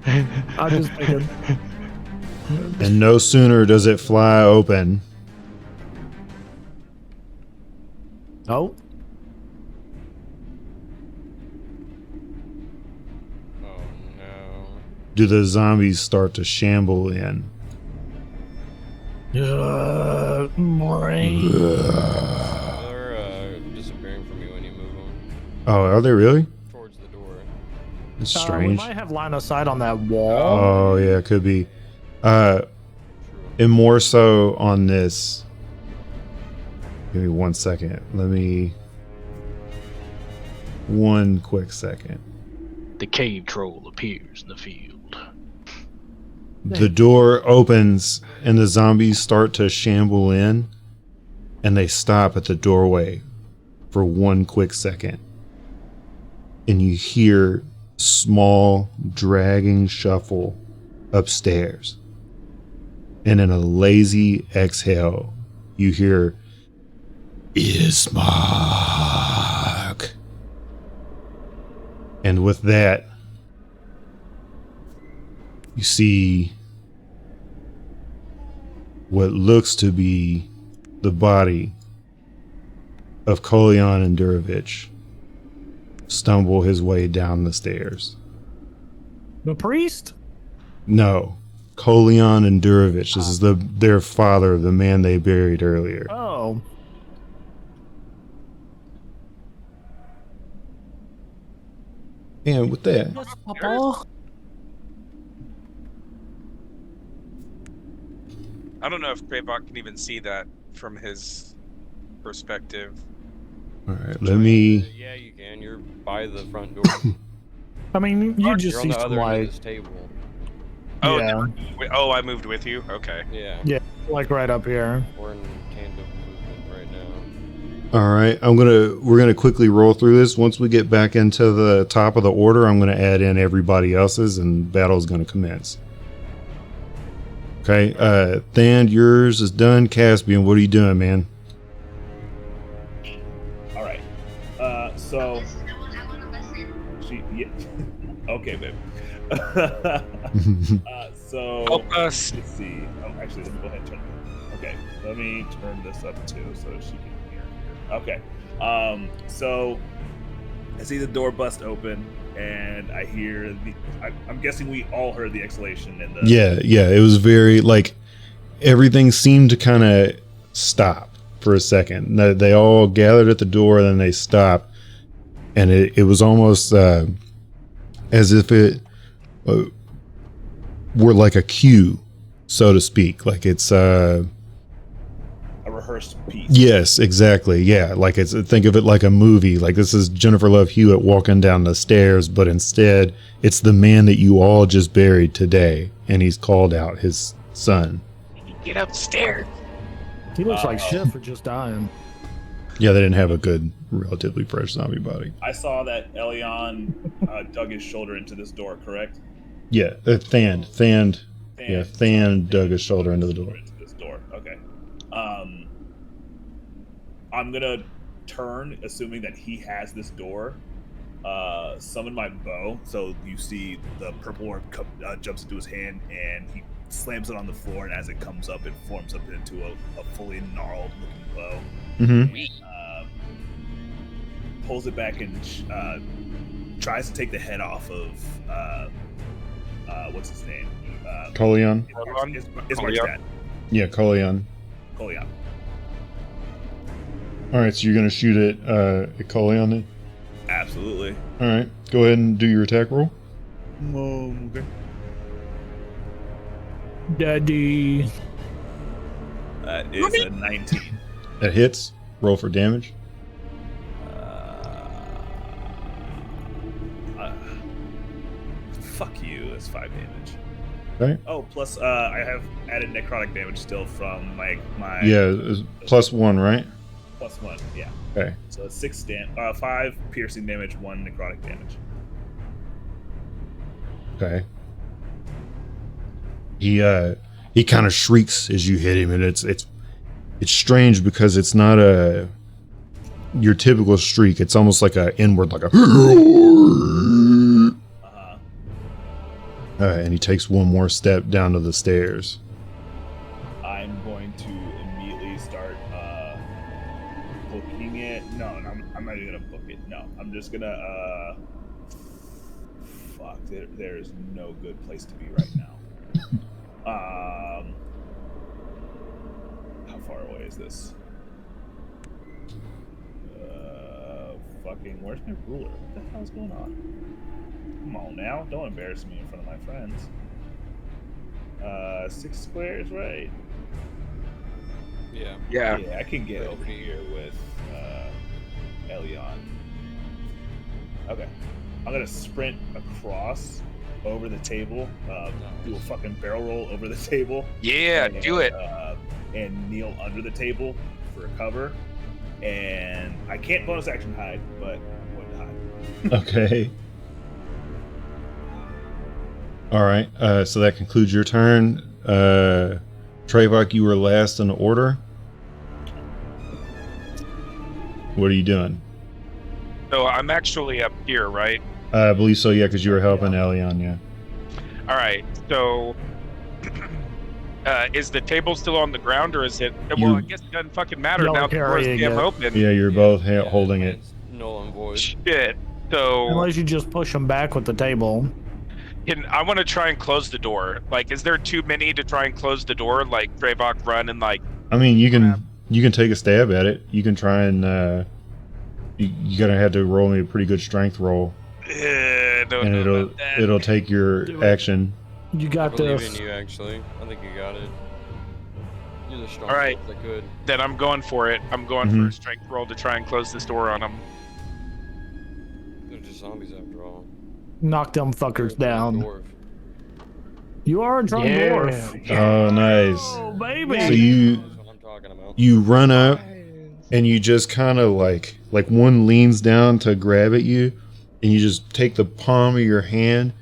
[SPEAKER 3] I'm just thinking.
[SPEAKER 1] And no sooner does it fly open,
[SPEAKER 3] Oh,
[SPEAKER 5] Oh no.
[SPEAKER 1] do the zombies start to shamble in.
[SPEAKER 3] brain.
[SPEAKER 5] They're disappearing from you when you move them
[SPEAKER 1] Oh, are they really?
[SPEAKER 5] towards the door.
[SPEAKER 1] It's
[SPEAKER 3] We
[SPEAKER 1] strange.
[SPEAKER 3] might have line of sight on that wall.
[SPEAKER 1] Oh yeah, it could be. And more so on this. Give me 1 second. One quick second.
[SPEAKER 4] The cave troll appears in the field.
[SPEAKER 1] The door opens and the zombies start to shamble in, and they stop at the doorway for 1 quick second. And you hear small dragging shuffle upstairs. And in a lazy exhale, you hear Ismark. And with that, you see what looks to be the body of Kolyan Endurovich stumble his way down the stairs.
[SPEAKER 3] The priest?
[SPEAKER 1] No, Kolyan Endurovich. This is their father, the man they buried earlier.
[SPEAKER 3] Oh.
[SPEAKER 1] And with that,
[SPEAKER 3] Yes, Papa.
[SPEAKER 6] I don't know if Kraybot can even see that from his perspective.
[SPEAKER 1] all right, let me.
[SPEAKER 5] Yeah, you can. You're by the front door.
[SPEAKER 3] I mean, you just
[SPEAKER 5] You're on
[SPEAKER 3] see
[SPEAKER 5] the
[SPEAKER 3] some
[SPEAKER 5] other end of
[SPEAKER 3] light.
[SPEAKER 5] this table.
[SPEAKER 6] Oh,
[SPEAKER 3] Yeah.
[SPEAKER 6] oh, I moved with you. Okay.
[SPEAKER 5] Yeah.
[SPEAKER 3] Like right up here.
[SPEAKER 5] We're in tandem movement right now.
[SPEAKER 1] All right, we're gonna quickly roll through this. Once we get back into the top of the order, I'm gonna add in everybody else's, and battle's gonna commence. Okay, Thand, yours is done. Caspian, what are you doing, man?
[SPEAKER 2] All right. So. Yeah. Okay, babe. So
[SPEAKER 6] Help us.
[SPEAKER 2] let's see. Oh, actually, let me go ahead and turn it. Okay, let me turn this up too so she can hear. Okay. So I see the door bust open, and I hear I'm guessing we all heard the exhalation and the.
[SPEAKER 1] Yeah, it was very like everything seemed to kind of stop for a second. They all gathered at the door, then they stopped, and it was almost as if it were like a cue, so to speak. Like it's
[SPEAKER 2] A rehearsed piece.
[SPEAKER 1] yes, exactly. Yeah, like think of it like a movie. Like this is Jennifer Love Hewitt walking down the stairs, but instead it's the man that you all just buried today, and he's called out his son.
[SPEAKER 6] Get upstairs.
[SPEAKER 3] He looks like shit for just dying.
[SPEAKER 1] Yeah, they didn't have a good, relatively fresh zombie body.
[SPEAKER 2] I saw that Elion dug his shoulder into this door, correct?
[SPEAKER 1] Yeah, Thand. Yeah, Thand dug his shoulder into the door.
[SPEAKER 2] Into this door. Okay. I'm gonna turn, assuming that he has this door. Summon my bow, so you see the purple orb jumps into his hand, and he slams it on the floor. And as it comes up, it forms up into a fully gnarled looking bow.
[SPEAKER 1] Mm-hmm.
[SPEAKER 2] Pulls it back and tries to take the head off of what's his name?
[SPEAKER 1] Kolyan.
[SPEAKER 2] Ismark's dad.
[SPEAKER 1] Yeah, Kolyan.
[SPEAKER 2] Kolyan.
[SPEAKER 1] All right, so you're gonna shoot at Kolyan then?
[SPEAKER 2] Absolutely.
[SPEAKER 1] All right, go ahead and do your attack roll.
[SPEAKER 2] Okay.
[SPEAKER 3] Daddy.
[SPEAKER 2] That is a 19.
[SPEAKER 1] That hits. Roll for damage.
[SPEAKER 2] Fuck you. That's 5 damage.
[SPEAKER 1] Okay.
[SPEAKER 2] Oh, plus I have added necrotic damage still from my
[SPEAKER 1] Yeah, it's +1, right?
[SPEAKER 2] +1. Yeah.
[SPEAKER 1] Okay.
[SPEAKER 2] So it's 5 piercing damage, 1 necrotic damage.
[SPEAKER 1] Okay. He kind of shrieks as you hit him, and it's strange because it's not your typical shriek. It's almost like a inward, like a. And he takes one more step down to the stairs.
[SPEAKER 2] I'm going to immediately start booking it. No, I'm not even gonna book it. No, I'm just gonna fuck. There is no good place to be right now. How far away is this? Fucking, where's my ruler? What the hell's going on? Come on now, don't embarrass me in front of my friends. 6 squares, right?
[SPEAKER 5] Yeah.
[SPEAKER 6] Yeah.
[SPEAKER 2] Yeah, I can get over here with Elion. Okay. I'm gonna sprint across over the table, do a fucking barrel roll over the table.
[SPEAKER 6] Yeah,
[SPEAKER 2] and,
[SPEAKER 6] do it.
[SPEAKER 2] And kneel under the table for cover. And I can't bonus action hide, but I'm going to hide.
[SPEAKER 1] Okay. All right. So that concludes your turn. Trayvok, you were last in the order. What are you doing?
[SPEAKER 6] So I'm actually up here, right?
[SPEAKER 1] I believe so, yeah, because you were helping Elion, yeah.
[SPEAKER 6] All right. So is the table still on the ground, or is it? Well, I guess it doesn't fucking matter
[SPEAKER 3] Y'all
[SPEAKER 6] now. The door's
[SPEAKER 3] carrying
[SPEAKER 6] damn
[SPEAKER 3] it.
[SPEAKER 6] open.
[SPEAKER 1] Yeah, you're both holding it.
[SPEAKER 5] It's null and void.
[SPEAKER 6] Shit. So
[SPEAKER 3] Unless you just push them back with the table.
[SPEAKER 6] I want to try and close the door. Like, is there too many to try and close the door? Like, Drevok run and like.
[SPEAKER 1] I mean, you can take a stab at it. You can try and you're gonna have to roll me a pretty good strength roll,
[SPEAKER 6] Don't
[SPEAKER 1] and
[SPEAKER 6] know about that.
[SPEAKER 1] it'll take your action.
[SPEAKER 3] You
[SPEAKER 5] I
[SPEAKER 3] got
[SPEAKER 5] believe
[SPEAKER 3] this.
[SPEAKER 5] in you, actually. I think you got it. You're the strongest.
[SPEAKER 6] All right.
[SPEAKER 5] That could.
[SPEAKER 6] Then I'm going for it. I'm going for a strength roll to try and close this door on them.
[SPEAKER 5] They're just zombies after all.
[SPEAKER 3] Knock them fuckers down.
[SPEAKER 5] Dwarf.
[SPEAKER 3] You are a drunk dwarf.
[SPEAKER 1] Oh, nice.
[SPEAKER 3] Oh, baby.
[SPEAKER 1] So you
[SPEAKER 5] That's what I'm talking about.
[SPEAKER 1] you run up and you just kind of like one leans down to grab at you, and you just take the palm of your hand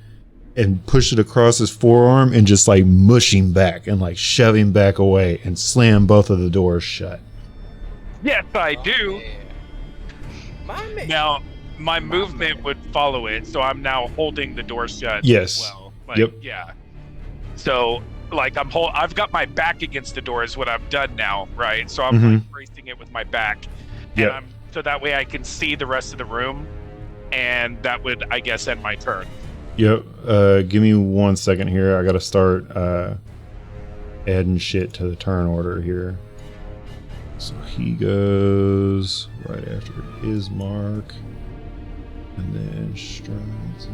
[SPEAKER 1] and push it across his forearm and just like mush him back and like shove him back away and slam both of the doors shut.
[SPEAKER 6] Yes, I do.
[SPEAKER 5] My man.
[SPEAKER 6] Now, my movement would follow it, so I'm now holding the door shut.
[SPEAKER 1] Yes.
[SPEAKER 6] As well. Like,
[SPEAKER 1] Yep.
[SPEAKER 6] Yeah. So, like, I've got my back against the door is what I've done now, right? So I'm like bracing it with my back, and
[SPEAKER 1] Yep.
[SPEAKER 6] so that way I can see the rest of the room, and that would, I guess, end my turn.
[SPEAKER 1] Yep. Give me 1 second here. I gotta start adding shit to the turn order here. So he goes right after his mark, and then Strahd's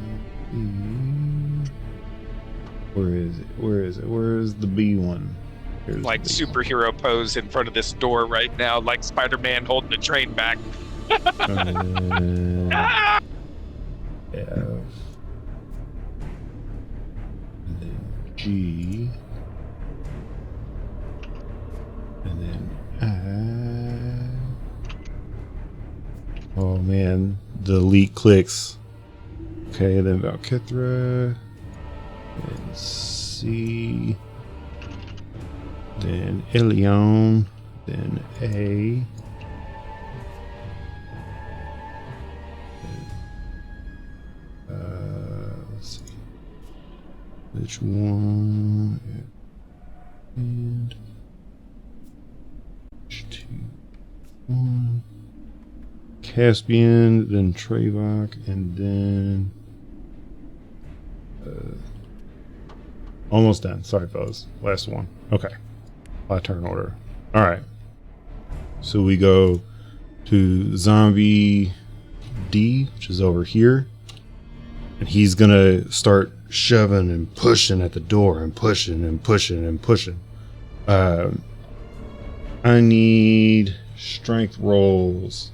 [SPEAKER 1] B. Where is it? Where is it? Where is the B one? Here's
[SPEAKER 6] Like
[SPEAKER 1] the B one.
[SPEAKER 6] superhero pose in front of this door right now, like Spider-Man holding the train back.
[SPEAKER 1] And
[SPEAKER 6] Ah!
[SPEAKER 1] F. And then G. And then I. Oh man, the elite clicks. Okay, then Valkithra. Then C. Then Elion. Then A. Let's see. Which one? And two, one. Caspian, then Trayvok, and then almost done. Sorry, fellas. Last one. Okay. My turn order. All right. So we go to Zombie D, which is over here. And he's gonna start shoving and pushing at the door and pushing and pushing and pushing. I need strength rolls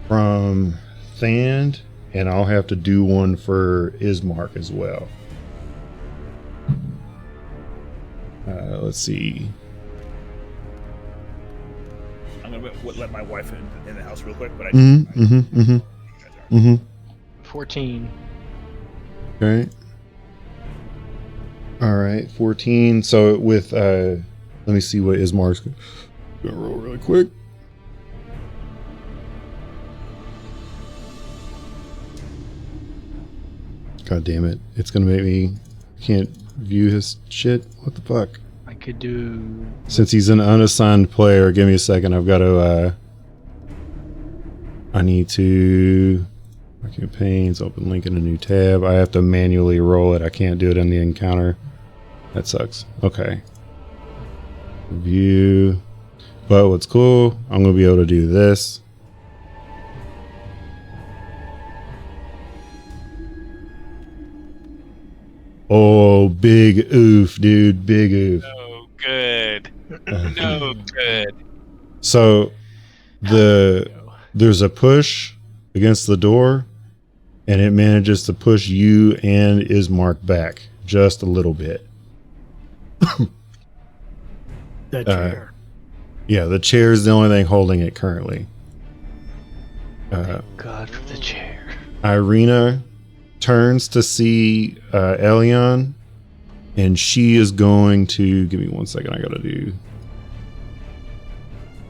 [SPEAKER 1] from Thand, and I'll have to do one for Ismark as well. Let's see.
[SPEAKER 2] I'm gonna let my wife in the house real quick, but I.
[SPEAKER 1] Mm-hmm.
[SPEAKER 4] 14.
[SPEAKER 1] Okay. All right, 14. So with let me see what Ismark's gonna roll really quick. God damn it! It's gonna make me can't view his shit. What the fuck?
[SPEAKER 4] I could do.
[SPEAKER 1] Since he's an unassigned player, give me a second. I've got to. I need to. My campaigns, open link in a new tab. I have to manually roll it. I can't do it in the encounter. That sucks. Okay. View. But what's cool, I'm going to be able to do this. Oh, big oof, dude. Big oof.
[SPEAKER 6] No good. No good.
[SPEAKER 1] So there's a push against the door, and it manages to push you and Ismark back just a little bit.
[SPEAKER 3] That chair.
[SPEAKER 1] Yeah, the chair is the only thing holding it currently.
[SPEAKER 4] God for the chair.
[SPEAKER 1] Irina turns to see Elion, and she is going to give me 1 second. I gotta do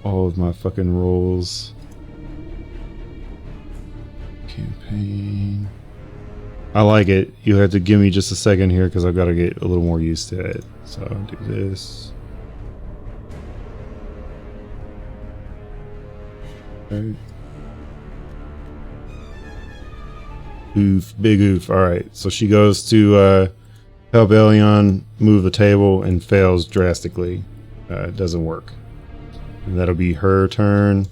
[SPEAKER 1] all of my fucking rolls. Campaign. I like it. You have to give me just a second here because I've got to get a little more used to it. So I'll do this. Okay. Oof, big oof. All right. So she goes to help Elion move the table and fails drastically. It doesn't work. And that'll be her turn.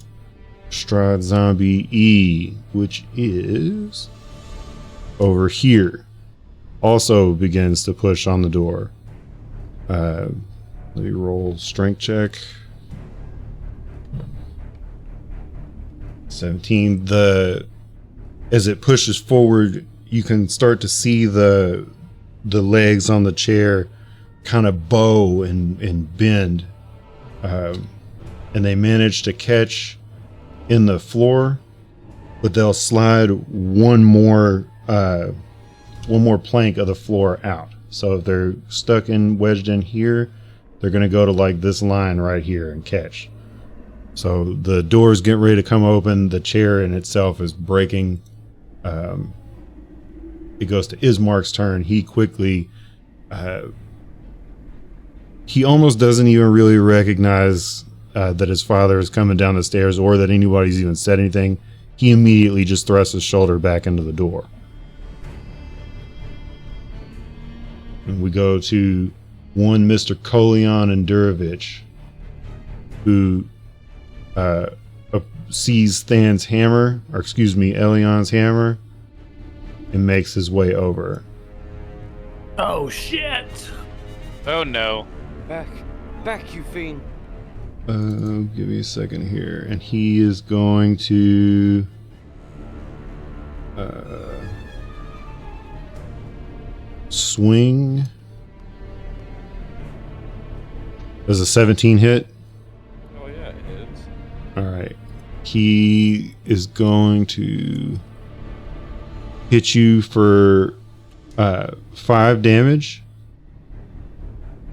[SPEAKER 1] Strahd Zombie E, which is over here, also begins to push on the door. Let me roll strength check. 17. As it pushes forward, you can start to see the legs on the chair kind of bow and bend, and they manage to catch in the floor, but they'll slide one more plank of the floor out. So if they're stuck in wedged in here, they're gonna go to like this line right here and catch. So the door's getting ready to come open. The chair in itself is breaking. It goes to Ismark's turn. He quickly, he almost doesn't even really recognize that his father is coming down the stairs or that anybody's even said anything. He immediately just thrusts his shoulder back into the door. And we go to one Mr. Kolion and Durovich, who sees Than's hammer, or excuse me, Elion's hammer, and makes his way over.
[SPEAKER 3] Oh shit!
[SPEAKER 6] Oh no.
[SPEAKER 7] Back, you fiend.
[SPEAKER 1] Give me a second here. And he is going to swing. Does a 17 hit?
[SPEAKER 5] Oh yeah, it hits.
[SPEAKER 1] Alright. He is going to hit you for 5 damage.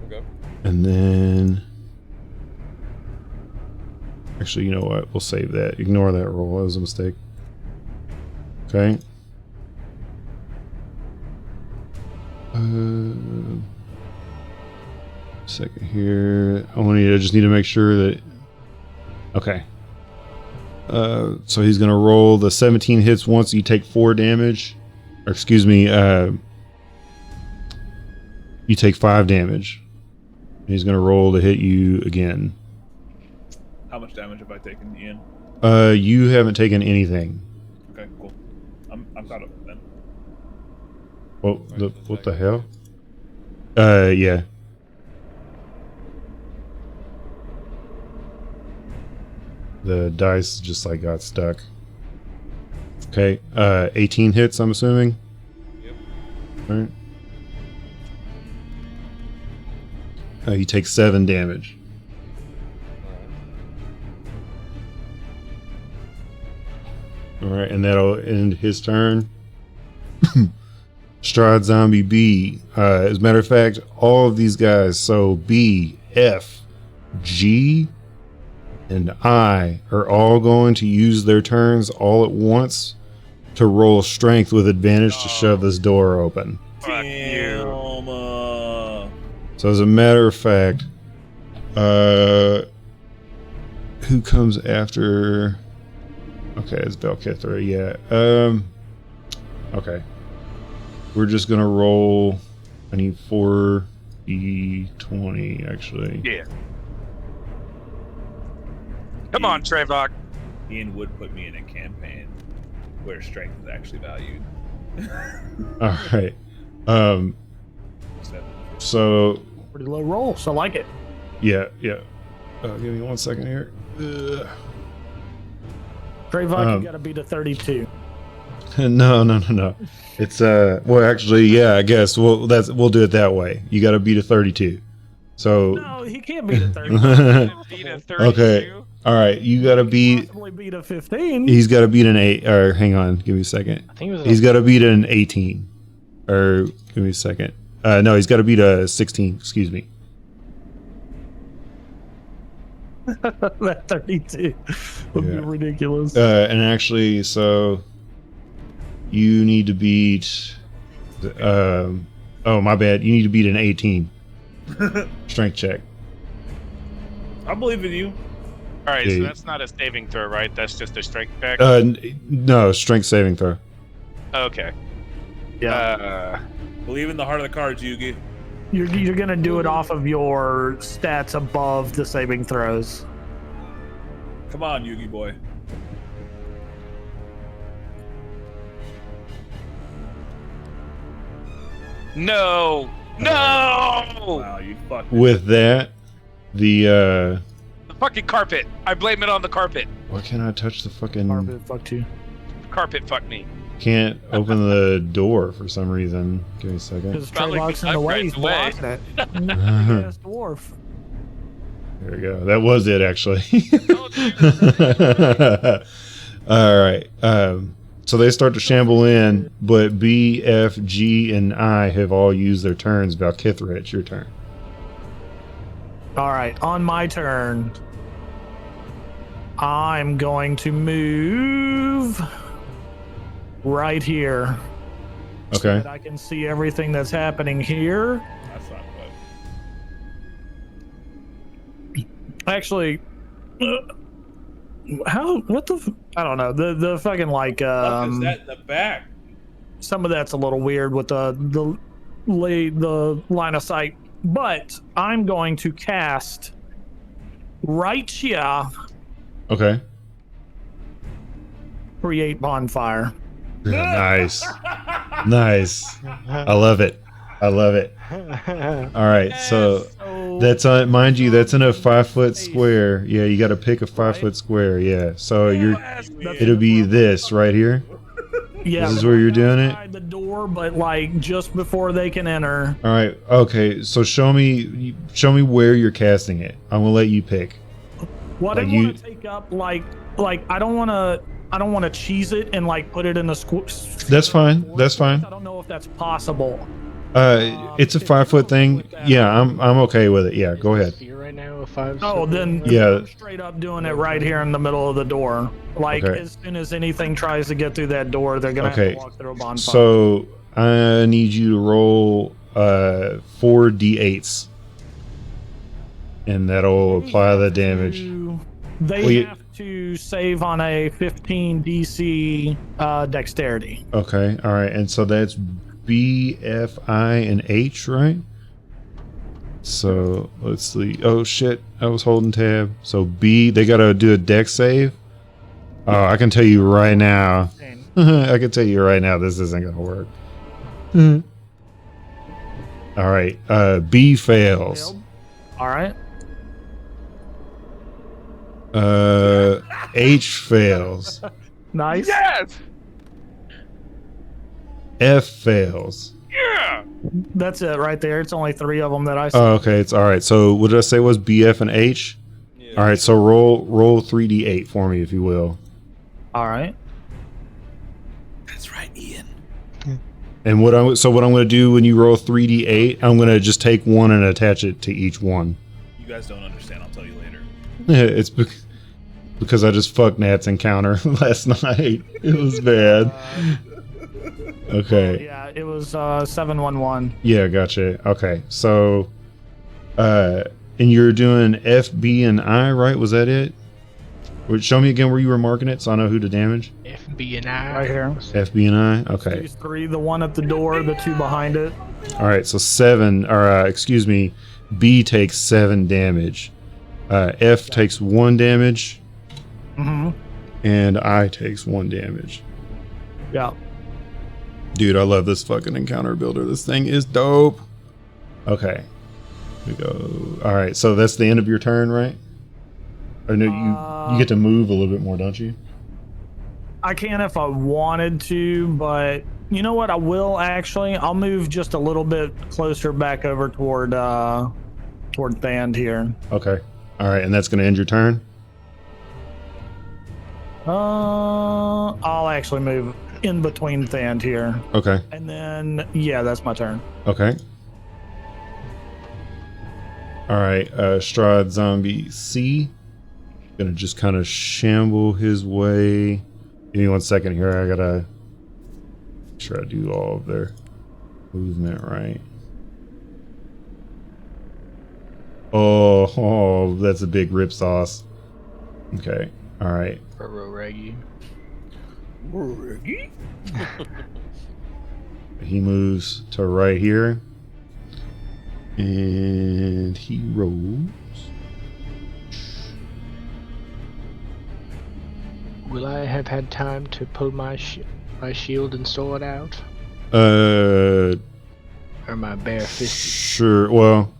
[SPEAKER 5] Okay.
[SPEAKER 1] And then actually, you know what? We'll save that. Ignore that roll. That was a mistake. Okay. Second here. I just need to make sure that. Okay. So he's gonna roll the 17 hits once. You take 4 damage. Or excuse me. You take 5 damage. And he's gonna roll to hit you again.
[SPEAKER 2] How much damage have I taken, Ian?
[SPEAKER 1] You haven't taken anything.
[SPEAKER 2] Okay, cool. I'm caught up then.
[SPEAKER 1] What the hell? Yeah. The dice just like got stuck. Okay, 18 hits, I'm assuming.
[SPEAKER 5] Yep.
[SPEAKER 1] All right. You take 7 damage. All right, and that'll end his turn. Strahd Zombie B. As a matter of fact, all of these guys, so B, F, G, and I are all going to use their turns all at once to roll strength with advantage to shove this door open.
[SPEAKER 6] Fuck you.
[SPEAKER 1] So as a matter of fact, who comes after? Okay, it's Valkithra, yeah. Okay. We're just gonna roll. I need 4d20 actually.
[SPEAKER 6] Yeah. Come on, Trevok.
[SPEAKER 2] Ian would put me in a campaign where strength is actually valued.
[SPEAKER 1] All right. So
[SPEAKER 3] Pretty low roll, so I like it.
[SPEAKER 1] yeah. Give me 1 second here.
[SPEAKER 3] Trayvon, you gotta beat a 32.
[SPEAKER 1] No. It's well actually yeah, I guess we'll do it that way. You got to beat a 32. So
[SPEAKER 3] No, he can't beat a 32.
[SPEAKER 6] Beat a 32.
[SPEAKER 1] okay. All right, you got to beat
[SPEAKER 3] Possibly beat a 15.
[SPEAKER 1] he's got to beat an 8 or hang on, give me a second.
[SPEAKER 4] I think it was.
[SPEAKER 1] He's got to beat an 18. Or give me a second. No, he's got to beat a 16, excuse me.
[SPEAKER 3] That 32 would
[SPEAKER 1] Yeah.
[SPEAKER 3] be ridiculous.
[SPEAKER 1] And actually, so you need to beat. Oh, my bad. You need to beat an 18. Strength check.
[SPEAKER 2] I believe in you.
[SPEAKER 6] All right,
[SPEAKER 1] Yeah.
[SPEAKER 6] so that's not a saving throw, right? That's just a strength check.
[SPEAKER 1] No, strength saving throw.
[SPEAKER 6] Okay.
[SPEAKER 2] Believe in the heart of the cards, Yugi.
[SPEAKER 3] You're gonna do it off of your stats above the saving throws.
[SPEAKER 2] Come on, Yugi boy.
[SPEAKER 6] No.
[SPEAKER 2] Wow, you fucked it.
[SPEAKER 1] With that, the
[SPEAKER 6] The fucking carpet. I blame it on the carpet.
[SPEAKER 1] why can't I touch the fucking?
[SPEAKER 3] Marvin, fuck you.
[SPEAKER 6] Carpet fucked me.
[SPEAKER 1] Can't open the door for some reason. Give me a second.
[SPEAKER 3] Because
[SPEAKER 6] Probably
[SPEAKER 3] Trayvon's in the way, he's
[SPEAKER 6] upgrades
[SPEAKER 3] blocking it. Big-ass dwarf.
[SPEAKER 1] There we go. That was it, actually.
[SPEAKER 6] Oh, dude.
[SPEAKER 1] All right. So they start to shamble in, but B, F, G, and I have all used their turns. Valkithra, it's your turn.
[SPEAKER 3] All right, on my turn, I'm going to move right here. So
[SPEAKER 1] Okay.
[SPEAKER 3] that I can see everything that's happening here.
[SPEAKER 2] That's not good.
[SPEAKER 3] Actually, I don't know. The fucking like
[SPEAKER 2] What is that in the back?
[SPEAKER 3] some of that's a little weird with the line of sight. But I'm going to cast right here,
[SPEAKER 1] Okay.
[SPEAKER 3] create bonfire.
[SPEAKER 1] Nice. Nice. I love it. I love it. All right. So that's on, mind you, that's in a 5-foot square. Yeah, you got to pick a 5-foot square. Yeah. So it'll be this right here.
[SPEAKER 3] Yeah,
[SPEAKER 1] This is where you're doing it?
[SPEAKER 3] outside the door, but like just before they can enter.
[SPEAKER 1] All right. Okay. So show me where you're casting it. I'm gonna let you pick.
[SPEAKER 3] What
[SPEAKER 1] Like
[SPEAKER 3] I
[SPEAKER 1] you-
[SPEAKER 3] want to take up, like I don't want to cheese it and like put it in the square.
[SPEAKER 1] That's fine. That's fine.
[SPEAKER 3] I don't know if that's possible.
[SPEAKER 1] It's a 5-foot thing. Yeah, I'm okay with it. Yeah, go ahead.
[SPEAKER 4] Sphere right now, a 5.
[SPEAKER 3] Oh, then
[SPEAKER 1] Yeah.
[SPEAKER 3] I'm straight up doing it right here in the middle of the door. Like
[SPEAKER 1] Okay.
[SPEAKER 3] as soon as anything tries to get through that door, they're gonna have
[SPEAKER 1] Okay.
[SPEAKER 3] to walk through a bonfire.
[SPEAKER 1] So I need you to roll 4 d8s, and that'll apply the damage.
[SPEAKER 3] They
[SPEAKER 1] Well, you-
[SPEAKER 3] have to save on a 15 DC dexterity.
[SPEAKER 1] Okay. All right. And so that's B, F, I, and H, right? So let's see. Oh shit! I was holding tab. So B, they gotta do a dex save. Oh, I can tell you right now. I can tell you right now, this isn't gonna work. All right. B fails.
[SPEAKER 3] All right.
[SPEAKER 1] H fails.
[SPEAKER 3] Nice.
[SPEAKER 6] Yes.
[SPEAKER 1] F fails.
[SPEAKER 6] Yeah.
[SPEAKER 3] That's it right there. It's only 3 of them that I see.
[SPEAKER 1] Oh, okay, it's all right. So what did I say was BF and H?
[SPEAKER 5] Yeah.
[SPEAKER 1] All right, so roll 3d8 for me, if you will.
[SPEAKER 3] All right.
[SPEAKER 2] That's right, Ian.
[SPEAKER 1] And what I'm going to do when you roll 3d8, I'm going to just take one and attach it to each one.
[SPEAKER 2] You guys don't understand. I'll tell you later.
[SPEAKER 1] It's because I just fucked Nat's encounter last night. It was bad. Okay.
[SPEAKER 3] Yeah, it was 711.
[SPEAKER 1] Yeah, gotcha. Okay, so, and you're doing F, B, and I, right? Was that it? Show me again where you were marking it, so I know who to damage.
[SPEAKER 4] FB and I.
[SPEAKER 3] Right here.
[SPEAKER 1] F, B, and I. Okay.
[SPEAKER 3] These 3, the one at the door, the 2 behind it.
[SPEAKER 1] All right. So 7, or excuse me, B takes 7 damage. F takes 1 damage,
[SPEAKER 3] Mm-hmm.
[SPEAKER 1] and I takes 1 damage.
[SPEAKER 3] Yeah.
[SPEAKER 1] Dude, I love this fucking encounter builder. This thing is dope. Okay. We go. All right. So that's the end of your turn, right? Or no, you get to move a little bit more, don't you?
[SPEAKER 3] I can if I wanted to, but you know what? I will actually. I'll move just a little bit closer back over toward Thand here.
[SPEAKER 1] Okay. All right, and that's going to end your turn?
[SPEAKER 3] I'll actually move in between Thand here.
[SPEAKER 1] Okay.
[SPEAKER 3] And then, yeah, that's my turn.
[SPEAKER 1] Okay. All right, Strahd Zombie C. Gonna just kind of shamble his way. Give me 1 second here. I gotta make sure I do all of their movement right. Oh, that's a big rip sauce. Okay. All right.
[SPEAKER 4] Reggie.
[SPEAKER 1] He moves to right here. And he rolls.
[SPEAKER 4] Will I have had time to pull my shield and sword out? Or am I bare-fisted?
[SPEAKER 1] Sure. Well,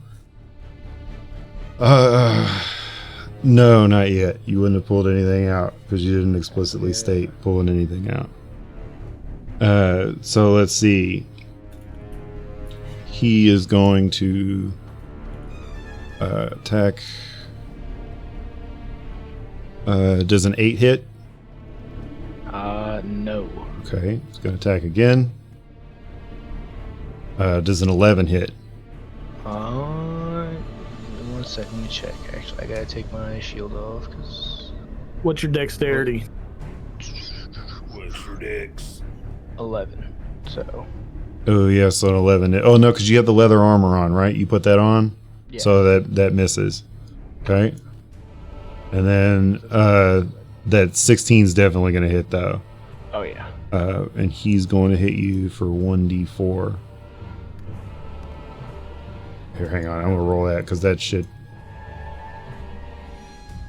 [SPEAKER 1] no, not yet. You wouldn't have pulled anything out because you didn't explicitly state pulling anything out. So let's see. He is going to attack. Does an 8 hit?
[SPEAKER 4] No.
[SPEAKER 1] Okay, he's going to attack again. Does an 11 hit?
[SPEAKER 4] 1 second, let me check. Actually, I gotta take my shield off because
[SPEAKER 3] What's your dexterity?
[SPEAKER 2] What's your dicks?
[SPEAKER 4] 11. So
[SPEAKER 1] Oh yeah, so an 11. Oh no, because you have the leather armor on, right? You put that on,
[SPEAKER 4] yeah.
[SPEAKER 1] so that misses. Okay, and then that 16 is definitely going to hit though.
[SPEAKER 4] Oh yeah.
[SPEAKER 1] And he's going to hit you for 1d4. Here, hang on. I'm going to roll that because that shit.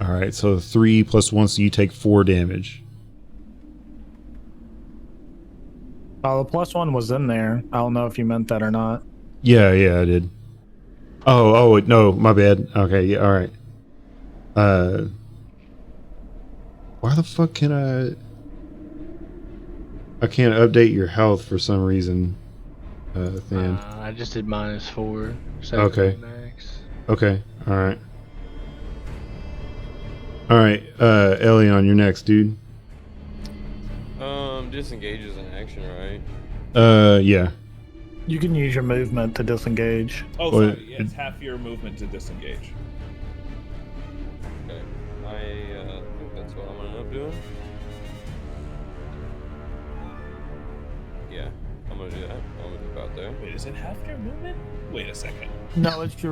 [SPEAKER 1] All right, so 3 plus 1, so you take 4 damage.
[SPEAKER 3] The +1 was in there. I don't know if you meant that or not.
[SPEAKER 1] Yeah, I did. Oh, no, my bad. Okay, yeah, all right. Why the fuck can I can't update your health for some reason, Than.
[SPEAKER 4] I just did -4.
[SPEAKER 1] Okay.
[SPEAKER 4] Max.
[SPEAKER 1] Okay, all right. All right, Elion, you're next, dude.
[SPEAKER 5] Disengage is an action, right?
[SPEAKER 1] Yeah.
[SPEAKER 3] You can use your movement to disengage.
[SPEAKER 2] Oh,
[SPEAKER 1] Well,
[SPEAKER 2] sorry. Yeah, it's half your movement to disengage.
[SPEAKER 5] Okay. I think that's what I'm gonna end up doing. Yeah, I'm gonna do that. I'm gonna dip out there.
[SPEAKER 2] Wait, is it half your movement? Wait a second.
[SPEAKER 3] No, it's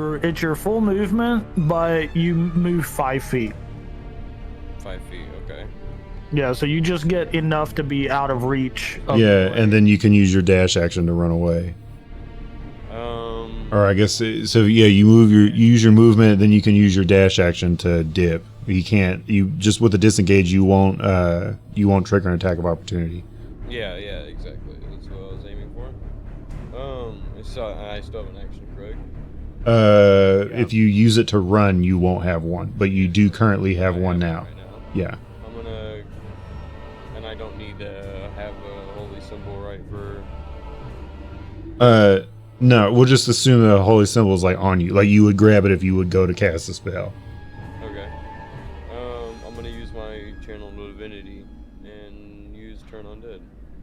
[SPEAKER 3] your full movement, but you move 5 feet.
[SPEAKER 5] 5 feet, okay.
[SPEAKER 3] Yeah, so you just get enough to be out of reach.
[SPEAKER 1] Yeah, and then you can use your dash action to run away. Or I guess so. Yeah, you use your movement, then you can use your dash action to dip. You can't. You just with the disengage, you won't trigger an attack of opportunity.
[SPEAKER 5] Yeah, exactly. That's what I was aiming for. So I still have an action, correct?
[SPEAKER 1] If you use it to run, you won't have one, but you do currently have one now.
[SPEAKER 5] Right now.
[SPEAKER 1] Yeah.
[SPEAKER 5] I'm gonna, and I don't need to have a holy symbol, right? For
[SPEAKER 1] No, we'll just assume the holy symbol is like on you. Like you would grab it if you would go to cast a spell.
[SPEAKER 5] Okay. I'm gonna use my channel divinity and use turn undead.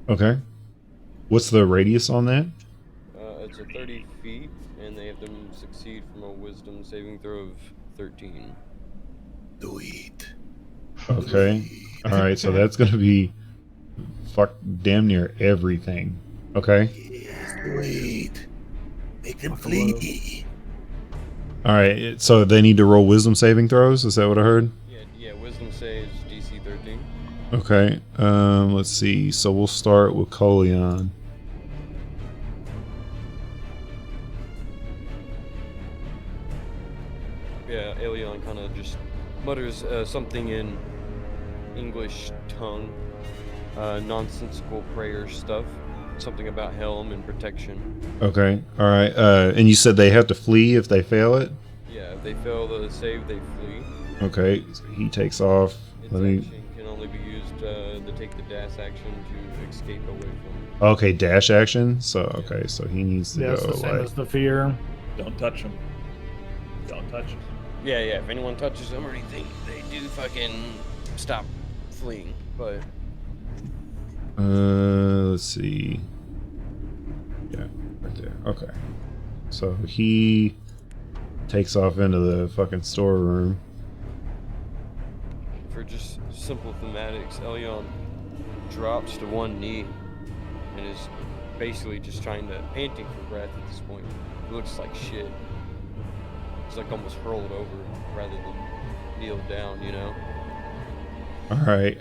[SPEAKER 1] Okay. What's the radius on that?
[SPEAKER 5] It's a 30 feet, and they have to succeed from a wisdom saving throw of 13.
[SPEAKER 8] Do it.
[SPEAKER 1] Okay. All right. So that's gonna be damn near everything. Okay.
[SPEAKER 8] Yes, do it. Make them flee.
[SPEAKER 1] All right. So they need to roll wisdom saving throws. Is that what I heard?
[SPEAKER 5] Yeah. Wisdom saves DC 13.
[SPEAKER 1] Okay. Let's see. So we'll start with Colion.
[SPEAKER 5] Yeah, Aelion kind of just mutters something in English tongue, nonsensical prayer stuff, something about helm and protection.
[SPEAKER 1] Okay. All right. And you said they have to flee if they fail it.
[SPEAKER 5] Yeah, if they fail the save, they flee.
[SPEAKER 1] Okay. So he takes off.
[SPEAKER 5] Its action can only be used to take the dash action to escape away from.
[SPEAKER 1] Okay, dash action. So okay, so he needs to
[SPEAKER 3] Yeah, it's
[SPEAKER 1] go
[SPEAKER 3] the same
[SPEAKER 1] like.
[SPEAKER 3] as the fear.
[SPEAKER 2] Don't touch him. Don't touch him.
[SPEAKER 5] Yeah, if anyone touches them or anything, they do fucking stop fleeing. But
[SPEAKER 1] Let's see. Yeah, right there. Okay. So he takes off into the fucking storeroom.
[SPEAKER 5] for just simple thematics, Elyon drops to one knee and is basically just panting for breath at this point. He looks like shit. He's like almost hurled over rather than kneel down, you know?
[SPEAKER 1] Alright,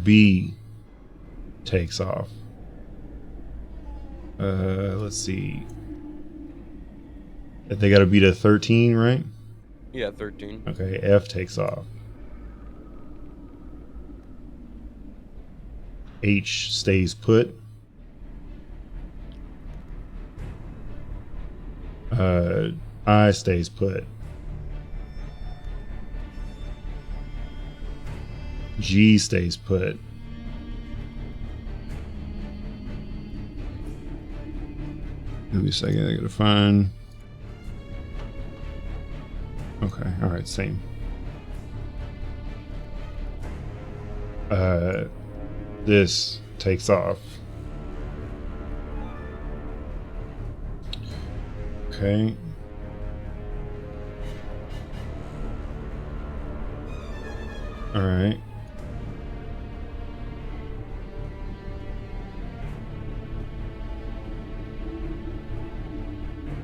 [SPEAKER 1] B takes off. Let's see. They gotta beat a 13, right?
[SPEAKER 5] Yeah, 13.
[SPEAKER 1] Okay, F takes off. H stays put. I stays put. G stays put. Give me a second, I gotta find. Okay, alright, same. This takes off. Okay. Alright.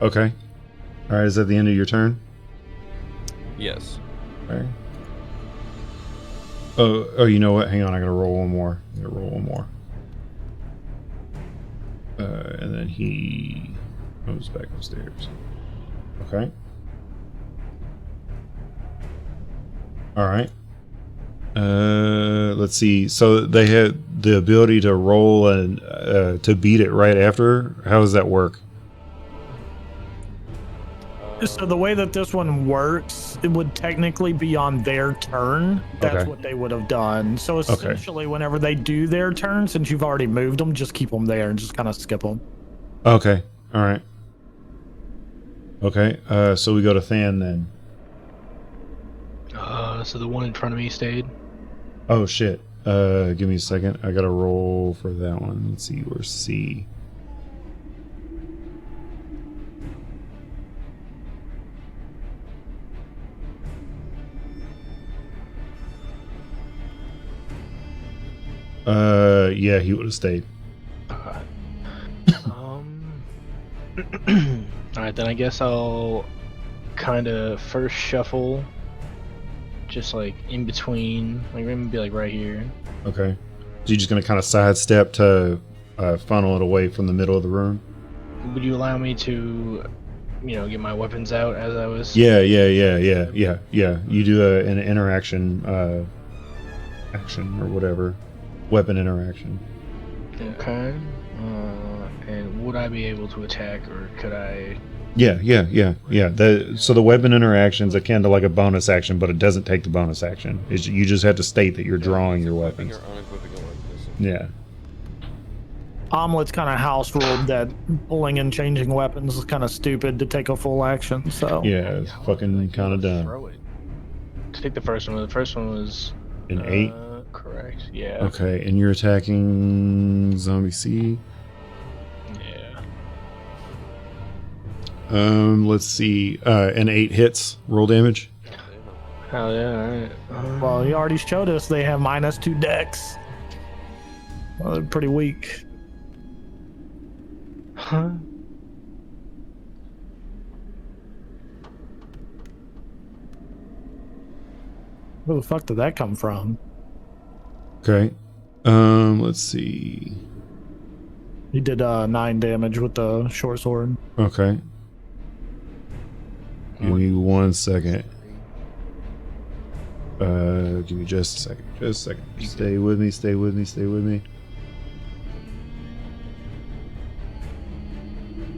[SPEAKER 1] Okay. Alright, is that the end of your turn?
[SPEAKER 5] Yes.
[SPEAKER 1] Okay. Oh, you know what? Hang on, I gotta roll one more. And then he moves back upstairs. Okay. Alright. Let's see. So they had the ability to roll and to beat it right after. How does that work?
[SPEAKER 3] So the way that this one works, it would technically be on their turn. That's
[SPEAKER 1] Okay.
[SPEAKER 3] what they would have done. So essentially, whenever they do their turn, since you've already moved them, just keep them there and just kind of skip them.
[SPEAKER 1] Okay. All right. Okay. So we go to Than then.
[SPEAKER 4] So the one in front of me stayed.
[SPEAKER 1] Oh shit. Give me a second. I gotta roll for that one. Let's see. Where's C? Yeah, he would have stayed.
[SPEAKER 4] All right, then I guess I'll kind of first shuffle, just like in between, like maybe like right here.
[SPEAKER 1] Okay. So you're just gonna kind of sidestep to funnel it away from the middle of the room.
[SPEAKER 4] Would you allow me to, get my weapons out as I was?
[SPEAKER 1] Yeah. You do an interaction, action or whatever, weapon interaction.
[SPEAKER 4] Okay. And would I be able to attack, or could I?
[SPEAKER 1] Yeah. So the weapon interaction is akin to like a bonus action, but it doesn't take the bonus action. You just have to state that you're drawing your weapons.
[SPEAKER 5] You're unequipping a weapon.
[SPEAKER 1] Yeah.
[SPEAKER 3] Omelet's kind of house ruled that pulling and changing weapons is kind of stupid to take a full action. So
[SPEAKER 1] Yeah, it's fucking kind of dumb.
[SPEAKER 4] Throw it. Take the first one. The first one was
[SPEAKER 1] An 8.
[SPEAKER 4] Correct. Yeah.
[SPEAKER 1] Okay, and you're attacking Zombie C.
[SPEAKER 4] Yeah.
[SPEAKER 1] Let's see. An 8 hits. Roll damage.
[SPEAKER 4] Hell yeah. All right.
[SPEAKER 3] well, he already showed us they have -2 dex. Well, they're pretty weak.
[SPEAKER 4] Huh?
[SPEAKER 3] Where the fuck did that come from?
[SPEAKER 1] Okay. Let's see.
[SPEAKER 3] He did 9 damage with the short sword.
[SPEAKER 1] Okay. Give me 1 second. Give me just a second. Just a second. Stay with me. Stay with me. Stay with me.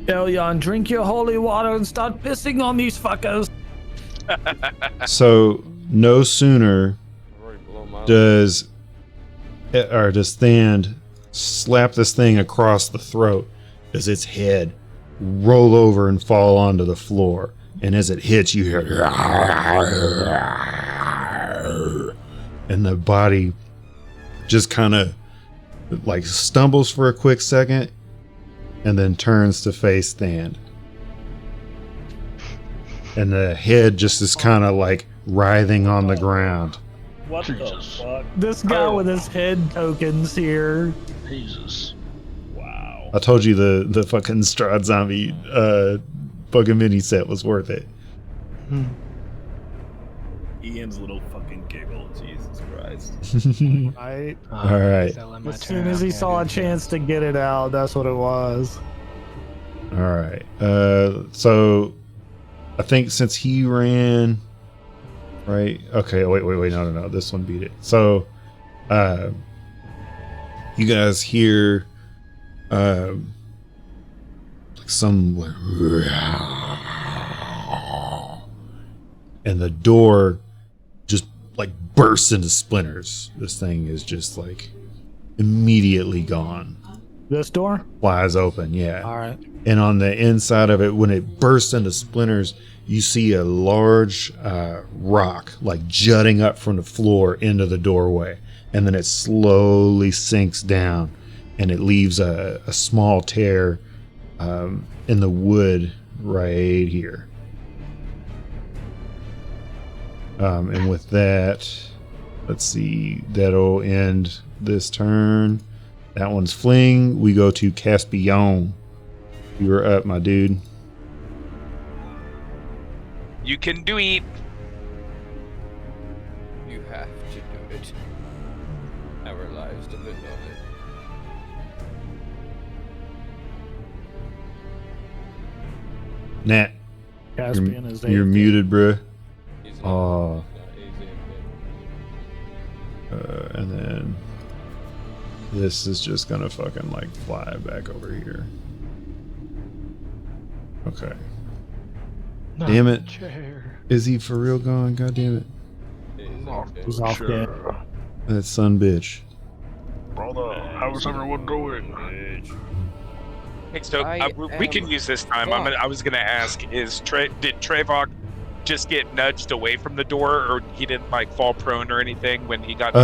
[SPEAKER 3] Elyon, drink your holy water and start pissing on these fuckers.
[SPEAKER 1] So no sooner
[SPEAKER 5] I've already blown my
[SPEAKER 1] does Thand slap this thing across the throat, does its head roll over and fall onto the floor, and as it hits, you hear, and the body just kind of like stumbles for a quick second, and then turns to face Thand. And the head just is kind of like writhing on the ground.
[SPEAKER 2] What
[SPEAKER 8] Jesus.
[SPEAKER 2] the fuck?
[SPEAKER 3] This guy with his head tokens here.
[SPEAKER 8] Jesus.
[SPEAKER 2] Wow.
[SPEAKER 1] I told you the fucking Strahd zombie fucking mini set was worth it.
[SPEAKER 2] Ian's little fucking giggle. Jesus Christ.
[SPEAKER 3] Right?
[SPEAKER 1] All right.
[SPEAKER 3] As soon as he saw a chance to get it out, that's what it was.
[SPEAKER 1] All right. So I think since he ran, right? Okay. Wait. No. This one beat it. So, you guys hear, like some, and the door just like bursts into splinters. This thing is just like immediately gone.
[SPEAKER 3] This door?
[SPEAKER 1] Flies open. Yeah.
[SPEAKER 3] All right.
[SPEAKER 1] And on the inside of it, when it bursts into splinters, you see a large rock like jutting up from the floor into the doorway. And then it slowly sinks down and it leaves a small tear in the wood right here. And with that, let's see, that'll end this turn. That one's fling. We go to Caspian. You're up, my dude.
[SPEAKER 6] You can do it.
[SPEAKER 5] You have to do it. Our lives depend on it.
[SPEAKER 1] Nat,
[SPEAKER 3] Caspian is
[SPEAKER 1] you're
[SPEAKER 3] AFK.
[SPEAKER 1] muted, bruh.
[SPEAKER 5] He's
[SPEAKER 1] Oh.
[SPEAKER 5] not easy.
[SPEAKER 1] And then this is just gonna fucking like fly back over here. Okay. Damn it.
[SPEAKER 4] Chair.
[SPEAKER 1] Is he for real gone? God damn it.
[SPEAKER 3] He's off game.
[SPEAKER 1] That son bitch.
[SPEAKER 8] Brother, how's everyone doing?
[SPEAKER 6] Hey, so we can use this time. I was gonna ask: did Trevok just get nudged away from the door, or he didn't like fall prone or anything when he got?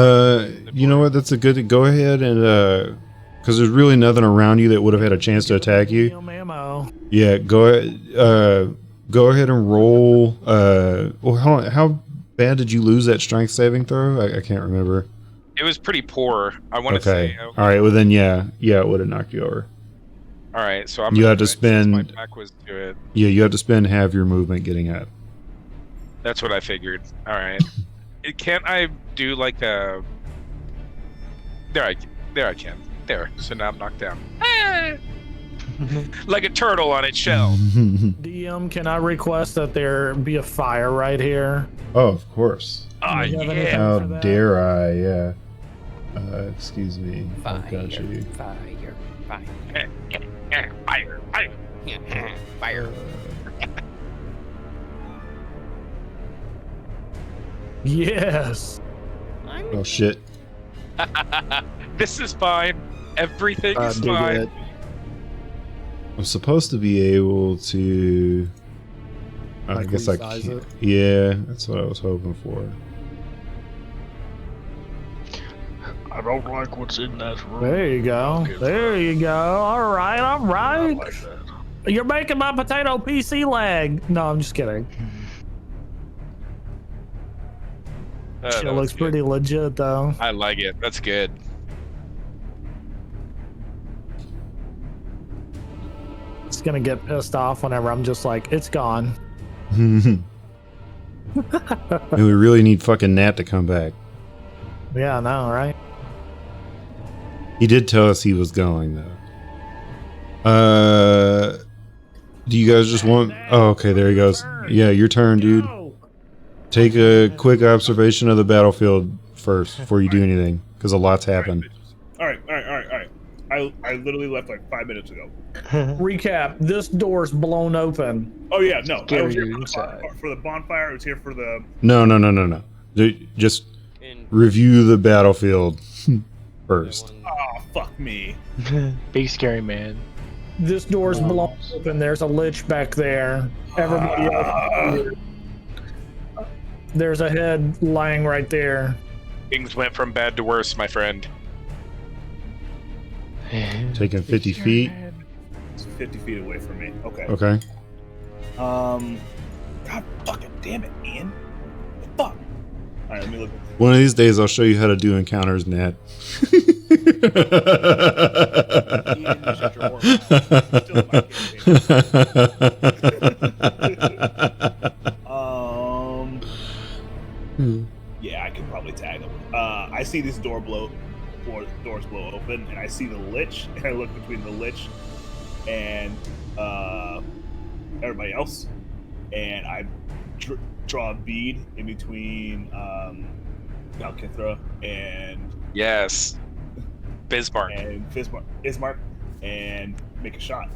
[SPEAKER 1] You know what? That's a good. Go ahead and because there's really nothing around you that would have had a chance to attack you.
[SPEAKER 3] Ammo.
[SPEAKER 1] Yeah, go ahead and roll. Well, hold on. How bad did you lose that strength saving throw? I can't remember.
[SPEAKER 6] It was pretty poor. I want to
[SPEAKER 1] Okay.
[SPEAKER 6] say.
[SPEAKER 1] All right. Well, then, yeah, it would have knocked you over.
[SPEAKER 6] All right, so I'm.
[SPEAKER 1] You
[SPEAKER 6] gonna
[SPEAKER 1] have to
[SPEAKER 6] do it since my
[SPEAKER 1] spend-
[SPEAKER 6] back was to it.
[SPEAKER 1] Yeah, you have to spend half your movement getting up.
[SPEAKER 6] That's what I figured. All right. Can't I do like a? There I can. There. So now I'm knocked down. Like a turtle on its shell.
[SPEAKER 3] DM, can I request that there be a fire right here?
[SPEAKER 1] Oh, of course.
[SPEAKER 6] Oh
[SPEAKER 3] Do you have
[SPEAKER 6] yeah.
[SPEAKER 3] anything
[SPEAKER 1] How
[SPEAKER 3] for that?
[SPEAKER 1] dare I? Yeah. Excuse me. I've got you.
[SPEAKER 7] Fire.
[SPEAKER 6] Fire.
[SPEAKER 7] Fire.
[SPEAKER 3] Yes.
[SPEAKER 1] Oh shit.
[SPEAKER 6] This is fine. Everything is
[SPEAKER 3] dig
[SPEAKER 6] fine.
[SPEAKER 3] it.
[SPEAKER 1] I'm supposed to be able to. I
[SPEAKER 3] Like
[SPEAKER 1] guess I
[SPEAKER 3] resize
[SPEAKER 1] can't.
[SPEAKER 3] it?
[SPEAKER 1] Yeah, that's what I was hoping for.
[SPEAKER 8] I don't like what's in that room.
[SPEAKER 3] There you go.
[SPEAKER 8] Okay,
[SPEAKER 3] There
[SPEAKER 8] fine.
[SPEAKER 3] you go. All right, all
[SPEAKER 8] I
[SPEAKER 3] right.
[SPEAKER 8] like that.
[SPEAKER 3] You're making my potato PC lag. No, I'm just kidding.
[SPEAKER 6] Oh,
[SPEAKER 3] Shit
[SPEAKER 6] that was
[SPEAKER 3] looks
[SPEAKER 6] good.
[SPEAKER 3] pretty legit though.
[SPEAKER 6] I like it. That's good.
[SPEAKER 3] It's gonna get pissed off whenever I'm just like, it's gone.
[SPEAKER 1] And we really need fucking Nat to come back.
[SPEAKER 3] Yeah, I know, right?
[SPEAKER 1] He did tell us he was going though. Do you guys just want? Oh, okay, there he goes. Yeah, your turn, dude. Take a quick observation of the battlefield first before you do anything, because a lot's happened.
[SPEAKER 2] All right. I literally left like 5 minutes ago.
[SPEAKER 3] Recap: this door's blown open.
[SPEAKER 2] Oh yeah, no. I
[SPEAKER 4] Scary
[SPEAKER 2] was here for the,
[SPEAKER 4] inside.
[SPEAKER 2] for the bonfire. I was here for the.
[SPEAKER 1] No. Just
[SPEAKER 5] In
[SPEAKER 1] review the battlefield first.
[SPEAKER 2] Oh fuck me.
[SPEAKER 4] Big scary man.
[SPEAKER 3] This door's blown open. There's a lich back there. Everybody else. There's a head lying right there.
[SPEAKER 6] Things went from bad to worse, my friend.
[SPEAKER 1] Taking 50 feet.
[SPEAKER 2] It's 50 feet away from me. Okay.
[SPEAKER 1] Okay.
[SPEAKER 2] God fucking damn it, Ian. Fuck. All right, let me look.
[SPEAKER 1] One of these days, I'll show you how to do encounters, Nat.
[SPEAKER 2] Ian, you shut your whore mouth. Still in my campaign. Yeah, I could probably tag him. I see this doors blow open, and I see the lich, and I look between the lich and everybody else, and I draw a bead in between Valkithra and
[SPEAKER 6] Yes. Bismarck.
[SPEAKER 2] Ismark, and make a shot.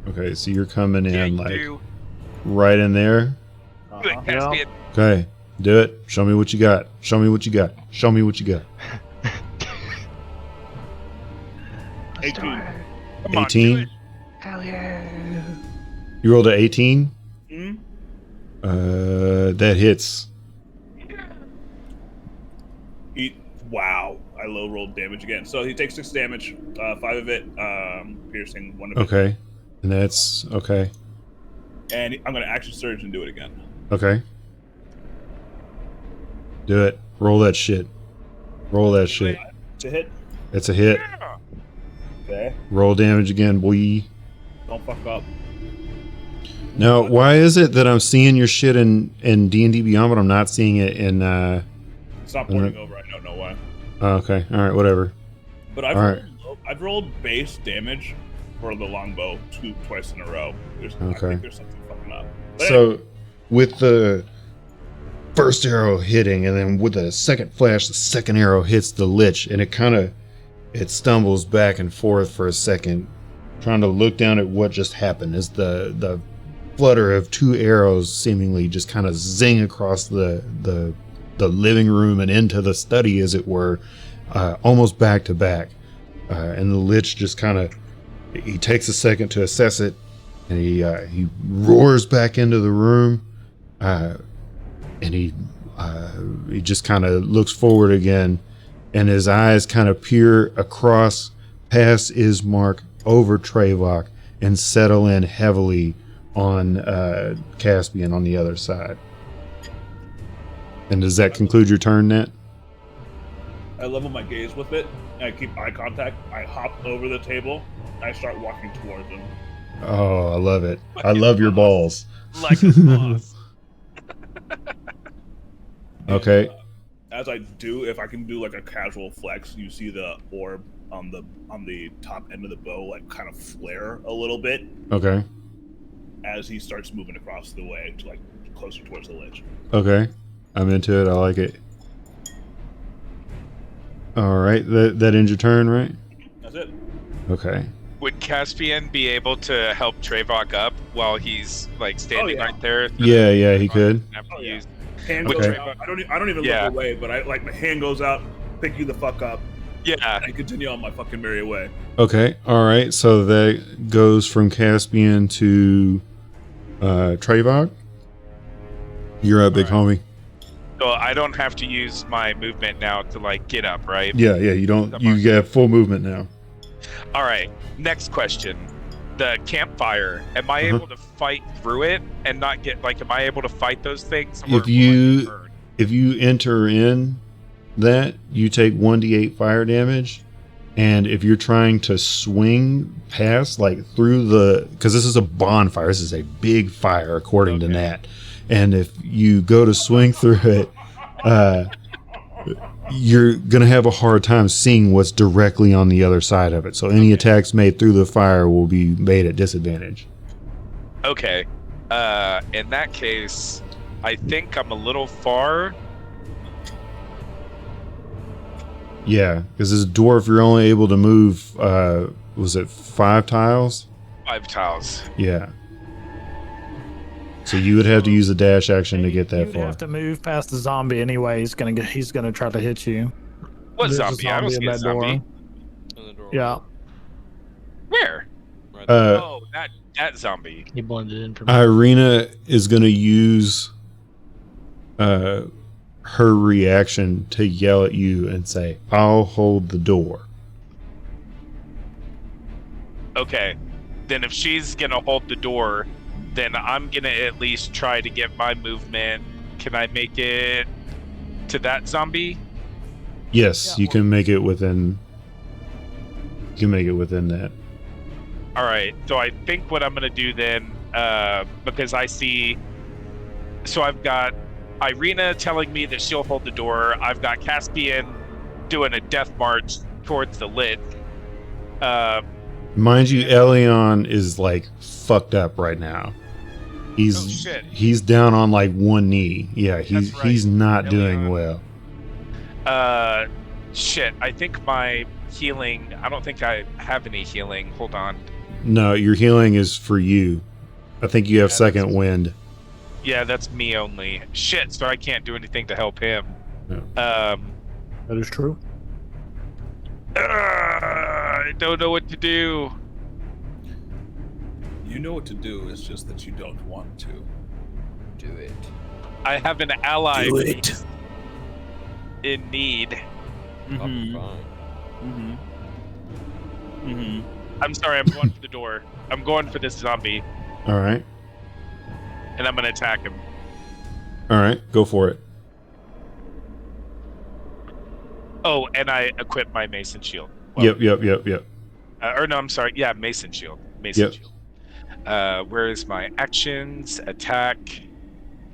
[SPEAKER 1] Okay, so you're coming
[SPEAKER 6] Yeah,
[SPEAKER 1] in
[SPEAKER 6] you
[SPEAKER 1] like
[SPEAKER 6] do.
[SPEAKER 1] right in there.
[SPEAKER 6] Do it, Caspian.
[SPEAKER 1] Okay, do it. Show me what you got. Show me what you got. Show me what you got.
[SPEAKER 2] 18.
[SPEAKER 6] Come on, do
[SPEAKER 1] 18.
[SPEAKER 6] it.
[SPEAKER 4] Hell yeah.
[SPEAKER 1] You rolled an 18.
[SPEAKER 2] Mm?
[SPEAKER 1] That hits.
[SPEAKER 2] Wow, I low rolled damage again. So he takes 6 damage, 5 of it piercing, 1 of it.
[SPEAKER 1] Okay, and that's okay.
[SPEAKER 2] And I'm gonna action surge and do it again.
[SPEAKER 1] Okay. Do it. Roll that shit. Roll that shit.
[SPEAKER 2] To hit.
[SPEAKER 1] It's a hit.
[SPEAKER 6] Yeah.
[SPEAKER 2] Okay.
[SPEAKER 1] Roll damage again, boy.
[SPEAKER 2] Don't fuck up.
[SPEAKER 1] Now, why is it that I'm seeing your shit in D&D Beyond, but I'm not seeing it in?
[SPEAKER 2] It's not pointing over. I don't know why.
[SPEAKER 1] Okay. All right. Whatever.
[SPEAKER 2] But I've rolled base damage for the longbow twice in a row. I
[SPEAKER 1] Okay.
[SPEAKER 2] think there's something fucking up. But
[SPEAKER 1] So, with the first arrow hitting, and then with the second flash, the second arrow hits the lich, and it stumbles back and forth for a second, trying to look down at what just happened. As the flutter of 2 arrows seemingly just kind of zing across the living room and into the study, as it were, almost back to back. And the lich just kind of, he takes a second to assess it, and he roars back into the room, and he just kind of looks forward again, and his eyes kind of peer across past Ismark over Trevok and settle in heavily on Caspian on the other side. And does that conclude your turn, Nat?
[SPEAKER 2] I level my gaze with it, and I keep eye contact. I hop over the table, and I start walking towards him.
[SPEAKER 1] Oh, I love it. I love your balls.
[SPEAKER 6] Like a boss.
[SPEAKER 1] Okay.
[SPEAKER 2] As I do, if I can do like a casual flex, you see the orb on the top end of the bow like kind of flare a little bit
[SPEAKER 1] Okay.
[SPEAKER 2] as he starts moving across the way to like closer towards the lich.
[SPEAKER 1] Okay. I'm into it. I like it. All right. That ends your turn, right?
[SPEAKER 2] That's it.
[SPEAKER 1] Okay.
[SPEAKER 6] Would Caspian be able to help Trevok up while he's like standing
[SPEAKER 2] yeah.
[SPEAKER 6] right there?
[SPEAKER 1] Yeah, he could.
[SPEAKER 6] Have to
[SPEAKER 2] Oh, yeah.
[SPEAKER 6] use-
[SPEAKER 2] Hand
[SPEAKER 6] Okay.
[SPEAKER 2] goes out. I don't even
[SPEAKER 6] Yeah.
[SPEAKER 2] look away, but I like my hand goes out, pick you the fuck up,
[SPEAKER 6] Yeah.
[SPEAKER 2] and continue on my fucking merry way.
[SPEAKER 1] Okay, all right. So that goes from Caspian to Trayvog. You're up, big homie.
[SPEAKER 6] So I don't have to use my movement now to like get up, right?
[SPEAKER 1] Yeah. You don't. You get full movement now.
[SPEAKER 6] All right. Next question. The campfire. Am I able to fight through it and not get like? Am I able to fight those things? Or
[SPEAKER 1] If you enter in that, you take 1d8 fire damage. And if you're trying to swing past, like through because this is a bonfire, this is a big fire, according to Nat. And if you go to swing through it, you're going to have a hard time seeing what's directly on the other side of it. So any attacks made through the fire will be made at disadvantage.
[SPEAKER 6] Okay. In that case, I think I'm a little far.
[SPEAKER 1] Yeah, because as a dwarf, you're only able to move, was it 5 tiles?
[SPEAKER 6] 5 tiles.
[SPEAKER 1] Yeah. So you would have to use a dash action to get that
[SPEAKER 3] You'd
[SPEAKER 1] far.
[SPEAKER 3] have to move past the zombie anyway. He's gonna try to hit you.
[SPEAKER 6] What
[SPEAKER 3] There's a
[SPEAKER 6] zombie? I don't see
[SPEAKER 3] in
[SPEAKER 6] a
[SPEAKER 3] that
[SPEAKER 6] zombie.
[SPEAKER 3] door.
[SPEAKER 5] In the doorway.
[SPEAKER 3] Yeah.
[SPEAKER 6] Where?
[SPEAKER 5] Right there.
[SPEAKER 6] Oh, that zombie.
[SPEAKER 4] He blended in for me.
[SPEAKER 1] Irina is going to use her reaction to yell at you and say, "I'll hold the door."
[SPEAKER 6] Okay. Then if she's gonna hold the door, then I'm gonna at least try to get my movement. Can I make it to that zombie?
[SPEAKER 1] Yes, you can make it within. You can make it within that.
[SPEAKER 6] All right. So I think what I'm gonna do then, because I see, so I've got Irina telling me that she'll hold the door. I've got Caspian doing a death march towards the lit.
[SPEAKER 1] Mind you, Elion is like fucked up right now.
[SPEAKER 6] Oh, shit.
[SPEAKER 1] He's down on like one knee. Yeah, he's
[SPEAKER 6] That's right.
[SPEAKER 1] he's not doing
[SPEAKER 6] Elion.
[SPEAKER 1] well.
[SPEAKER 6] Shit. I think my healing. I don't think I have any healing. Hold on.
[SPEAKER 1] No, your healing is for you. I think you have second wind.
[SPEAKER 6] Yeah, that's me only. Shit. So I can't do anything to help him.
[SPEAKER 1] No.
[SPEAKER 3] That is true.
[SPEAKER 6] I don't know what to do.
[SPEAKER 2] You know what to do. It's just that you don't want to.
[SPEAKER 5] Do it.
[SPEAKER 6] I have an ally
[SPEAKER 2] Do it.
[SPEAKER 6] in need.
[SPEAKER 5] I'll be fine.
[SPEAKER 6] I'm sorry. I'm going for the door. I'm going for this zombie,
[SPEAKER 1] All right.
[SPEAKER 6] and I'm gonna attack him.
[SPEAKER 1] All right. Go for it.
[SPEAKER 6] Oh, and I equip my mason shield. Well,
[SPEAKER 1] Yep.
[SPEAKER 6] or no, I'm sorry. Yeah, mason shield. Mason
[SPEAKER 1] Yep.
[SPEAKER 6] shield. Where is my actions? Attack.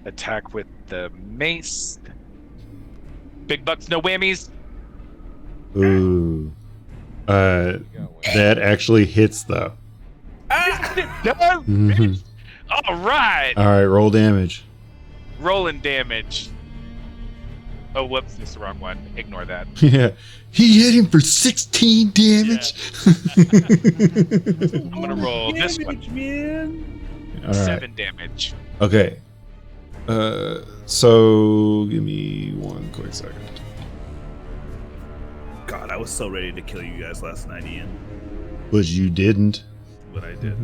[SPEAKER 6] Attack with the mace. Big bucks, no whammies.
[SPEAKER 1] Ooh.
[SPEAKER 5] You got one.
[SPEAKER 1] That actually hits though.
[SPEAKER 6] No,
[SPEAKER 1] Mhm.
[SPEAKER 6] all right.
[SPEAKER 1] All right. Roll damage.
[SPEAKER 6] Rolling damage. Oh, whoops, that's the wrong one. Ignore that.
[SPEAKER 1] Yeah. He hit him for 16 damage.
[SPEAKER 6] I'm gonna roll this one.
[SPEAKER 2] Man.
[SPEAKER 1] All right.
[SPEAKER 6] 7 damage.
[SPEAKER 1] Okay. So give me one quick second.
[SPEAKER 2] God, I was so ready to kill you guys last night, Ian.
[SPEAKER 1] But you didn't.
[SPEAKER 2] But I did.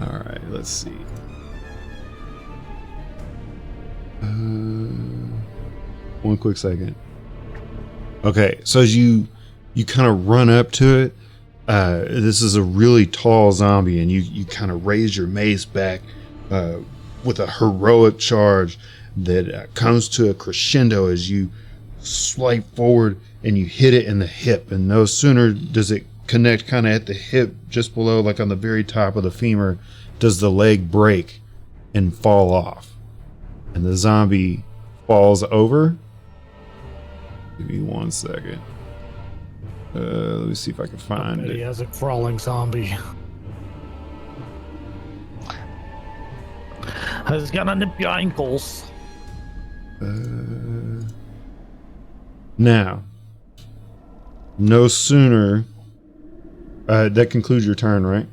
[SPEAKER 1] All right. Let's see. One quick second. Okay, so as you kind of run up to it, this is a really tall zombie, and you kind of raise your mace back with a heroic charge that comes to a crescendo as you swipe forward and you hit it in the hip. And no sooner does it connect kind of at the hip, just below, like on the very top of the femur, does the leg break and fall off. And the zombie falls over. Give me one second. Let me see if I can find
[SPEAKER 3] He
[SPEAKER 1] it.
[SPEAKER 3] has a crawling zombie. He's gonna nip your ankles.
[SPEAKER 1] Now, no sooner. That concludes your turn, right?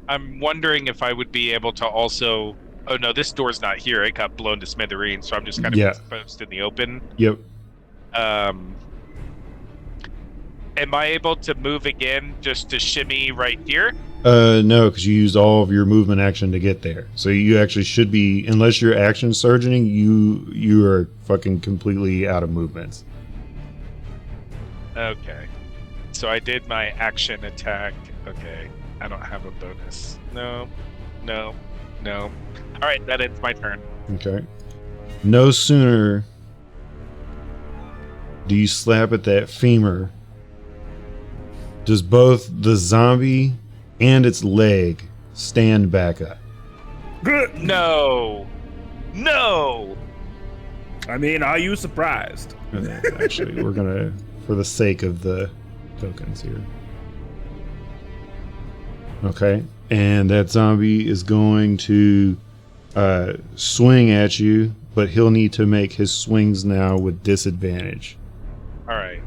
[SPEAKER 6] I'm wondering if I would be able to also Oh no, this door's not here. It got blown to smithereens, so I'm just kind of exposed in the open.
[SPEAKER 1] Yep.
[SPEAKER 6] Am I able to move again just to shimmy right here?
[SPEAKER 1] No, because you used all of your movement action to get there. So you actually should be, unless you're action surgeoning, you are fucking completely out of movements.
[SPEAKER 6] Okay. So I did my action attack. Okay. I don't have a bonus. No. All right, that ends my turn.
[SPEAKER 1] Okay. No sooner do you slap at that femur, does both the zombie and its leg stand back up.
[SPEAKER 6] No.
[SPEAKER 2] I mean, are you surprised?
[SPEAKER 1] Actually, we're gonna, for the sake of the tokens here. Okay, and that zombie is going to swing at you, but he'll need to make his swings now with disadvantage.
[SPEAKER 6] All right.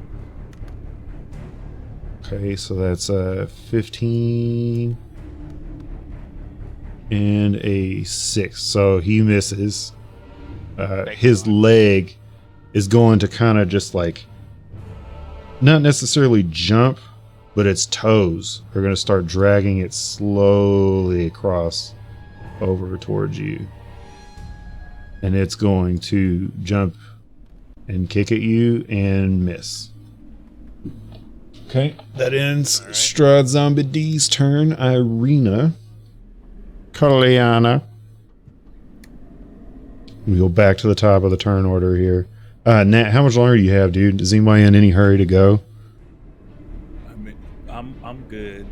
[SPEAKER 1] Okay, so that's 15 and a 6. So he misses. His leg is going to kind of just like, not necessarily jump, but its toes are going to start dragging it slowly across over towards you. And it's going to jump and kick at you and miss. Okay, that ends Strahd Zombie D's turn. Irina. Kaliana. We go back to the top of the turn order here. Nat, how much longer do you have, dude? Is anybody in any hurry to go?
[SPEAKER 2] I mean, I'm good.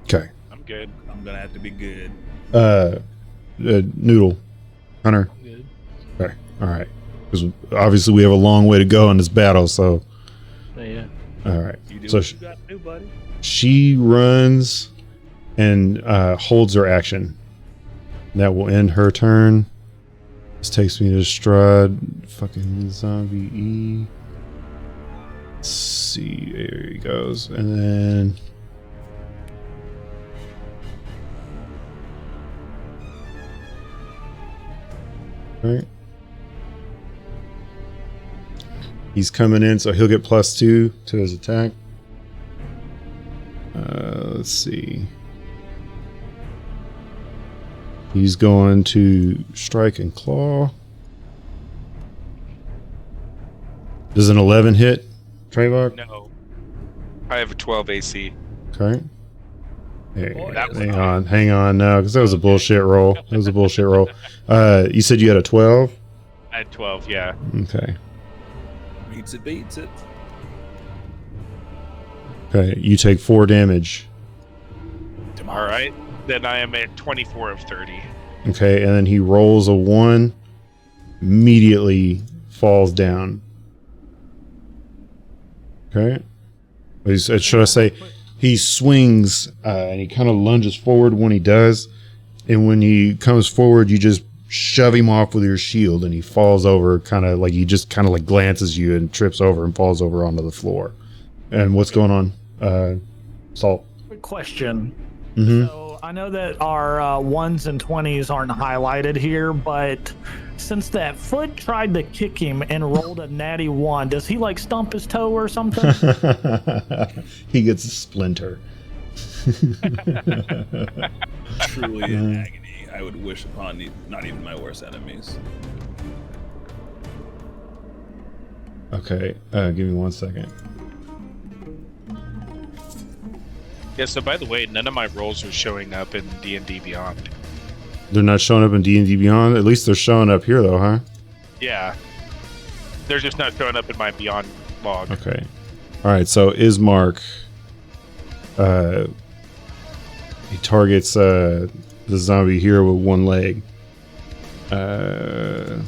[SPEAKER 1] Okay.
[SPEAKER 6] I'm good.
[SPEAKER 2] I'm gonna have to be good.
[SPEAKER 1] Noodle. Hunter.
[SPEAKER 4] I'm good.
[SPEAKER 1] Okay, alright. Because obviously we have a long way to go in this battle, so...
[SPEAKER 4] Oh, yeah.
[SPEAKER 1] Alright.
[SPEAKER 2] You do
[SPEAKER 1] So
[SPEAKER 2] what you gotta do, buddy.
[SPEAKER 1] she runs and holds her action. That will end her turn. This takes me to Strahd. Fucking zombie E. Let's see. There he goes. And then... Alright. He's coming in, so he'll get +2 to his attack. Let's see. He's going to strike and claw. Does an 11 hit, Trayvok?
[SPEAKER 6] No. I have a 12 AC.
[SPEAKER 1] Okay. Hey,
[SPEAKER 2] That was
[SPEAKER 1] hang on now, because that was a bullshit roll. That was a bullshit roll. You said you had a 12?
[SPEAKER 6] I had 12, yeah.
[SPEAKER 1] Okay.
[SPEAKER 2] Beats it.
[SPEAKER 1] Okay, you take 4 damage.
[SPEAKER 6] All right. Then I am at 24 of 30.
[SPEAKER 1] Okay, and then he rolls a 1, immediately falls down. Okay. Should I say, he swings and he kind of lunges forward when he does, and when he comes forward, you just shove him off with your shield, and he falls over, kind of like, he just kind of like glances you and trips over and falls over onto the floor. And what's going on, Salt?
[SPEAKER 3] Quick question.
[SPEAKER 1] Mm-hmm.
[SPEAKER 3] So I know that our 1s and 20s aren't highlighted here, but since that foot tried to kick him and rolled a natty 1, does he like stump his toe or something?
[SPEAKER 1] He gets a splinter.
[SPEAKER 2] Truly in agony. I would wish upon not even my worst enemies.
[SPEAKER 1] Okay, give me 1 second.
[SPEAKER 6] Yeah, so by the way, none of my rolls are showing up in D&D Beyond.
[SPEAKER 1] They're not showing up in D&D Beyond? At least they're showing up here, though, huh?
[SPEAKER 6] Yeah. They're just not showing up in my Beyond log.
[SPEAKER 1] Okay. All right, so Ismark, he targets the zombie here with 1 leg. Come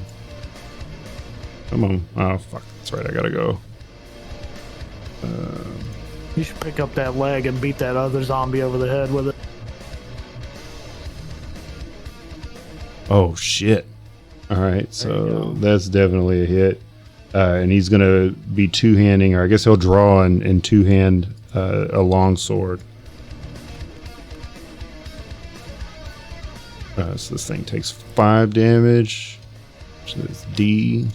[SPEAKER 1] on. Oh, fuck. That's right, I gotta go.
[SPEAKER 3] You should pick up that leg and beat that other zombie over the head with it.
[SPEAKER 1] Oh, shit. All right, so that's definitely a hit. And he's going to be two-handing, or I guess he'll draw and two-hand a long sword. So this thing takes 5 damage. So it's D.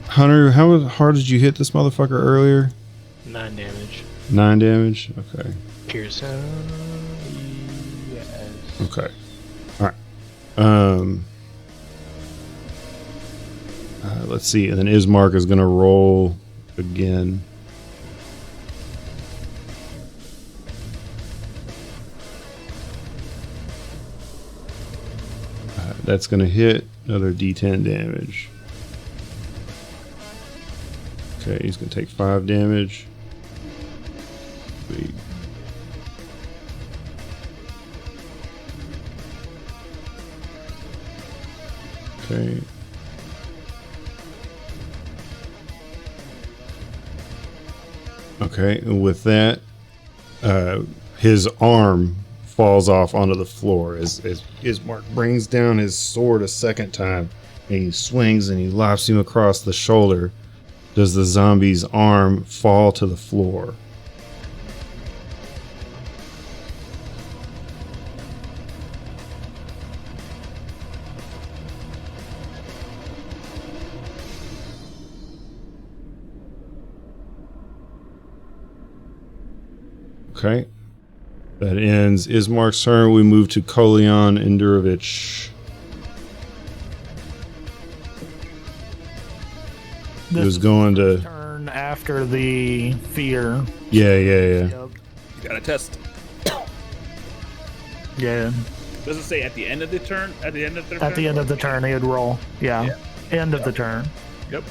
[SPEAKER 1] Hunter, how hard did you hit this motherfucker earlier?
[SPEAKER 4] 9 damage.
[SPEAKER 1] 9 damage? Okay.
[SPEAKER 4] Pearson. Yes.
[SPEAKER 1] Okay. Alright. Let's see. And then Ismark is going to roll again. That's going to hit. Another D10 damage. Okay, he's going to take 5 damage. Sweet. Okay. Okay, and with that, his arm falls off onto the floor as Ismark brings down his sword a second time, and he swings and he lops him across the shoulder. Does the zombie's arm fall to the floor? Okay. That ends Ismark's turn. We move to Kolion Endurovich. He was going to
[SPEAKER 3] turn after the fear.
[SPEAKER 1] Yeah.
[SPEAKER 3] Yep.
[SPEAKER 2] You got a test.
[SPEAKER 3] Yeah.
[SPEAKER 2] Does it say at the end of the turn? At the end of the turn?
[SPEAKER 3] At the end of the turn, he would roll. Yeah. End of the turn.
[SPEAKER 2] Yep.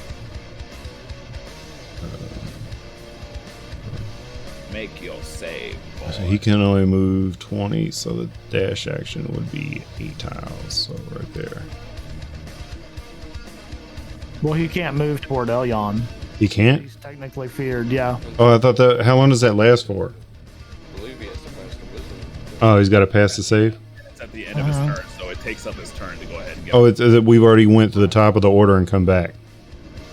[SPEAKER 2] Make your save. Boy.
[SPEAKER 1] So he can only move 20, so the dash action would be 8 tiles. So right there.
[SPEAKER 3] Well, he can't move toward Elyon.
[SPEAKER 1] He can't?
[SPEAKER 3] He's technically feared, yeah.
[SPEAKER 1] Oh, I thought that. How long does that last for?
[SPEAKER 5] I believe he has to pass the wisdom.
[SPEAKER 1] Oh, he's got to pass the save?
[SPEAKER 2] It's at the end of his turn, so it takes up his turn to go ahead and get.
[SPEAKER 1] Oh, we've already went to the top of the order and come back.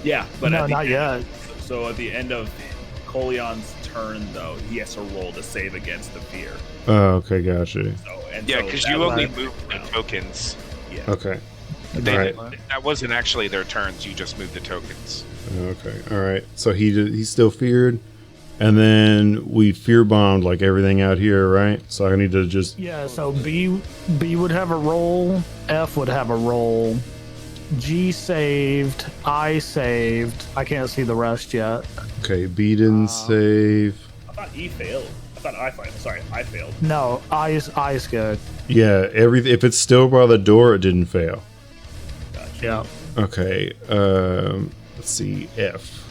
[SPEAKER 2] Yeah, but
[SPEAKER 3] No,
[SPEAKER 2] at the
[SPEAKER 3] not
[SPEAKER 2] end,
[SPEAKER 3] yet.
[SPEAKER 2] So at the end of Kolion's turn, though, he has to roll to save against the fear.
[SPEAKER 1] Oh, okay, gotcha.
[SPEAKER 6] Yeah, because you only move the tokens.
[SPEAKER 2] Yeah.
[SPEAKER 1] Okay.
[SPEAKER 6] They,
[SPEAKER 1] Alright.
[SPEAKER 6] That wasn't actually their turns. You just moved the tokens.
[SPEAKER 1] Okay. All right. So he's still feared, and then we fear bombed like everything out here, right? So I need to just
[SPEAKER 3] Yeah, so B would have a roll, F would have a roll, G saved, I saved. I can't see the rest yet.
[SPEAKER 1] okay. B didn't save.
[SPEAKER 2] I thought E failed. I thought I failed. Sorry, I failed.
[SPEAKER 3] No, I's good.
[SPEAKER 1] Yeah. If it's still by the door, it didn't fail.
[SPEAKER 2] Gotcha.
[SPEAKER 3] Yeah.
[SPEAKER 1] Okay. Let's see. F.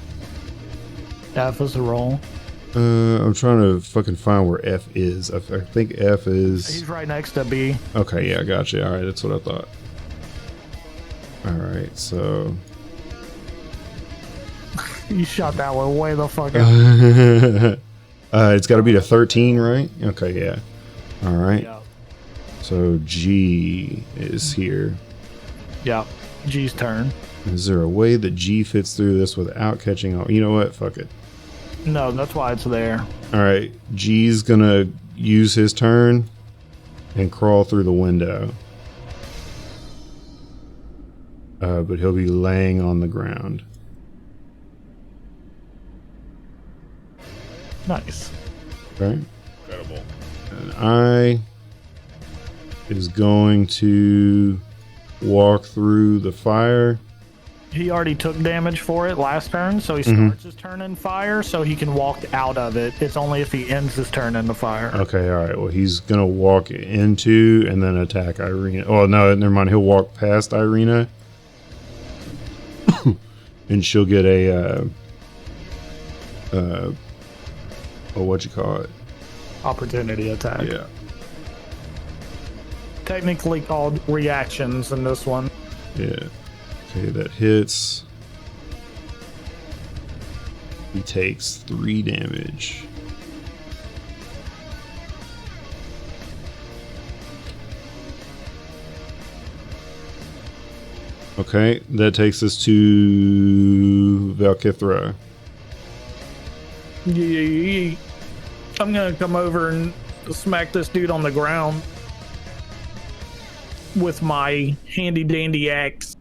[SPEAKER 3] F is the roll.
[SPEAKER 1] I'm trying to fucking find where F is. I think F is.
[SPEAKER 3] He's right next to B.
[SPEAKER 1] Okay. Yeah. Gotcha. All right. That's what I thought. All right. So.
[SPEAKER 3] You shot that one way the fuck out.
[SPEAKER 1] It's got to be to 13, right? Okay. Yeah. All right.
[SPEAKER 3] Yeah.
[SPEAKER 1] So G is here.
[SPEAKER 3] Yeah. G's turn.
[SPEAKER 1] Is there a way that G fits through this without catching on? You know what? Fuck it.
[SPEAKER 3] No, that's why it's there.
[SPEAKER 1] All right. G's going to use his turn and crawl through the window. But he'll be laying on the ground.
[SPEAKER 3] Nice.
[SPEAKER 1] Okay.
[SPEAKER 2] Incredible.
[SPEAKER 1] And I is going to walk through the fire.
[SPEAKER 3] He already took damage for it last turn, so he starts his turn in fire, so he can walk out of it. It's only if he ends his turn in the fire.
[SPEAKER 1] Okay, all right. Well, he's going to walk into and then attack Irina. Oh, no, never mind. He'll walk past Irina. And she'll get a, what you call it?
[SPEAKER 3] Opportunity attack.
[SPEAKER 1] Yeah.
[SPEAKER 3] Technically called reactions in this one.
[SPEAKER 1] Yeah. Okay, that hits. He takes 3 damage. Okay, that takes us to Valkithra.
[SPEAKER 3] I'm gonna come over and smack this dude on the ground with my handy dandy axe.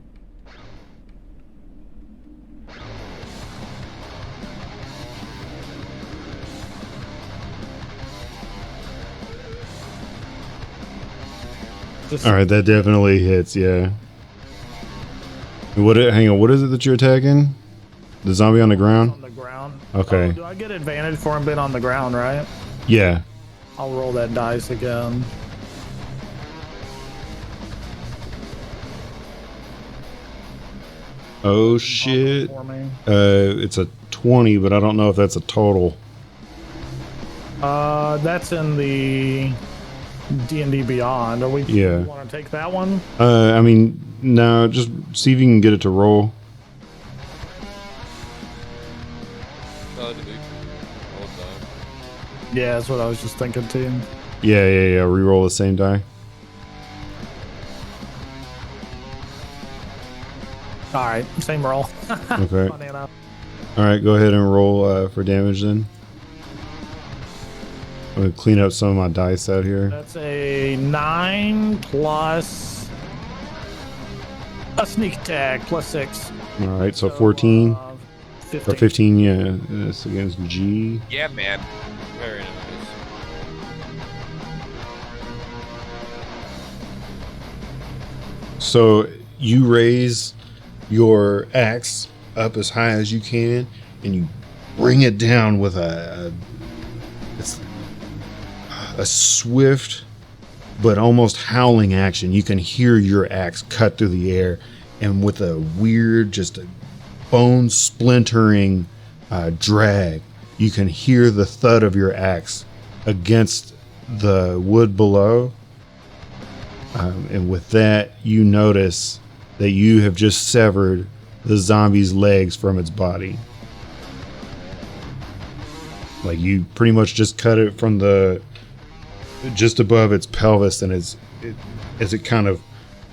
[SPEAKER 1] All right, that definitely hits. Yeah. Hang on. What is it that you're attacking? The zombie on the ground?
[SPEAKER 3] On the ground.
[SPEAKER 1] Okay.
[SPEAKER 3] Oh, do I get advantage for him being on the ground, right?
[SPEAKER 1] Yeah.
[SPEAKER 3] I'll roll that dice again.
[SPEAKER 1] Oh shit.
[SPEAKER 3] For me.
[SPEAKER 1] It's a 20, but I don't know if that's a total.
[SPEAKER 3] That's in the D&D Beyond. Are we?
[SPEAKER 1] Yeah.
[SPEAKER 3] Want to take that one?
[SPEAKER 1] I mean, no, just see if you can get it to roll.
[SPEAKER 3] Yeah, that's what I was just thinking too.
[SPEAKER 1] Yeah. Reroll the same die.
[SPEAKER 3] All right, same roll.
[SPEAKER 1] Okay.
[SPEAKER 3] Funny enough.
[SPEAKER 1] All right, go ahead and roll for damage then. I'm gonna clean up some of my dice out here.
[SPEAKER 3] That's a 9 plus a sneak attack plus 6.
[SPEAKER 1] All right, so 14
[SPEAKER 3] 15.
[SPEAKER 1] or 15. Yeah, that's against G.
[SPEAKER 6] Yeah, man.
[SPEAKER 5] Very nice.
[SPEAKER 1] So you raise your axe up as high as you can, and you bring it down with a swift but almost howling action. You can hear your axe cut through the air, and with a weird, just a bone splintering drag, you can hear the thud of your axe against the wood below. And with that, you notice that you have just severed the zombie's legs from its body. Like, you pretty much just cut it from just above its pelvis, and as it kind of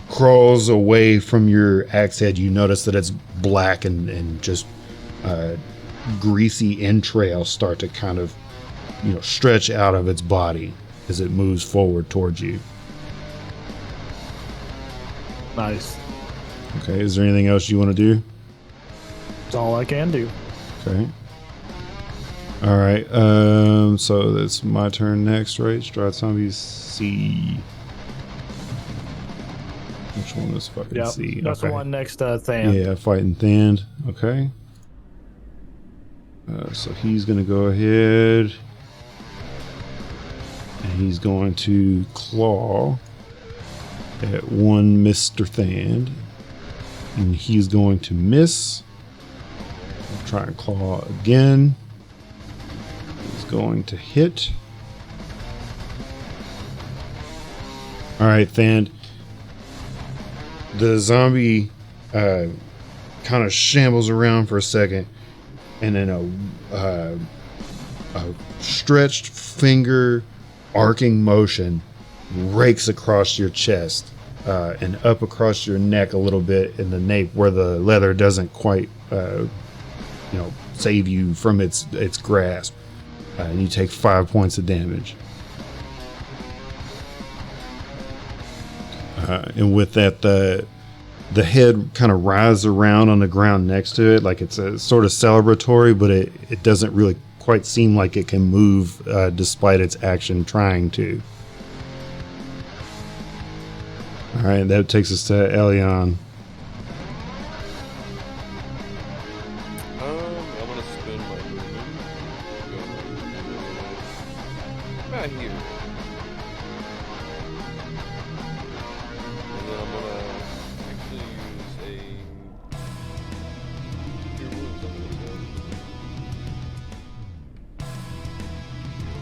[SPEAKER 1] crawls away from your axe head, you notice that it's black and just greasy entrails start to kind of, stretch out of its body as it moves forward towards you.
[SPEAKER 3] Nice.
[SPEAKER 1] Okay, is there anything else you want to do?
[SPEAKER 3] That's all I can do.
[SPEAKER 1] Okay. All right. So that's my turn next, right? Strahd Zombies C. Which one is fucking
[SPEAKER 3] Yep,
[SPEAKER 1] C?
[SPEAKER 3] that's
[SPEAKER 1] Okay.
[SPEAKER 3] the one next to Than.
[SPEAKER 1] Yeah, fighting Thand. Okay. So he's gonna go ahead and he's going to claw at one Mr. Thand, and he's going to miss. I'll try and claw again. He's going to hit. All right, Thand. The zombie kind of shambles around for a second, and then a stretched finger arcing motion rakes across your chest and up across your neck a little bit in the nape where the leather doesn't quite save you from its grasp, and you take 5 points of damage. And with that, the head kind of writhes around on the ground next to it like it's a sort of celebratory, but it doesn't really quite seem like it can move despite its action trying to. All right, that takes us to Elion.
[SPEAKER 5] I'm gonna spin my movement. Go about here. And then I'm gonna actually use a. Here, what is that gonna go?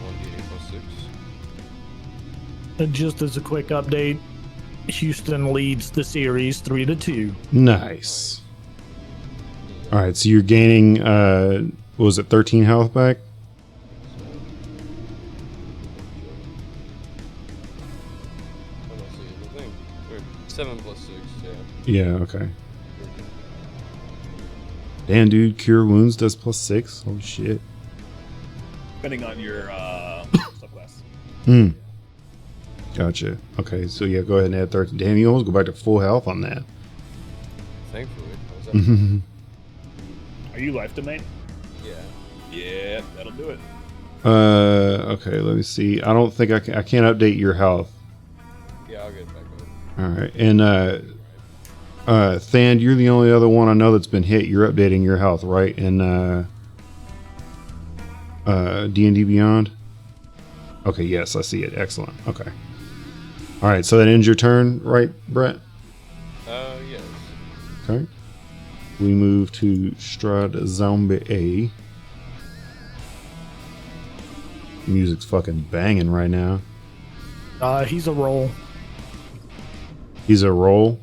[SPEAKER 5] 1d8 plus 6.
[SPEAKER 3] And just as a quick update, Houston leads the series 3-2.
[SPEAKER 1] Nice. All right, so you're gaining, what was it, 13 health back?
[SPEAKER 5] I don't see anything. Or 7 plus 6, yeah.
[SPEAKER 1] Yeah, okay. Damn, dude, cure wounds does +6. Holy shit.
[SPEAKER 2] Depending on your subclass.
[SPEAKER 1] Hmm. Gotcha. Okay, so yeah, go ahead and add 13. Damn, you almost go back to full health on that.
[SPEAKER 5] Thankfully. I was at-
[SPEAKER 2] Are you life domain?
[SPEAKER 5] yeah.
[SPEAKER 2] Yeah, that'll do it.
[SPEAKER 1] Okay, let me see. I don't think I can't update your health.
[SPEAKER 5] Yeah, I'll get back up.
[SPEAKER 1] All right, and Thand, you're the only other one I know that's been hit. You're updating your health, right? In D&D Beyond. Okay, yes, I see it. Excellent. Okay. All right, so that ends your turn, right, Brett?
[SPEAKER 5] Yes.
[SPEAKER 1] Okay. We move to Strahd Zombie A. Music's fucking banging right now.
[SPEAKER 3] He's a roll.
[SPEAKER 1] He's a roll.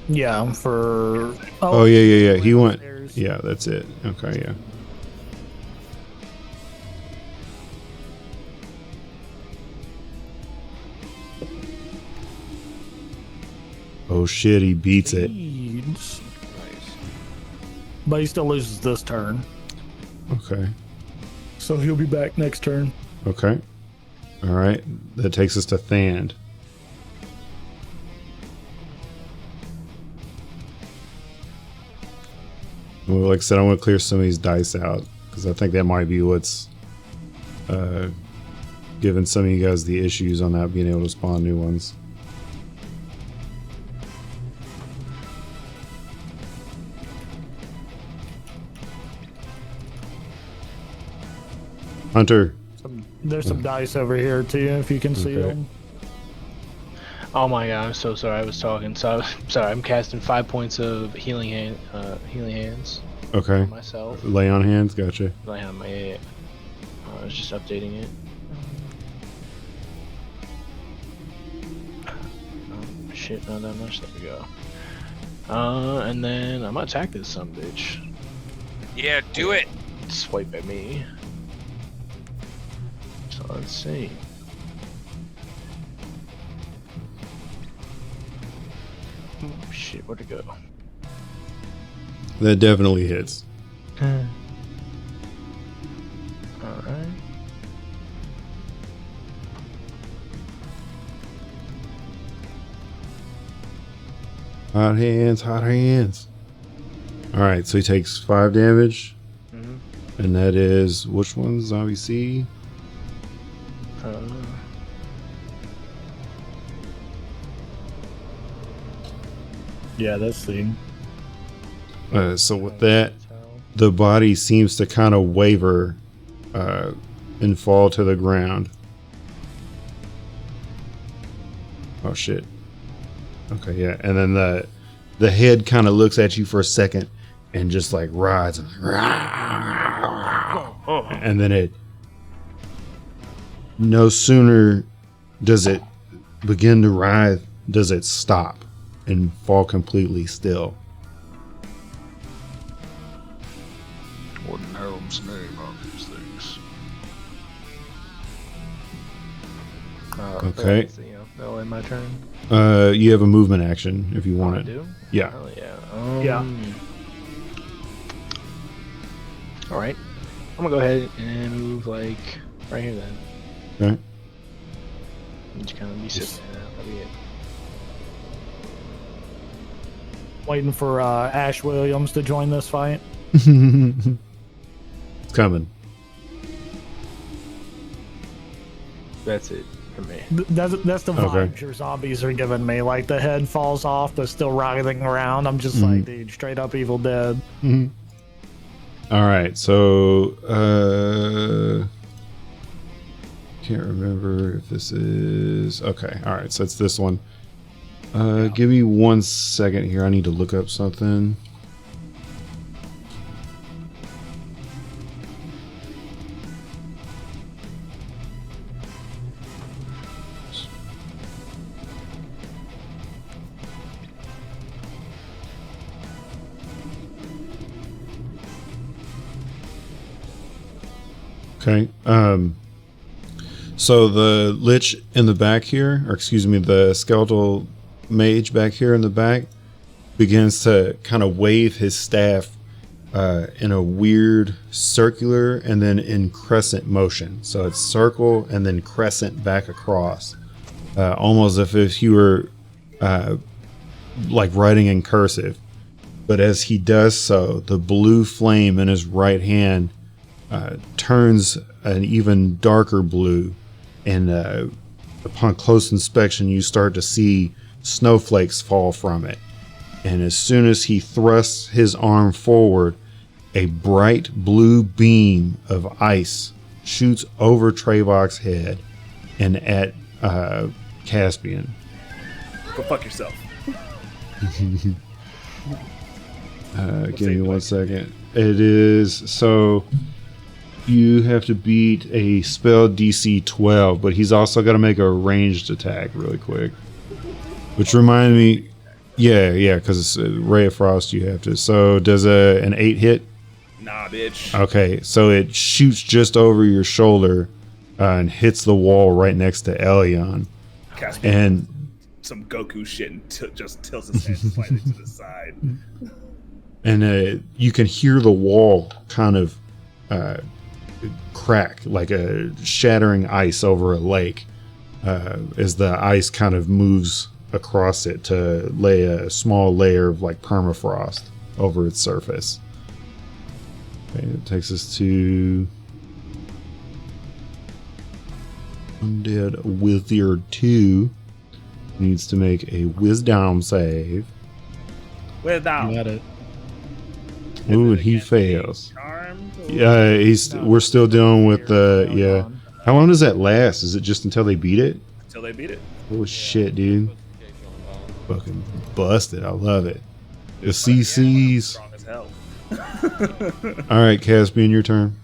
[SPEAKER 3] Yeah, for.
[SPEAKER 1] Oh yeah. He went.
[SPEAKER 3] Upstairs.
[SPEAKER 1] Yeah, that's it. Okay, yeah. Oh shit, he beats it.
[SPEAKER 3] Leads,
[SPEAKER 5] Nice.
[SPEAKER 3] but he still loses this turn.
[SPEAKER 1] Okay.
[SPEAKER 3] So he'll be back next turn.
[SPEAKER 1] Okay. All right. That takes us to Thand. Well, like I said, I'm going to clear some of these dice out because I think that might be what's giving some of you guys the issues on not being able to spawn new ones. Hunter.
[SPEAKER 3] There's some dice over here too, if you can see
[SPEAKER 1] Okay.
[SPEAKER 3] them.
[SPEAKER 4] Oh my god, I'm so sorry. I was talking. So sorry. I'm casting 5 points of healing hands
[SPEAKER 1] Okay.
[SPEAKER 4] on myself.
[SPEAKER 1] Lay on hands. Gotcha.
[SPEAKER 4] I have my. I was just updating it. Oh, shit, not that much. There we go. And then I'm gonna attack this bitch.
[SPEAKER 6] Yeah, do it.
[SPEAKER 4] Swipe at me. So let's see. Oh, shit, where'd it go?
[SPEAKER 1] That definitely hits.
[SPEAKER 4] Alright.
[SPEAKER 1] Hot hands, hot hands. All right, so he takes 5 damage, and that is which one? Zombie C.
[SPEAKER 3] Yeah, that's the.
[SPEAKER 1] So with that, the body seems to kind of waver and fall to the ground. Oh shit. Okay, yeah, and then the head kind of looks at you for a second and just like rides, and then it. No sooner does it begin to writhe, does it stop and fall completely still.
[SPEAKER 8] What in Helm's name are these things?
[SPEAKER 1] Okay.
[SPEAKER 4] That's, you know, that'll end my turn.
[SPEAKER 1] You have a movement action if you want
[SPEAKER 4] I
[SPEAKER 1] it.
[SPEAKER 4] do?
[SPEAKER 1] Yeah.
[SPEAKER 4] Hell yeah.
[SPEAKER 3] Yeah.
[SPEAKER 4] Alright. I'm gonna go ahead and move like right here then.
[SPEAKER 1] Okay.
[SPEAKER 4] Just kind of be sitting there. That'll be it.
[SPEAKER 3] Waiting for Ash Williams to join this fight.
[SPEAKER 1] It's coming.
[SPEAKER 4] That's it for me.
[SPEAKER 3] That's the
[SPEAKER 1] Okay.
[SPEAKER 3] vibes your zombies are giving me. Like the head falls off, but still writhing around. I'm just like, dude, straight up Evil Dead.
[SPEAKER 1] All right, so can't remember if this is okay. All right, so it's this one. Give me 1 second here. I need to look up something. Okay. So the Lich in the back here, or excuse me, the skeletal mage back here in the back, begins to kind of wave his staff in a weird circular and then in crescent motion. So it's circle and then crescent back across, almost as if you were like writing in cursive. But as he does so, the blue flame in his right hand turns an even darker blue, and upon close inspection, you start to see snowflakes fall from it. And as soon as he thrusts his arm forward, a bright blue beam of ice shoots over Trayvok's head and at Caspian.
[SPEAKER 2] Go fuck yourself.
[SPEAKER 1] Give me 1 second. It is so you have to beat a spell DC 12, but he's also got to make a ranged attack really quick. Which reminded me, yeah, because it's Ray of Frost. You have to. So does an 8 hit?
[SPEAKER 2] Nah, bitch.
[SPEAKER 1] Okay, so it shoots just over your shoulder and hits the wall right next to Elion.
[SPEAKER 2] Caspian
[SPEAKER 1] And
[SPEAKER 2] some Goku shit and just tilts his head slightly to the side.
[SPEAKER 1] And you can hear the wall kind of crack like a shattering ice over a lake as the ice kind of moves across it to lay a small layer of like permafrost over its surface. Okay, it takes us to Undead Wizard 2. Needs to make a wisdom save.
[SPEAKER 2] Where's down?
[SPEAKER 4] You got it.
[SPEAKER 1] Ooh, and he fails.
[SPEAKER 2] Charmed?
[SPEAKER 1] Yeah, we're still dealing with the How long does that last? Is it just until they beat it?
[SPEAKER 2] Until they beat it.
[SPEAKER 1] Oh shit, dude. Fucking busted. I love it. The CCs.
[SPEAKER 2] Strong as hell.
[SPEAKER 1] Alright, Caspian, your turn.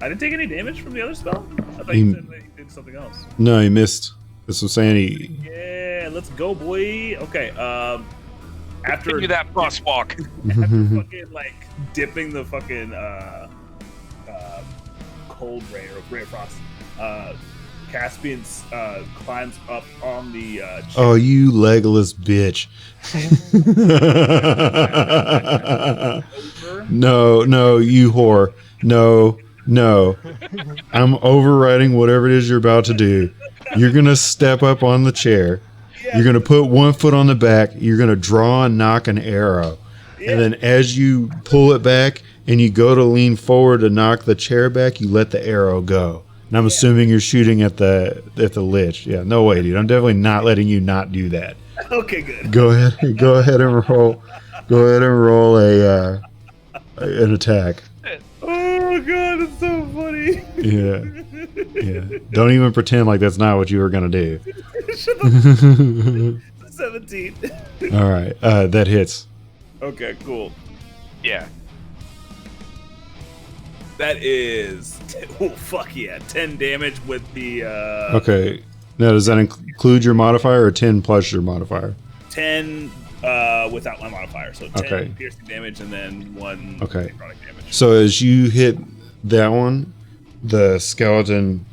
[SPEAKER 2] I didn't take any damage from the other spell? I thought
[SPEAKER 1] He-
[SPEAKER 2] you said that he did something else.
[SPEAKER 1] No, he missed. That's what I'm saying.
[SPEAKER 2] Yeah, let's go, boy. Okay, after
[SPEAKER 6] Continue that crosswalk.
[SPEAKER 2] after fucking like dipping the fucking cold ray or ray of frost, Caspian climbs up on the
[SPEAKER 1] Oh, you Legolas bitch. No, you whore. No. I'm overriding whatever it is you're about to do. You're going to step up on the chair. You're going to put one foot on the back. You're going to draw and knock an arrow. And then as you pull it back and you go to lean forward to knock the chair back, you let the arrow go. And I'm assuming you're shooting at the lich. Yeah, no way, dude. I'm definitely not letting you not do that.
[SPEAKER 2] Okay, good.
[SPEAKER 1] Go ahead and roll. Go ahead and roll an attack.
[SPEAKER 2] Oh god, it's so funny.
[SPEAKER 1] Yeah. Don't even pretend like that's not what you were gonna do.
[SPEAKER 2] Shut the 17.
[SPEAKER 1] All right, that hits.
[SPEAKER 2] Okay, cool.
[SPEAKER 6] Yeah.
[SPEAKER 2] That is oh fuck yeah, 10 damage with the
[SPEAKER 1] Okay. Now, does that include your modifier or 10 plus your modifier?
[SPEAKER 2] 10 without my modifier. So 10
[SPEAKER 1] Okay.
[SPEAKER 2] piercing damage and then 1
[SPEAKER 1] Okay.
[SPEAKER 2] necrotic damage.
[SPEAKER 1] So as you hit that one, the skeleton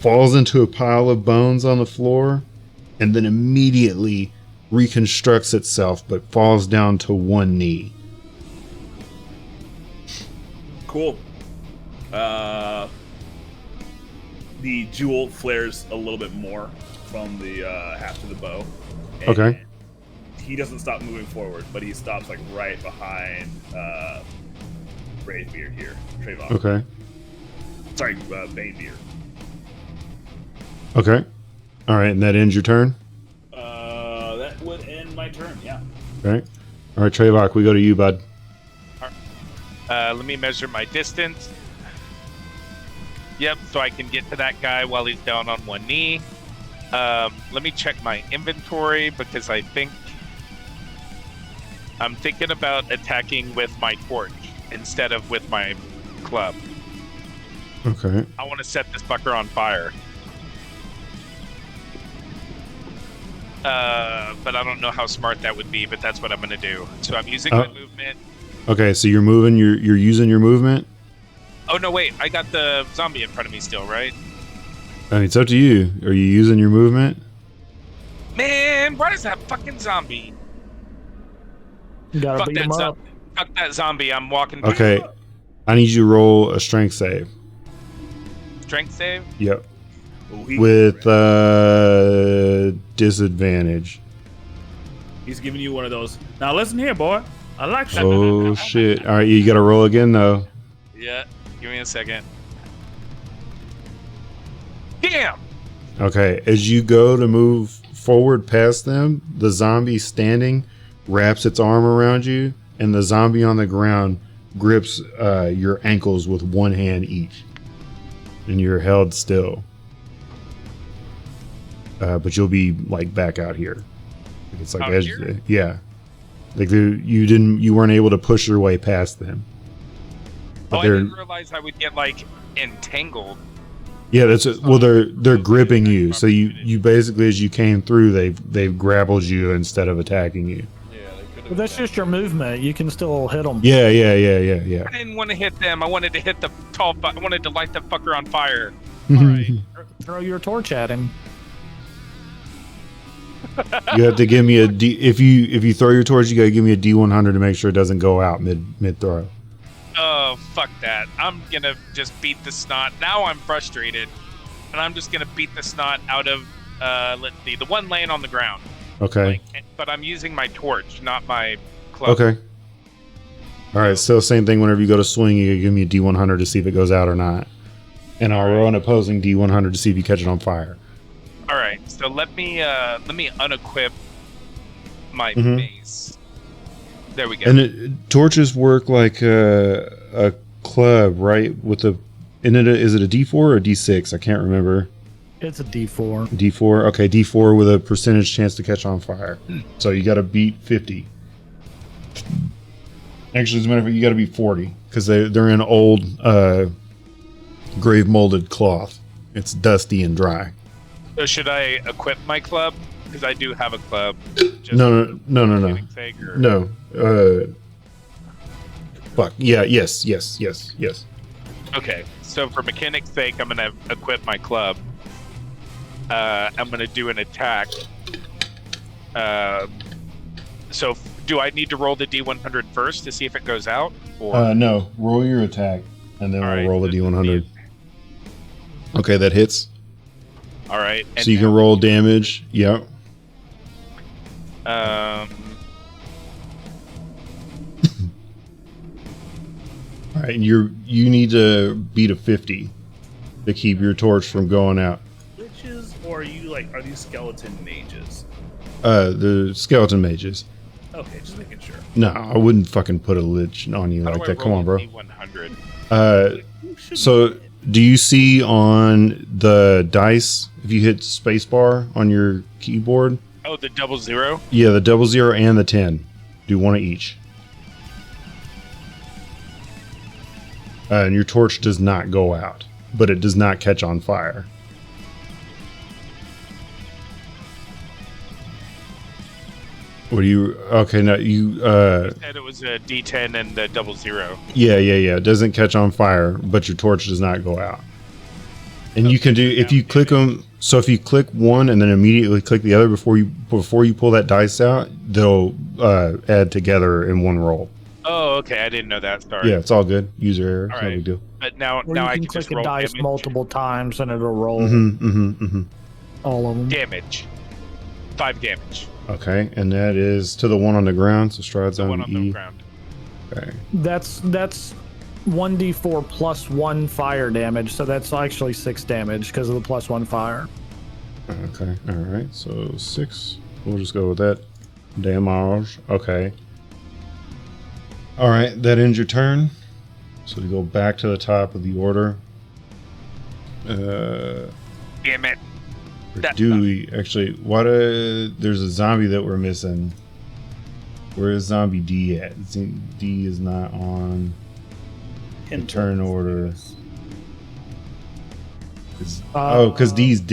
[SPEAKER 1] falls into a pile of bones on the floor and then immediately reconstructs itself but falls down to one knee.
[SPEAKER 2] Cool. The jewel flares a little bit more from the haft of the bow. And
[SPEAKER 1] Okay.
[SPEAKER 2] He doesn't stop moving forward, but he stops like right behind Bravebeard here. Trayvon.
[SPEAKER 1] Okay.
[SPEAKER 2] Sorry, Banebeard.
[SPEAKER 1] Okay. All right, and that ends your turn?
[SPEAKER 2] That would end my turn, yeah.
[SPEAKER 1] Okay. All right, Trayvon, we go to you, bud.
[SPEAKER 6] Let me measure my distance. Yep, so I can get to that guy while he's down on one knee. Let me check my inventory because I'm thinking about attacking with my torch instead of with my club.
[SPEAKER 1] Okay.
[SPEAKER 6] I want to set this fucker on fire. But I don't know how smart that would be, but that's what I'm going to do. So I'm using my movement.
[SPEAKER 1] Okay, so you're moving, you're using your movement?
[SPEAKER 6] Oh, no, wait. I got the zombie in front of me still, right?
[SPEAKER 1] I mean, it's up to you. Are you using your movement?
[SPEAKER 6] Man, why does that fucking zombie?
[SPEAKER 3] You gotta
[SPEAKER 6] Fuck
[SPEAKER 3] beat him up.
[SPEAKER 6] Fuck that zombie. I'm walking.
[SPEAKER 1] Okay. I need you to roll a strength save.
[SPEAKER 6] Strength save.
[SPEAKER 1] Yep.
[SPEAKER 2] Ooh, he-
[SPEAKER 1] With disadvantage.
[SPEAKER 2] He's giving you one of those. Now listen here, boy. I like that.
[SPEAKER 1] Oh shit. All right, you got to roll again though.
[SPEAKER 6] Yeah. Give me a second. Damn.
[SPEAKER 1] Okay, as you go to move forward past them, the zombie standing wraps its arm around you, and the zombie on the ground grips your ankles with one hand each, and you're held still. But you'll be like back out here. It's like
[SPEAKER 6] Out here?
[SPEAKER 1] yeah, like you weren't able to push your way past them. But
[SPEAKER 6] I didn't realize I would get like entangled.
[SPEAKER 1] yeah, they're gripping you. So you basically, as you came through, they've grappled you instead of attacking you.
[SPEAKER 5] Yeah, they could have.
[SPEAKER 3] But that's just your movement. You can still hit them.
[SPEAKER 1] Yeah.
[SPEAKER 6] I didn't want to hit them. I wanted to hit the tall. I wanted to light the fucker on fire.
[SPEAKER 3] Throw your torch at him.
[SPEAKER 1] You have to give me a D. If you throw your torch, you gotta give me a D100 to make sure it doesn't go out mid throw.
[SPEAKER 6] Oh, fuck that. I'm gonna just beat the snot. Now I'm frustrated. And I'm just gonna beat the snot out of, let's see, the one laying on the ground.
[SPEAKER 1] Okay.
[SPEAKER 6] But I'm using my torch, not my club.
[SPEAKER 1] Okay. All right. So same thing. Whenever you go to swing, you gotta give me a D100 to see if it goes out or not, and I'll roll an opposing D100 to see if you catch it on fire.
[SPEAKER 6] All right, so let me unequip my mace. There we go.
[SPEAKER 1] And torches work like a club, right? With a, is it a D4 or a D6? I can't remember.
[SPEAKER 3] It's a D4.
[SPEAKER 1] D4. Okay, D4 with a percentage chance to catch on fire. So you got to beat 50. Actually, as a matter of fact, you got to beat 40 because they're in old grave molded cloth. It's dusty and dry.
[SPEAKER 6] So should I equip my club? Because I do have a club. Just
[SPEAKER 1] No.
[SPEAKER 6] for sake, or-
[SPEAKER 1] No. Fuck. Yeah. Yes.
[SPEAKER 6] Okay, so for mechanic's sake, I'm gonna equip my club. I'm gonna do an attack. So do I need to roll the D100 first to see if it goes out? Or
[SPEAKER 1] No. Roll your attack, and then
[SPEAKER 6] All
[SPEAKER 1] we'll
[SPEAKER 6] right,
[SPEAKER 1] roll the
[SPEAKER 6] so
[SPEAKER 1] D100. Okay, that hits.
[SPEAKER 6] all right. And
[SPEAKER 1] So you can
[SPEAKER 6] now-
[SPEAKER 1] roll damage. Yep. All right, and you need to beat a 50 to keep your torch from going out.
[SPEAKER 2] Witches, or are these skeleton mages?
[SPEAKER 1] The skeleton mages.
[SPEAKER 2] Okay, just making sure.
[SPEAKER 1] No, I wouldn't fucking put a lich on you
[SPEAKER 6] How
[SPEAKER 1] like
[SPEAKER 6] do I
[SPEAKER 1] that. Come
[SPEAKER 6] roll
[SPEAKER 1] on, bro.
[SPEAKER 6] a D100?
[SPEAKER 1] So do you see on the dice if you hit spacebar on your keyboard?
[SPEAKER 6] Oh, the 00?
[SPEAKER 1] Yeah, the 00 and the 10. Do one of each. And your torch does not go out, but it does not catch on fire. What do you? Okay, no, you.
[SPEAKER 6] Said it was a D10 and the 00.
[SPEAKER 1] Yeah. It doesn't catch on fire, but your torch does not go out. And you can do if you click them. So if you click one and then immediately click the other before you pull that dice out, they'll add together in one roll.
[SPEAKER 6] Oh, okay. I didn't know that. Sorry.
[SPEAKER 1] Yeah, it's all good. User error. It's
[SPEAKER 6] All
[SPEAKER 1] no
[SPEAKER 6] right.
[SPEAKER 1] big deal.
[SPEAKER 6] But now
[SPEAKER 3] Or
[SPEAKER 6] I
[SPEAKER 3] you
[SPEAKER 6] can just
[SPEAKER 3] click a
[SPEAKER 6] roll
[SPEAKER 3] dice
[SPEAKER 6] damage.
[SPEAKER 3] multiple times and it'll roll all of them.
[SPEAKER 6] Damage. 5 damage.
[SPEAKER 1] Okay, and that is to the one on the ground. So Strahd's
[SPEAKER 6] The one
[SPEAKER 1] on
[SPEAKER 6] on the
[SPEAKER 1] E.
[SPEAKER 6] ground.
[SPEAKER 1] Okay.
[SPEAKER 3] That's 1d4 plus 1 fire damage, so that's actually 6 damage because of the plus 1 fire.
[SPEAKER 1] Okay. All right. So 6. We'll just go with that. Damage. Okay. All right. That ends your turn. So we go back to the top of the order.
[SPEAKER 6] Damn it.
[SPEAKER 1] Or
[SPEAKER 6] That
[SPEAKER 1] do we actually? There's a zombie that we're missing. Where is zombie D at? D is not on the turn order. Because D's
[SPEAKER 3] The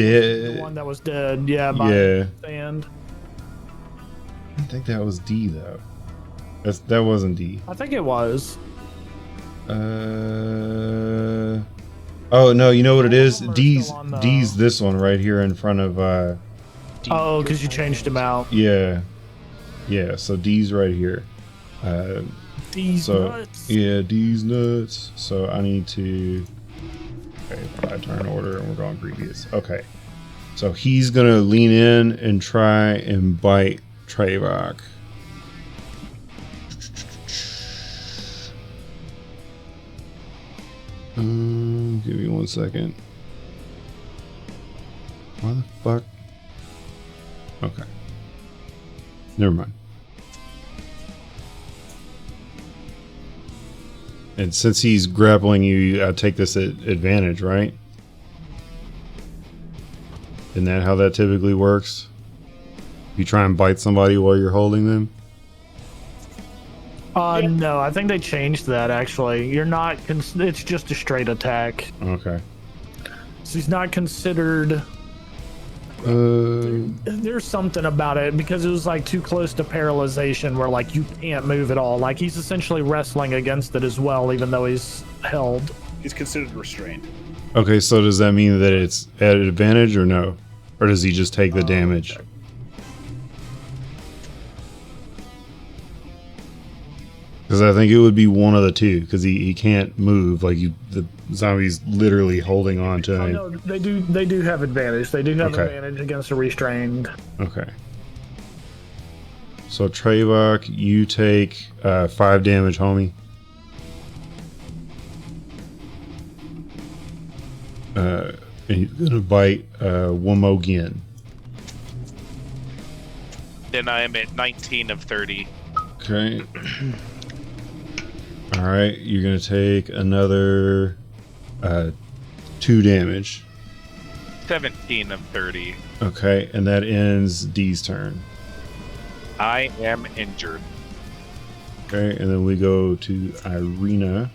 [SPEAKER 1] dead.
[SPEAKER 3] one that was dead, yeah, by
[SPEAKER 1] Yeah.
[SPEAKER 3] sand.
[SPEAKER 1] I think that was D though. That wasn't D.
[SPEAKER 3] I think it was.
[SPEAKER 1] Oh no, you know what it is?
[SPEAKER 3] All of them are
[SPEAKER 1] D's
[SPEAKER 3] still on the-
[SPEAKER 1] D's this one right here in front of
[SPEAKER 3] Oh, because you changed him out.
[SPEAKER 1] yeah. So D's right here.
[SPEAKER 3] These nuts.
[SPEAKER 1] Yeah, these nuts. So I need to. Okay, 5-turn order, and we're going previous. Okay, so he's gonna lean in and try and bite Trayvok. Give me 1 second. Why the fuck? Okay. Never mind. And since he's grappling you, I take this at advantage, right? Isn't that how that typically works? You try and bite somebody while you're holding them?
[SPEAKER 3] No, I think they changed that actually. You're not, it's just a straight attack.
[SPEAKER 1] Okay.
[SPEAKER 3] So he's not considered. There's something about it because it was like too close to paralyzation where like you can't move at all. Like he's essentially wrestling against it as well, even though he's held.
[SPEAKER 2] He's considered restrained.
[SPEAKER 1] Okay, so does that mean that it's at advantage or no? Or does he just take the damage?
[SPEAKER 3] Okay.
[SPEAKER 1] Because I think it would be one of the two, because he can't move. Like the zombie's literally holding on to him.
[SPEAKER 3] No, they do have advantage. They do have advantage against a restrained.
[SPEAKER 1] Okay. So Trayvok, you take 5 damage, homie. And he's gonna bite one more again.
[SPEAKER 6] Then I am at 19 of 30.
[SPEAKER 1] Okay. All right, you're gonna take another 2 damage.
[SPEAKER 6] 17 of 30.
[SPEAKER 1] Okay, and that ends D's turn.
[SPEAKER 6] I am injured.
[SPEAKER 1] Okay, and then we go to Irina.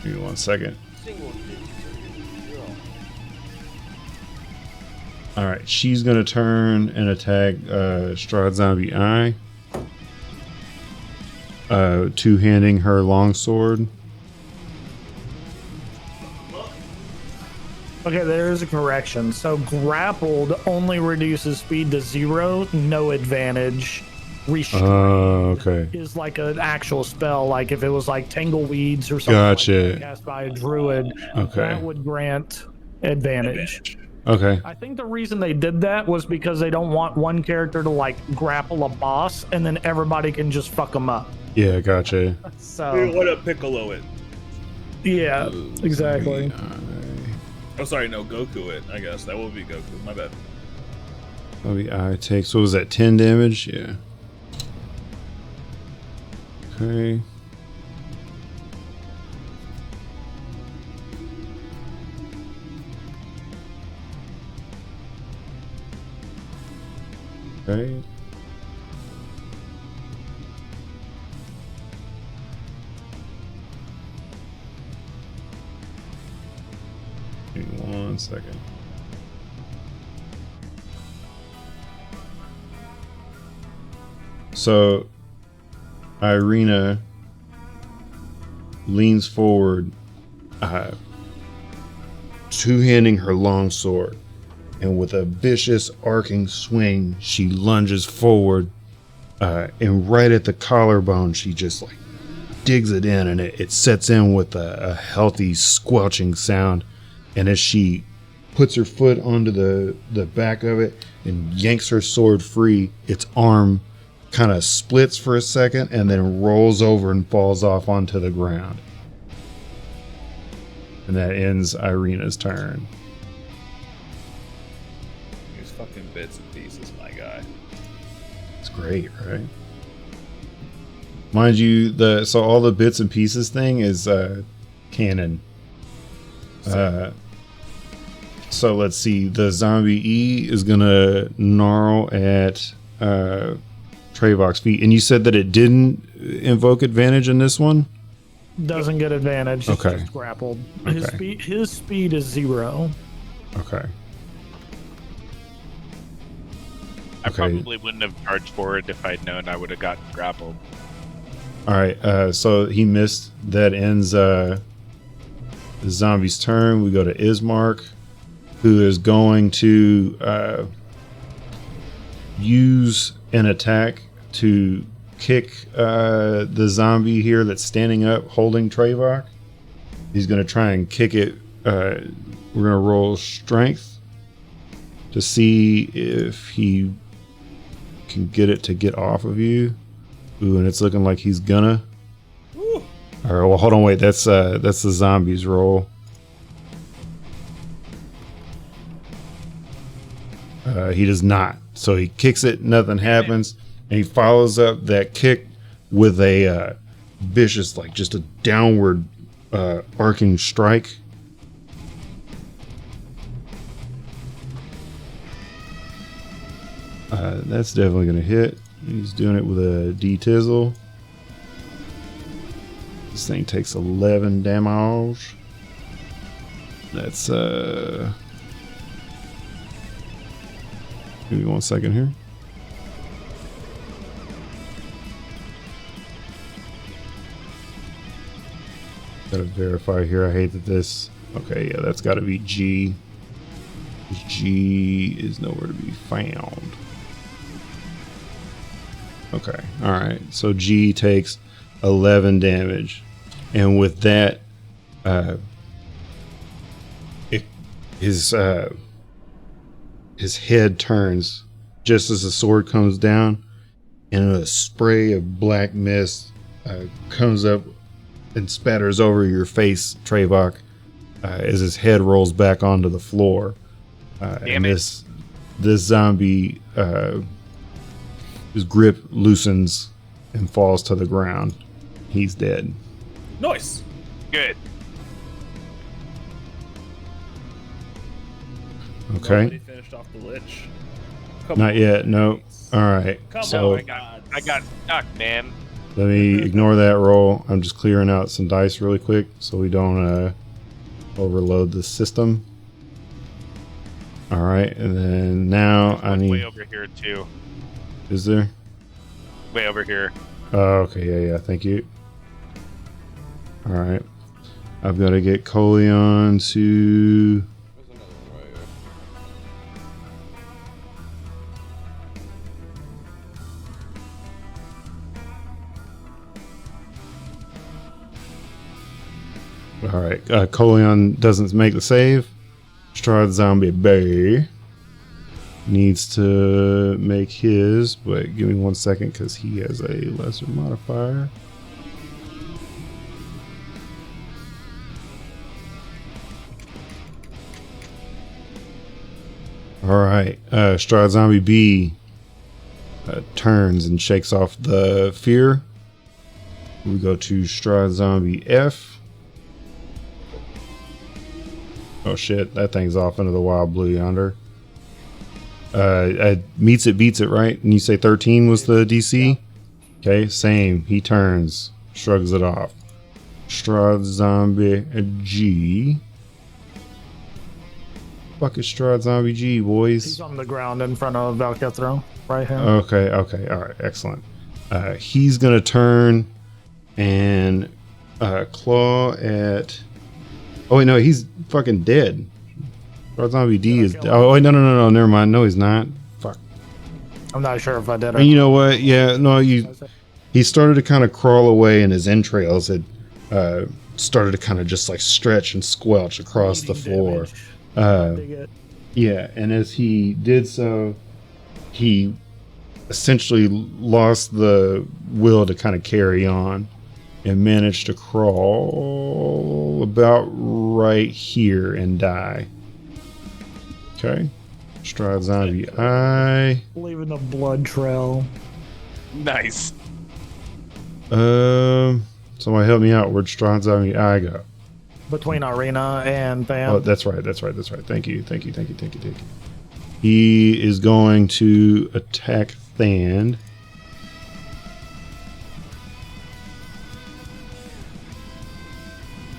[SPEAKER 1] Give me 1 second. All right, she's gonna turn and attack Strahd Zombie Eye. Two-handing her longsword.
[SPEAKER 3] Okay, there is a correction. So grappled only reduces speed to 0, no advantage. Restrained
[SPEAKER 1] Okay.
[SPEAKER 3] is like an actual spell. Like if it was like Tangleweeds or something
[SPEAKER 1] Gotcha.
[SPEAKER 3] like that cast by a druid,
[SPEAKER 1] Okay.
[SPEAKER 3] that would grant advantage.
[SPEAKER 1] Okay.
[SPEAKER 3] I think the reason they did that was because they don't want one character to like grapple a boss and then everybody can just fuck them up.
[SPEAKER 1] Yeah, gotcha.
[SPEAKER 3] So
[SPEAKER 2] What a Piccolo it.
[SPEAKER 3] yeah, exactly.
[SPEAKER 2] Oh, sorry, no, Goku it. I guess that would be Goku. My bad.
[SPEAKER 1] Zombie Eye takes, what was that, 10 damage? Yeah. Okay. Okay. Give me 1 second. So, Irina leans forward, two-handing her longsword, and with a vicious arcing swing, she lunges forward, and right at the collarbone, she just like digs it in, and it sets in with a healthy squelching sound. And as she puts her foot onto the back of it and yanks her sword free, its arm kind of splits for a second and then rolls over and falls off onto the ground. And that ends Irina's turn.
[SPEAKER 2] These fucking bits and pieces, my guy.
[SPEAKER 1] It's great, right? Mind you, so all the bits and pieces thing is canon. So let's see. The zombie E is gonna gnarl at Trayvok's feet, and you said that it didn't invoke advantage in this one.
[SPEAKER 3] Doesn't get advantage. It's
[SPEAKER 1] Okay.
[SPEAKER 3] just grappled.
[SPEAKER 1] Okay.
[SPEAKER 3] His speed is 0.
[SPEAKER 1] Okay.
[SPEAKER 6] I
[SPEAKER 1] Okay.
[SPEAKER 6] probably wouldn't have charged forward if I'd known I would have gotten grappled.
[SPEAKER 1] All right. So he missed. That ends the zombie's turn. We go to Ismark, who is going to use an attack to kick the zombie here that's standing up holding Trevok. He's going to try and kick it. We're going to roll strength to see if he can get it to get off of you. Ooh, and it's looking like he's gonna. All right, well, hold on, wait. That's the zombies roll. He does not. So he kicks it, nothing happens, and he follows up that kick with a vicious, like just a downward arcing strike. That's definitely gonna hit. He's doing it with a D-Tizzle. This thing takes 11 damage. That's give me 1 second here. Gotta verify here. I hate that this. Okay, yeah, that's gotta be G. G is nowhere to be found. Okay, alright. So G takes 11 damage. And with that, his head turns just as the sword comes down, and a spray of black mist comes up and spatters over your face, Trevok, as his head rolls back onto the floor. And this zombie, his grip loosens and falls to the ground. He's dead.
[SPEAKER 2] Nice.
[SPEAKER 6] Good.
[SPEAKER 1] Okay.
[SPEAKER 2] Already finished off the lich. Come
[SPEAKER 1] Not
[SPEAKER 2] on,
[SPEAKER 1] yet. No.
[SPEAKER 2] please.
[SPEAKER 1] All right.
[SPEAKER 2] Come
[SPEAKER 1] So
[SPEAKER 2] on,
[SPEAKER 6] I got stuck, man.
[SPEAKER 1] let me ignore that roll. I'm just clearing out some dice really quick so we don't overload the system. All right, and then now I need.
[SPEAKER 6] Way over here too.
[SPEAKER 1] Is there?
[SPEAKER 6] Way over here.
[SPEAKER 1] Oh, okay. Yeah. Thank you. All right. I've got to get Coleon to.
[SPEAKER 5] There's another one right here.
[SPEAKER 1] All right. Coleon doesn't make the save. Strahd Zombie Bay needs to make his, but give me 1 second because he has a lesser modifier. All right. Strahd Zombie B turns and shakes off the fear. We go to Strahd Zombie F. Oh shit, that thing's off into the wild blue yonder. Meets it, beats it, right? And you say 13 was the DC? Okay, same. He turns, shrugs it off. Strahd Zombie G. Fuck is Strahd Zombie G, boys?
[SPEAKER 3] He's on the ground in front of Valkethro, right here.
[SPEAKER 1] Okay, alright, excellent. He's gonna turn and claw at. Oh wait, no, he's fucking dead. Strahd Zombie D is. Oh wait, no, never mind. No, he's not. Fuck.
[SPEAKER 3] I'm not sure if I did.
[SPEAKER 1] And you know what? Yeah, no, he started to kind of crawl away, and his entrails had started to kind of just like stretch and squelch across the floor. Yeah, and as he did so, he essentially lost the will to kind of carry on and managed to crawl about right here and die. Okay. Strahd Zombie I.
[SPEAKER 3] Leaving a blood trail.
[SPEAKER 6] Nice.
[SPEAKER 1] Somebody help me out. Where'd Strahd Zombie I go?
[SPEAKER 3] Between Arena and Bam.
[SPEAKER 1] Oh, that's right. Thank you. He is going to attack Thand.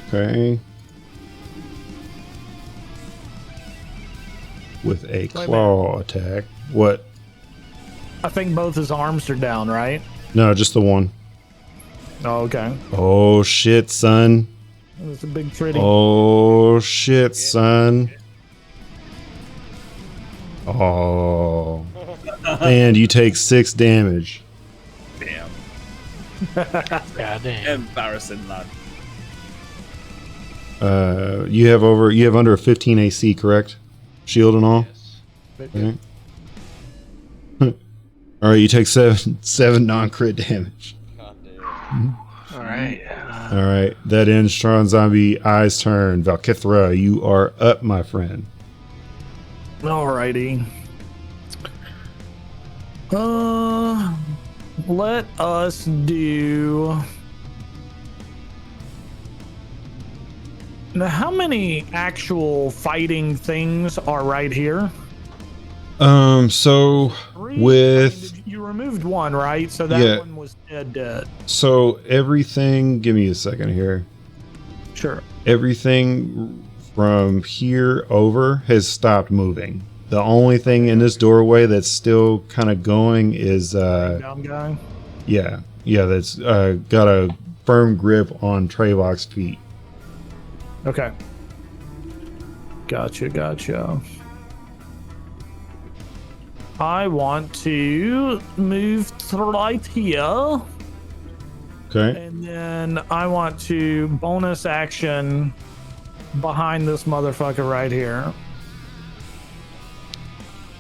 [SPEAKER 1] Okay. With a claw attack. What?
[SPEAKER 3] I think both his arms are down, right?
[SPEAKER 1] No, just the one.
[SPEAKER 3] Oh, okay.
[SPEAKER 1] Oh shit, son.
[SPEAKER 3] It's a big pretty.
[SPEAKER 1] Oh shit, son. Oh. And you take 6 damage.
[SPEAKER 2] Damn.
[SPEAKER 4] God damn.
[SPEAKER 2] Embarrassing, lad.
[SPEAKER 1] You have under a 15 AC, correct? Shield and all.
[SPEAKER 4] Yes.
[SPEAKER 1] Okay. All right, you take seven non-crit damage.
[SPEAKER 5] God damn.
[SPEAKER 4] All right.
[SPEAKER 1] All right, that ends Strahd Zombie Eye's turn. Valkithra, you are up, my friend.
[SPEAKER 3] Alrighty. Let us do. Now, how many actual fighting things are right here?
[SPEAKER 1] So
[SPEAKER 3] Three?
[SPEAKER 1] with
[SPEAKER 3] You removed one, right? So that
[SPEAKER 1] Yeah.
[SPEAKER 3] one was dead.
[SPEAKER 1] so everything. Give me a second here.
[SPEAKER 3] Sure.
[SPEAKER 1] Everything from here over has stopped moving. The only thing in this doorway that's still kind of going is
[SPEAKER 3] Down guy.
[SPEAKER 1] yeah, that's got a firm grip on Trayvok's feet.
[SPEAKER 3] Okay. Gotcha. I want to move right here,
[SPEAKER 1] Okay.
[SPEAKER 3] and then I want to bonus action behind this motherfucker right here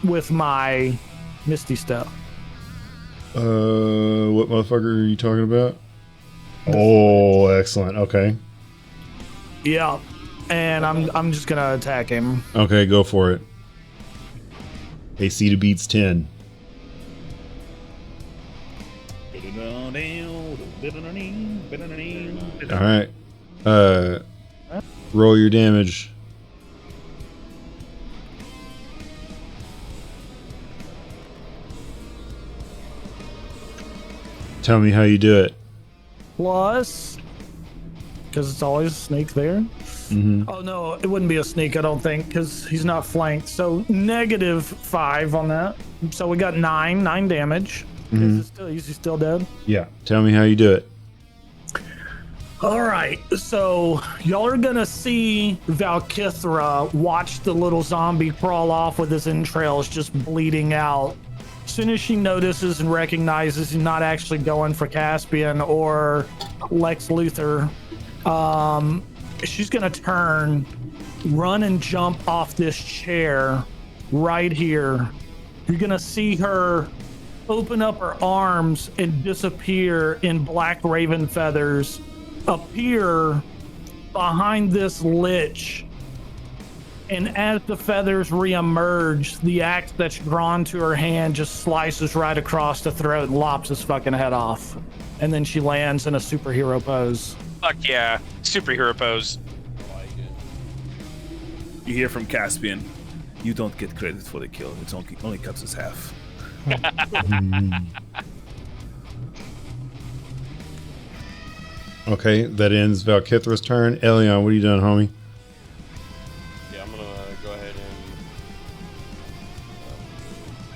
[SPEAKER 3] with my Misty Step.
[SPEAKER 1] What motherfucker are you talking about? Oh, excellent. Okay.
[SPEAKER 3] Yeah, and I'm just gonna attack him.
[SPEAKER 1] Okay, go for it. AC to beats 10. All right. Roll your damage. Tell me how you do it.
[SPEAKER 3] Plus, because it's always a snake there. Oh no, it wouldn't be a sneak, I don't think, because he's not flanked. So -5 on that. So we got 9 damage. Is he still dead?
[SPEAKER 1] Yeah. Tell me how you do it.
[SPEAKER 3] All right, so y'all are gonna see Valkithra watch the little zombie crawl off with his entrails just bleeding out. As soon as she notices and recognizes he's not actually going for Caspian or Lex Luthor, she's gonna turn, run and jump off this chair right here. You're gonna see her open up her arms and disappear in black raven feathers, appear behind this lich, and as the feathers reemerge, the axe that's drawn to her hand just slices right across the throat and lops his fucking head off. And then she lands in a superhero pose.
[SPEAKER 6] Fuck yeah. Superhero pose.
[SPEAKER 5] I like it.
[SPEAKER 2] You hear from Caspian. You don't get credit for the kill. It's only cuts us half.
[SPEAKER 1] Okay, that ends Valkithra's turn. Elion, what are you doing, homie?
[SPEAKER 5] Yeah, I'm gonna go ahead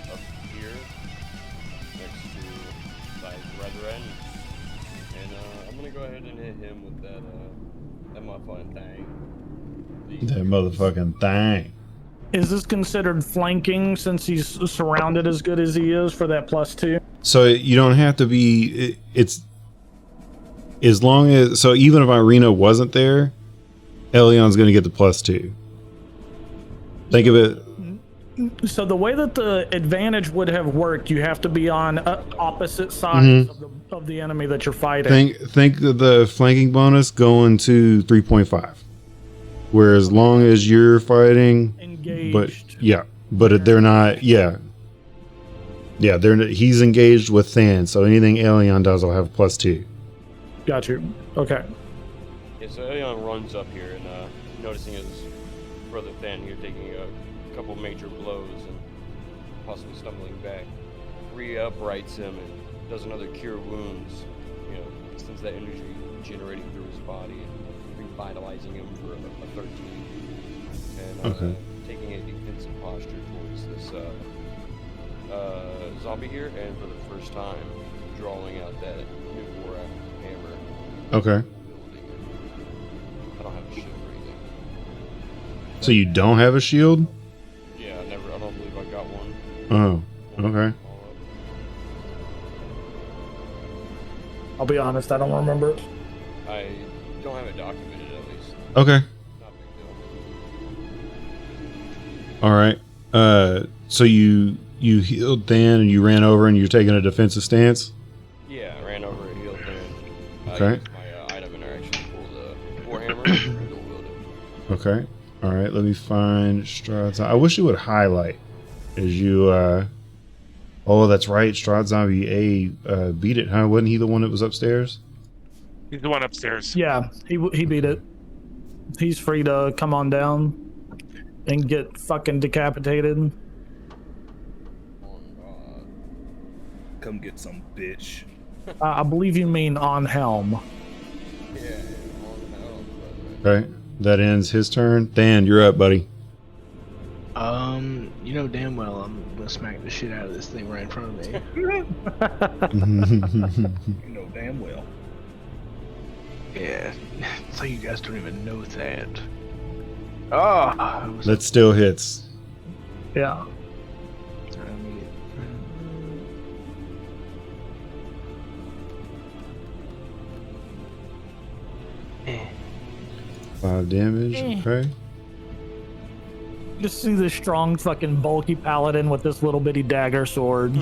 [SPEAKER 5] and up here next to my brethren, and I'm gonna go ahead and hit him with that motherfucking thing.
[SPEAKER 1] That motherfucking thing.
[SPEAKER 3] Is this considered flanking since he's surrounded as good as he is for that +2?
[SPEAKER 1] So you don't have to be. It's as long as so. Even if Irina wasn't there, Elion's going to get the +2. Think of it.
[SPEAKER 3] So the way that the advantage would have worked, you have to be on opposite sides of the enemy that you're fighting.
[SPEAKER 1] Think of the flanking bonus going to 3.5. Where as long as you're fighting,
[SPEAKER 3] Engaged.
[SPEAKER 1] but they're not. Yeah, he's engaged with Than, so anything Elion does will have +2.
[SPEAKER 3] Got you. Okay.
[SPEAKER 5] Yeah, so Elion runs up here and noticing his brother Than here taking a couple major blows and possibly stumbling back, re-uprights him and does another cure wounds. You know, sends that energy generating through his body and revitalizing him for a 13. And taking a defensive posture towards this zombie here, and for the first time, drawing out that new war hammer.
[SPEAKER 1] Okay.
[SPEAKER 5] I don't have a shield or anything.
[SPEAKER 1] So you don't have a shield?
[SPEAKER 5] Yeah, I don't believe I got one.
[SPEAKER 1] Oh, okay.
[SPEAKER 3] I'll be honest, I don't remember it.
[SPEAKER 5] I don't have it documented at least.
[SPEAKER 1] Okay.
[SPEAKER 5] Not a big deal.
[SPEAKER 1] All right. So you healed Dan and you ran over and you're taking a defensive stance.
[SPEAKER 5] Yeah, I ran over and healed him.
[SPEAKER 1] Okay.
[SPEAKER 5] Used my item interaction to pull the warhammer and dual wield it.
[SPEAKER 1] Okay. All right. Let me find Strahd's. I wish you would highlight as you. Oh, that's right. Strahd Zombie A beat it, huh? Wasn't he the one that was upstairs?
[SPEAKER 6] He's the one upstairs.
[SPEAKER 3] Yeah, he beat it. He's free to come on down and get fucking decapitated.
[SPEAKER 2] Come get some, bitch.
[SPEAKER 3] I believe you mean on helm.
[SPEAKER 5] Yeah, on hell.
[SPEAKER 1] Okay. That ends his turn. Dan, you're up, buddy.
[SPEAKER 4] You know damn well I'm gonna smack the shit out of this thing right in front of me.
[SPEAKER 2] You know damn well.
[SPEAKER 4] Yeah, it's like you guys don't even know that. Oh,
[SPEAKER 1] That still hits.
[SPEAKER 3] Yeah.
[SPEAKER 4] Eh.
[SPEAKER 1] 5 damage. Okay.
[SPEAKER 3] Just see this strong fucking bulky paladin with this little bitty dagger sword.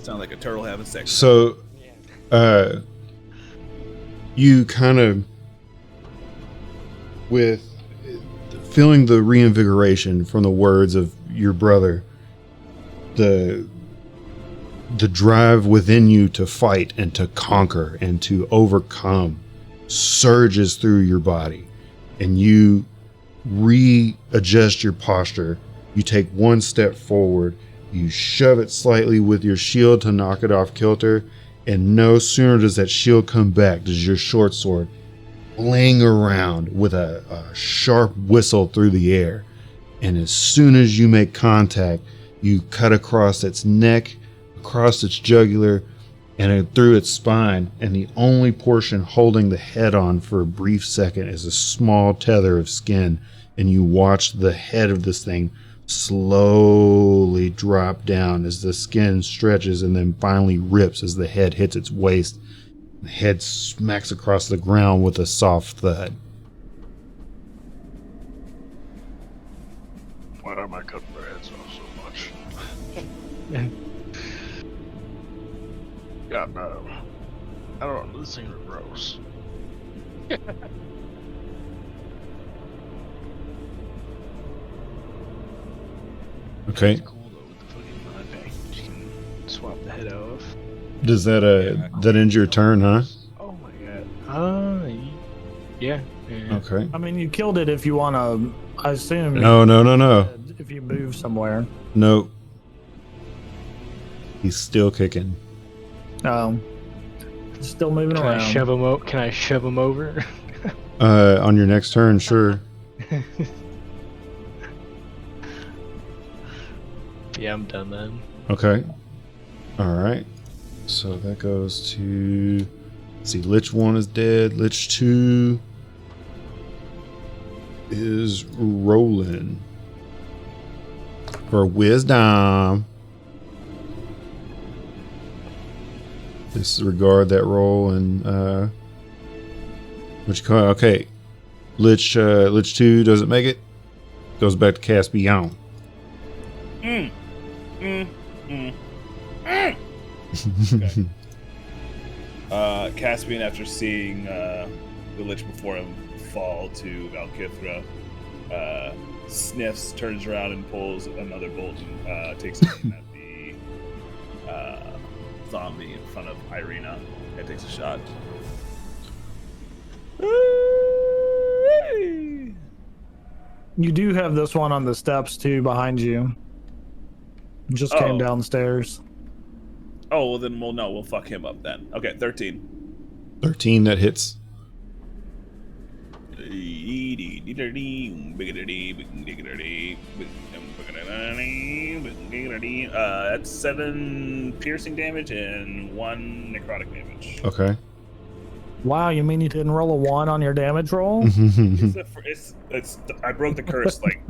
[SPEAKER 2] Sound like a turtle having sex.
[SPEAKER 1] So, you kind of, with feeling the reinvigoration from the words of your brother, the drive within you to fight and to conquer and to overcome surges through your body, and you readjust your posture. You take one step forward, you shove it slightly with your shield to knock it off kilter, and no sooner does that shield come back does your short sword fling around with a sharp whistle through the air, and as soon as you make contact, you cut across its neck, across its jugular, and through its spine, and the only portion holding the head on for a brief second is a small tether of skin, and you watch the head of this thing slowly drop down as the skin stretches and then finally rips as the head hits its waist. The head smacks across the ground with a soft thud.
[SPEAKER 8] Why am I cutting their heads off so much? God no. I don't know, this thing is gross.
[SPEAKER 1] Okay.
[SPEAKER 4] It's cool though with the fucking mod pack. You can swap the head off.
[SPEAKER 1] Does that that ends your turn, huh?
[SPEAKER 4] Oh my god. Yeah.
[SPEAKER 1] Okay.
[SPEAKER 3] I mean, you killed it if you want to, I assume.
[SPEAKER 1] No.
[SPEAKER 3] If you move somewhere.
[SPEAKER 1] No. He's still kicking.
[SPEAKER 3] Still moving
[SPEAKER 4] Can
[SPEAKER 3] around.
[SPEAKER 4] I shove him Can I shove him over?
[SPEAKER 1] On your next turn, sure.
[SPEAKER 4] Yeah, I'm done then.
[SPEAKER 1] Okay. All right. So that goes to. Let's see, Lich 1 is dead. Lich 2 is rolling for wisdom. Disregard that roll and what you call it? Okay. Lich 2 doesn't make it. Goes back to cast Beyond.
[SPEAKER 2] Okay. Caspian, after seeing the Lich before him fall to Valkithra, sniffs, turns around, and pulls another bolt and takes aim at the zombie in front of Irina and takes a shot.
[SPEAKER 3] You do have this one on the steps too behind you. Just came
[SPEAKER 2] Oh.
[SPEAKER 3] downstairs.
[SPEAKER 2] Oh, well then we'll fuck him up then. Okay, 13.
[SPEAKER 1] 13, that hits.
[SPEAKER 2] That's 7 piercing damage and 1 necrotic damage.
[SPEAKER 1] Okay.
[SPEAKER 3] Wow, you mean you didn't roll a 1 on your damage roll?
[SPEAKER 2] I broke the curse like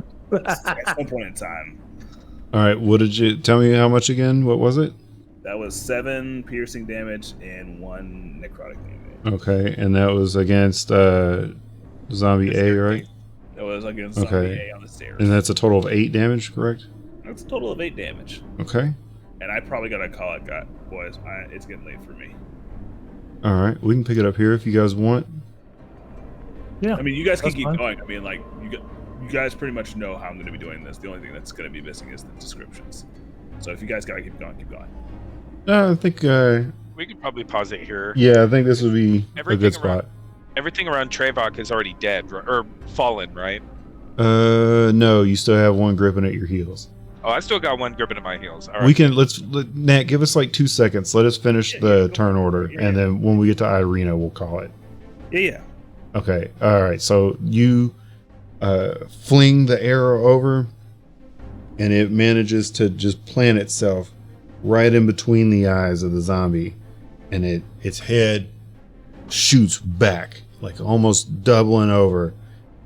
[SPEAKER 2] at some point in time.
[SPEAKER 1] All right, what did you tell me? How much again? What was it?
[SPEAKER 2] That was 7 piercing damage and 1 necrotic damage.
[SPEAKER 1] Okay, and that was against zombie A, right?
[SPEAKER 2] That was against
[SPEAKER 1] Okay.
[SPEAKER 2] zombie A on the stairs.
[SPEAKER 1] And that's a total of 8 damage, correct?
[SPEAKER 2] That's a total of 8 damage.
[SPEAKER 1] Okay.
[SPEAKER 2] And I probably gotta call it, boys. It's getting late for me.
[SPEAKER 1] All right, we can pick it up here if you guys want.
[SPEAKER 3] Yeah.
[SPEAKER 2] I mean, you guys can
[SPEAKER 3] That's
[SPEAKER 2] keep
[SPEAKER 3] fine.
[SPEAKER 2] going. I mean, like you guys pretty much know how I'm going to be doing this. The only thing that's going to be missing is the descriptions. So if you guys gotta keep going, keep going.
[SPEAKER 1] I think.
[SPEAKER 6] We could probably pause it here.
[SPEAKER 1] Yeah, I think this would be a
[SPEAKER 6] Everything
[SPEAKER 1] good spot.
[SPEAKER 6] Everything around Trevok is already dead or fallen, right?
[SPEAKER 1] No, you still have one gripping at your heels.
[SPEAKER 6] Oh, I still got one gripping at my heels. All right.
[SPEAKER 1] We can Nat, give us like 2 seconds. Let us finish the turn order,
[SPEAKER 2] Yeah,
[SPEAKER 1] and then when we get to Irina, we'll call it.
[SPEAKER 2] Yeah.
[SPEAKER 1] Okay. All right. So you fling the arrow over, and it manages to just plant itself right in between the eyes of the zombie, and its head shoots back, like almost doubling over,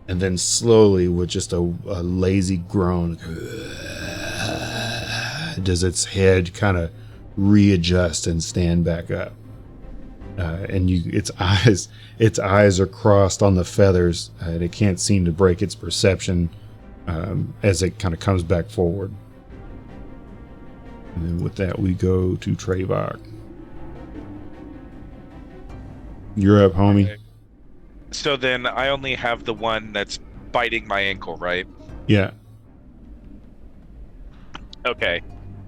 [SPEAKER 1] and then slowly, with just a lazy groan, does its head kind of readjust and stand back up. And its eyes are crossed on the feathers, and it can't seem to break its perception as it kind of comes back forward. And then with that, we go to Trevok. You're up, homie.
[SPEAKER 6] Okay. So then I only have the one that's biting my ankle, right?
[SPEAKER 1] Yeah.
[SPEAKER 6] Okay.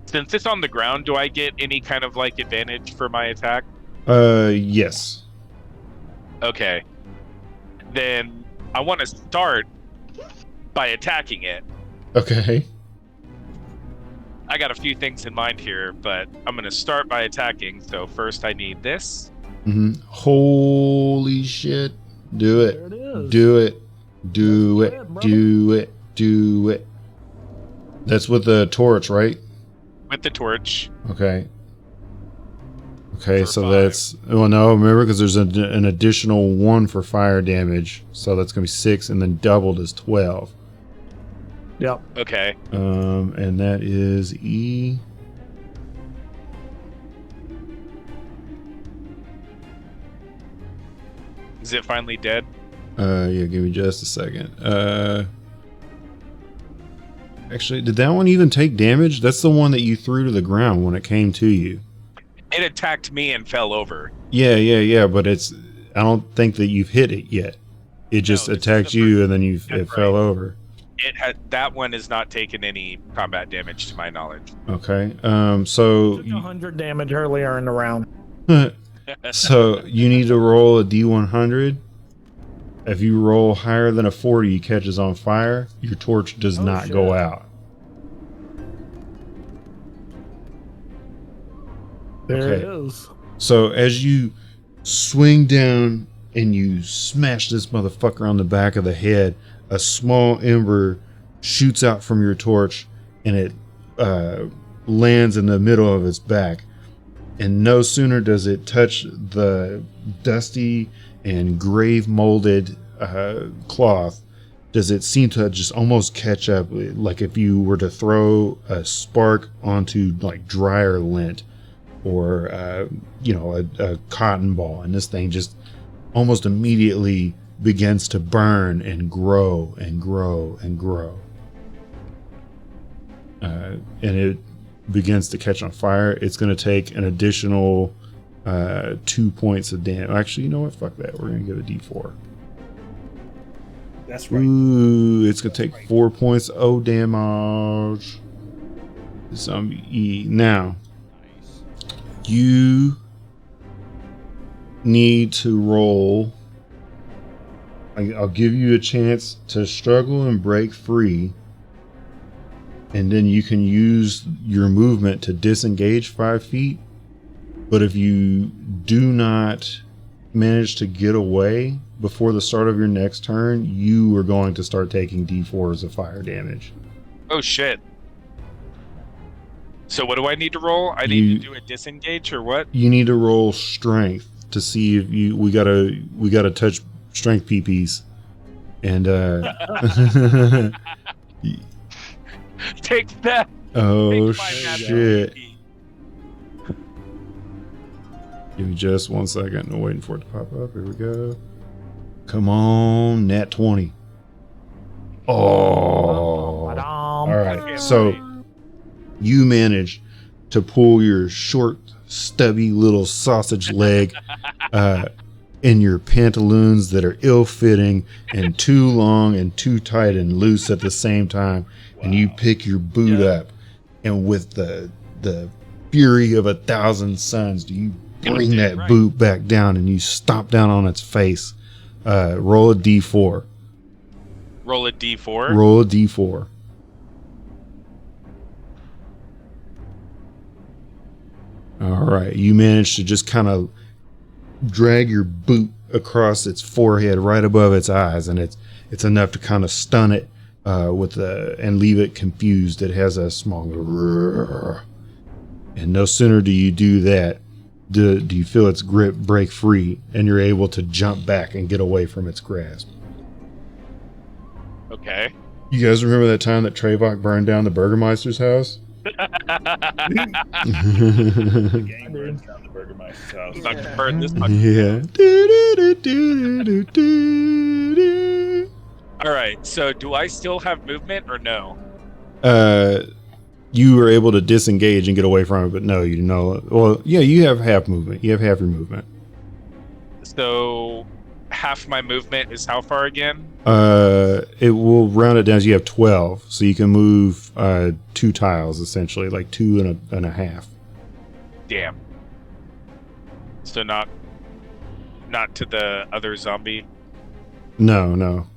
[SPEAKER 6] Since it's on the ground, do I get any kind of like advantage for my attack?
[SPEAKER 1] Yes.
[SPEAKER 6] Okay. Then I want to start by attacking it.
[SPEAKER 1] Okay.
[SPEAKER 6] I got a few things in mind here, but I'm going to start by attacking. So first I need this.
[SPEAKER 1] Holy shit. Do it.
[SPEAKER 3] There it is.
[SPEAKER 1] Do it. Do
[SPEAKER 3] Let's
[SPEAKER 1] it.
[SPEAKER 3] do it, brother.
[SPEAKER 1] Do it. Do it. That's with the torch, right?
[SPEAKER 6] With the torch.
[SPEAKER 1] Okay. Okay,
[SPEAKER 6] For
[SPEAKER 1] so
[SPEAKER 6] 5.
[SPEAKER 1] that's... Well, no, remember, because there's an additional 1 for fire damage. So that's going to be 6, and then doubled is 12.
[SPEAKER 3] Yep.
[SPEAKER 6] Okay.
[SPEAKER 1] And that is E.
[SPEAKER 6] Is it finally dead?
[SPEAKER 1] Yeah, give me just a second. Actually, did that one even take damage? That's the one that you threw to the ground when it came to you.
[SPEAKER 6] It attacked me and fell over.
[SPEAKER 1] Yeah, but it's... I don't think that you've hit it yet. It just
[SPEAKER 6] No, this is
[SPEAKER 1] attacked
[SPEAKER 6] the
[SPEAKER 1] you,
[SPEAKER 6] first-
[SPEAKER 1] and then
[SPEAKER 6] That's
[SPEAKER 1] it fell
[SPEAKER 6] right.
[SPEAKER 1] over.
[SPEAKER 6] It had that one has not taken any combat damage to my knowledge.
[SPEAKER 1] Okay, so...
[SPEAKER 3] Took 100 damage earlier in the round.
[SPEAKER 1] So you need to roll a D100. If you roll higher than a 40, it catches on fire. Your torch does not go
[SPEAKER 3] shit.
[SPEAKER 1] out.
[SPEAKER 3] There
[SPEAKER 1] Okay.
[SPEAKER 3] it is.
[SPEAKER 1] So as you swing down and you smash this motherfucker on the back of the head, a small ember shoots out from your torch, and it lands in the middle of its back. And no sooner does it touch the dusty and grave molded cloth, does it seem to just almost catch up, like if you were to throw a spark onto like dryer lint or a cotton ball, and this thing just almost immediately begins to burn and grow and grow and grow. And it begins to catch on fire. It's going to take an additional 2 points of damage. Actually, you know what? Fuck that. We're going to give a D4.
[SPEAKER 2] That's right.
[SPEAKER 1] Ooh, it's going to take 4 points of damage. Zombie E. Now, you need to roll. I'll give you a chance to struggle and break free. And then you can use your movement to disengage 5 feet. But if you do not manage to get away before the start of your next turn, you are going to start taking D4s of fire damage.
[SPEAKER 6] Oh shit. So what do I need to roll? I need to do a disengage or what?
[SPEAKER 1] You need to roll strength to see if we gotta touch strength PPs. And
[SPEAKER 6] Take that.
[SPEAKER 1] Oh
[SPEAKER 6] Take my map
[SPEAKER 1] shit!
[SPEAKER 6] MVP.
[SPEAKER 1] Give me just 1 second. I'm waiting for it to pop up. Here we go. Come on, nat 20. Oh, all right. So you manage to pull your short, stubby little sausage leg in your pantaloons that are ill-fitting and too long and too tight and loose at the same time, and you pick your boot up, and with the fury of 1,000 suns, do you bring that boot back down and you stomp down on its face. Roll a d4.
[SPEAKER 6] Roll a d4.
[SPEAKER 1] Roll a d4. All right, you managed to just kind of drag your boot across its forehead, right above its eyes, and it's enough to kind of stun it and leave it confused. It has a small roar. And no sooner do you do that, do you feel its grip break free, and you're able to jump back and get away from its grasp.
[SPEAKER 6] Okay.
[SPEAKER 1] You guys remember that time that Trevok burned down the Burgermeister's house?
[SPEAKER 2] The gang burns down the Burgermeister's house.
[SPEAKER 6] I'm about to burn this fucker.
[SPEAKER 1] Yeah.
[SPEAKER 6] All right. So, do I still have movement or no?
[SPEAKER 1] You were able to disengage and get away from it, but no, you know. Well, yeah, you have half movement. You have half your movement.
[SPEAKER 6] So, half my movement is how far again?
[SPEAKER 1] It will round it down. So you have 12, so you can move 2 tiles essentially, like 2 and a half.
[SPEAKER 6] Damn. So not to the other zombie.
[SPEAKER 1] No.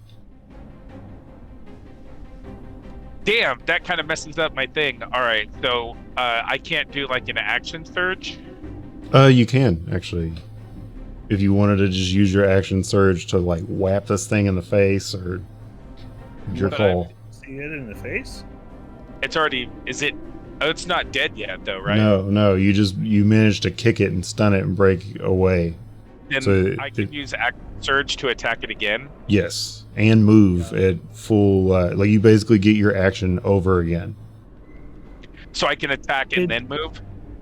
[SPEAKER 6] Damn, that kind of messes up my thing. All right, so I can't do like an action surge.
[SPEAKER 1] You can actually, if you wanted to just use your action surge to like whap this thing in the face, or your call.
[SPEAKER 2] See it in the face?
[SPEAKER 6] It's already. Is it? Oh, it's not dead yet, though, right?
[SPEAKER 1] No. You managed to kick it and stun it and break away.
[SPEAKER 6] Then
[SPEAKER 1] So
[SPEAKER 6] I can use action surge to attack it again.
[SPEAKER 1] Yes, and move at full. Like you basically get your action over again.
[SPEAKER 6] So I can attack and then move.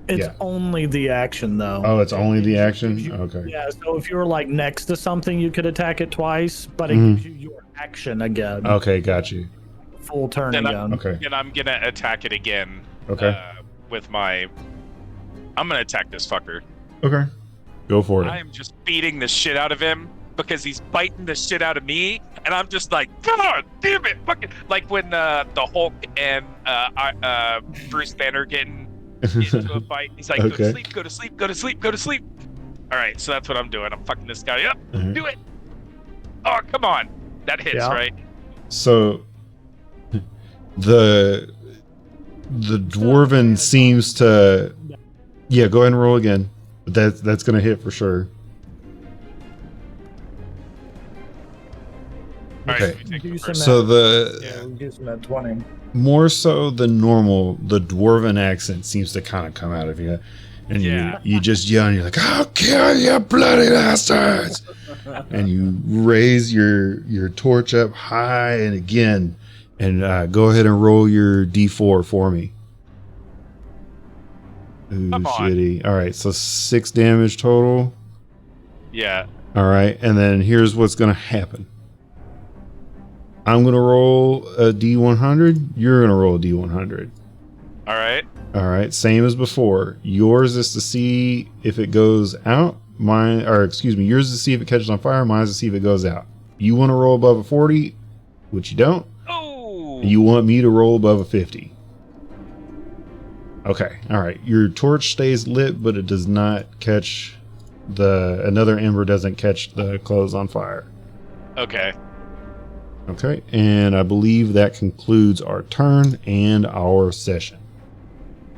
[SPEAKER 3] It's
[SPEAKER 1] Yeah.
[SPEAKER 3] only the action, though.
[SPEAKER 1] Oh, it's only the action?
[SPEAKER 3] Gives you-
[SPEAKER 1] Okay.
[SPEAKER 3] Yeah, so if you were like next to something, you could attack it twice, but it
[SPEAKER 1] Mhm.
[SPEAKER 3] gives you your action again.
[SPEAKER 1] Okay, got you.
[SPEAKER 3] Full turn
[SPEAKER 6] Then
[SPEAKER 3] again.
[SPEAKER 1] Okay.
[SPEAKER 6] And I'm gonna attack it again.
[SPEAKER 1] Okay.
[SPEAKER 6] With my. I'm gonna attack this fucker.
[SPEAKER 1] Okay. Go for it.
[SPEAKER 6] I am just beating the shit out of him because he's biting the shit out of me, and I'm just like, God damn it, fucking like when the Hulk and Bruce Banner getting into a fight. He's like,
[SPEAKER 1] Okay.
[SPEAKER 6] go to sleep, go to sleep, go to sleep, go to sleep. All right, so that's what I'm doing. I'm fucking this guy up.
[SPEAKER 1] Mhm.
[SPEAKER 6] Do it. Oh, come on, that hits,
[SPEAKER 3] Yeah.
[SPEAKER 6] right?
[SPEAKER 1] So the dwarven seems to. Yeah, go ahead and roll again. But that's gonna hit for sure.
[SPEAKER 6] All right,
[SPEAKER 1] Okay.
[SPEAKER 6] let me take
[SPEAKER 3] Do
[SPEAKER 6] the
[SPEAKER 3] some
[SPEAKER 6] first.
[SPEAKER 1] So the
[SPEAKER 3] Yeah, we'll give some at 20.
[SPEAKER 1] more so than normal, the dwarven accent seems to kind of come out of you, and
[SPEAKER 6] Yeah.
[SPEAKER 1] you just yell and you're like, "I'll kill you, bloody bastards!" And you raise your torch up high and again, and go ahead and roll your d4 for me. Ooh,
[SPEAKER 6] Come on.
[SPEAKER 1] shitty. All right, so 6 damage total.
[SPEAKER 6] Yeah.
[SPEAKER 1] All right, and then here's what's gonna happen. I'm gonna roll a d100. You're gonna roll a d100.
[SPEAKER 6] All right.
[SPEAKER 1] All right, same as before. Yours is to see if it goes out. Yours is to see if it catches on fire. Mine is to see if it goes out. You want to roll above a 40, which you don't.
[SPEAKER 6] Oh.
[SPEAKER 1] You want me to roll above a 50. Okay, all right. Your torch stays lit, but it does not catch another ember doesn't catch the clothes on fire.
[SPEAKER 6] Okay.
[SPEAKER 1] Okay, and I believe that concludes our turn and our session.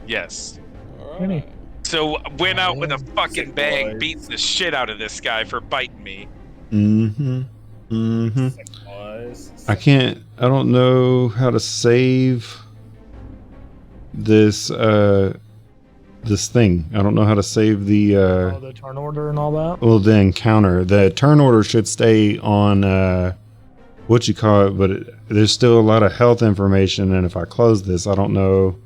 [SPEAKER 6] Yes.
[SPEAKER 5] Alright.
[SPEAKER 6] So went out with a fucking
[SPEAKER 2] Sick
[SPEAKER 6] bang,
[SPEAKER 2] boys.
[SPEAKER 6] beating the shit out of this guy for biting me.
[SPEAKER 2] Sick boys.
[SPEAKER 1] I don't know how to save this this thing. I don't know how to save the
[SPEAKER 3] The turn order and all that.
[SPEAKER 1] well, the encounter. The turn order should stay on what you call it, but there's still a lot of health information, and if I close this, I don't know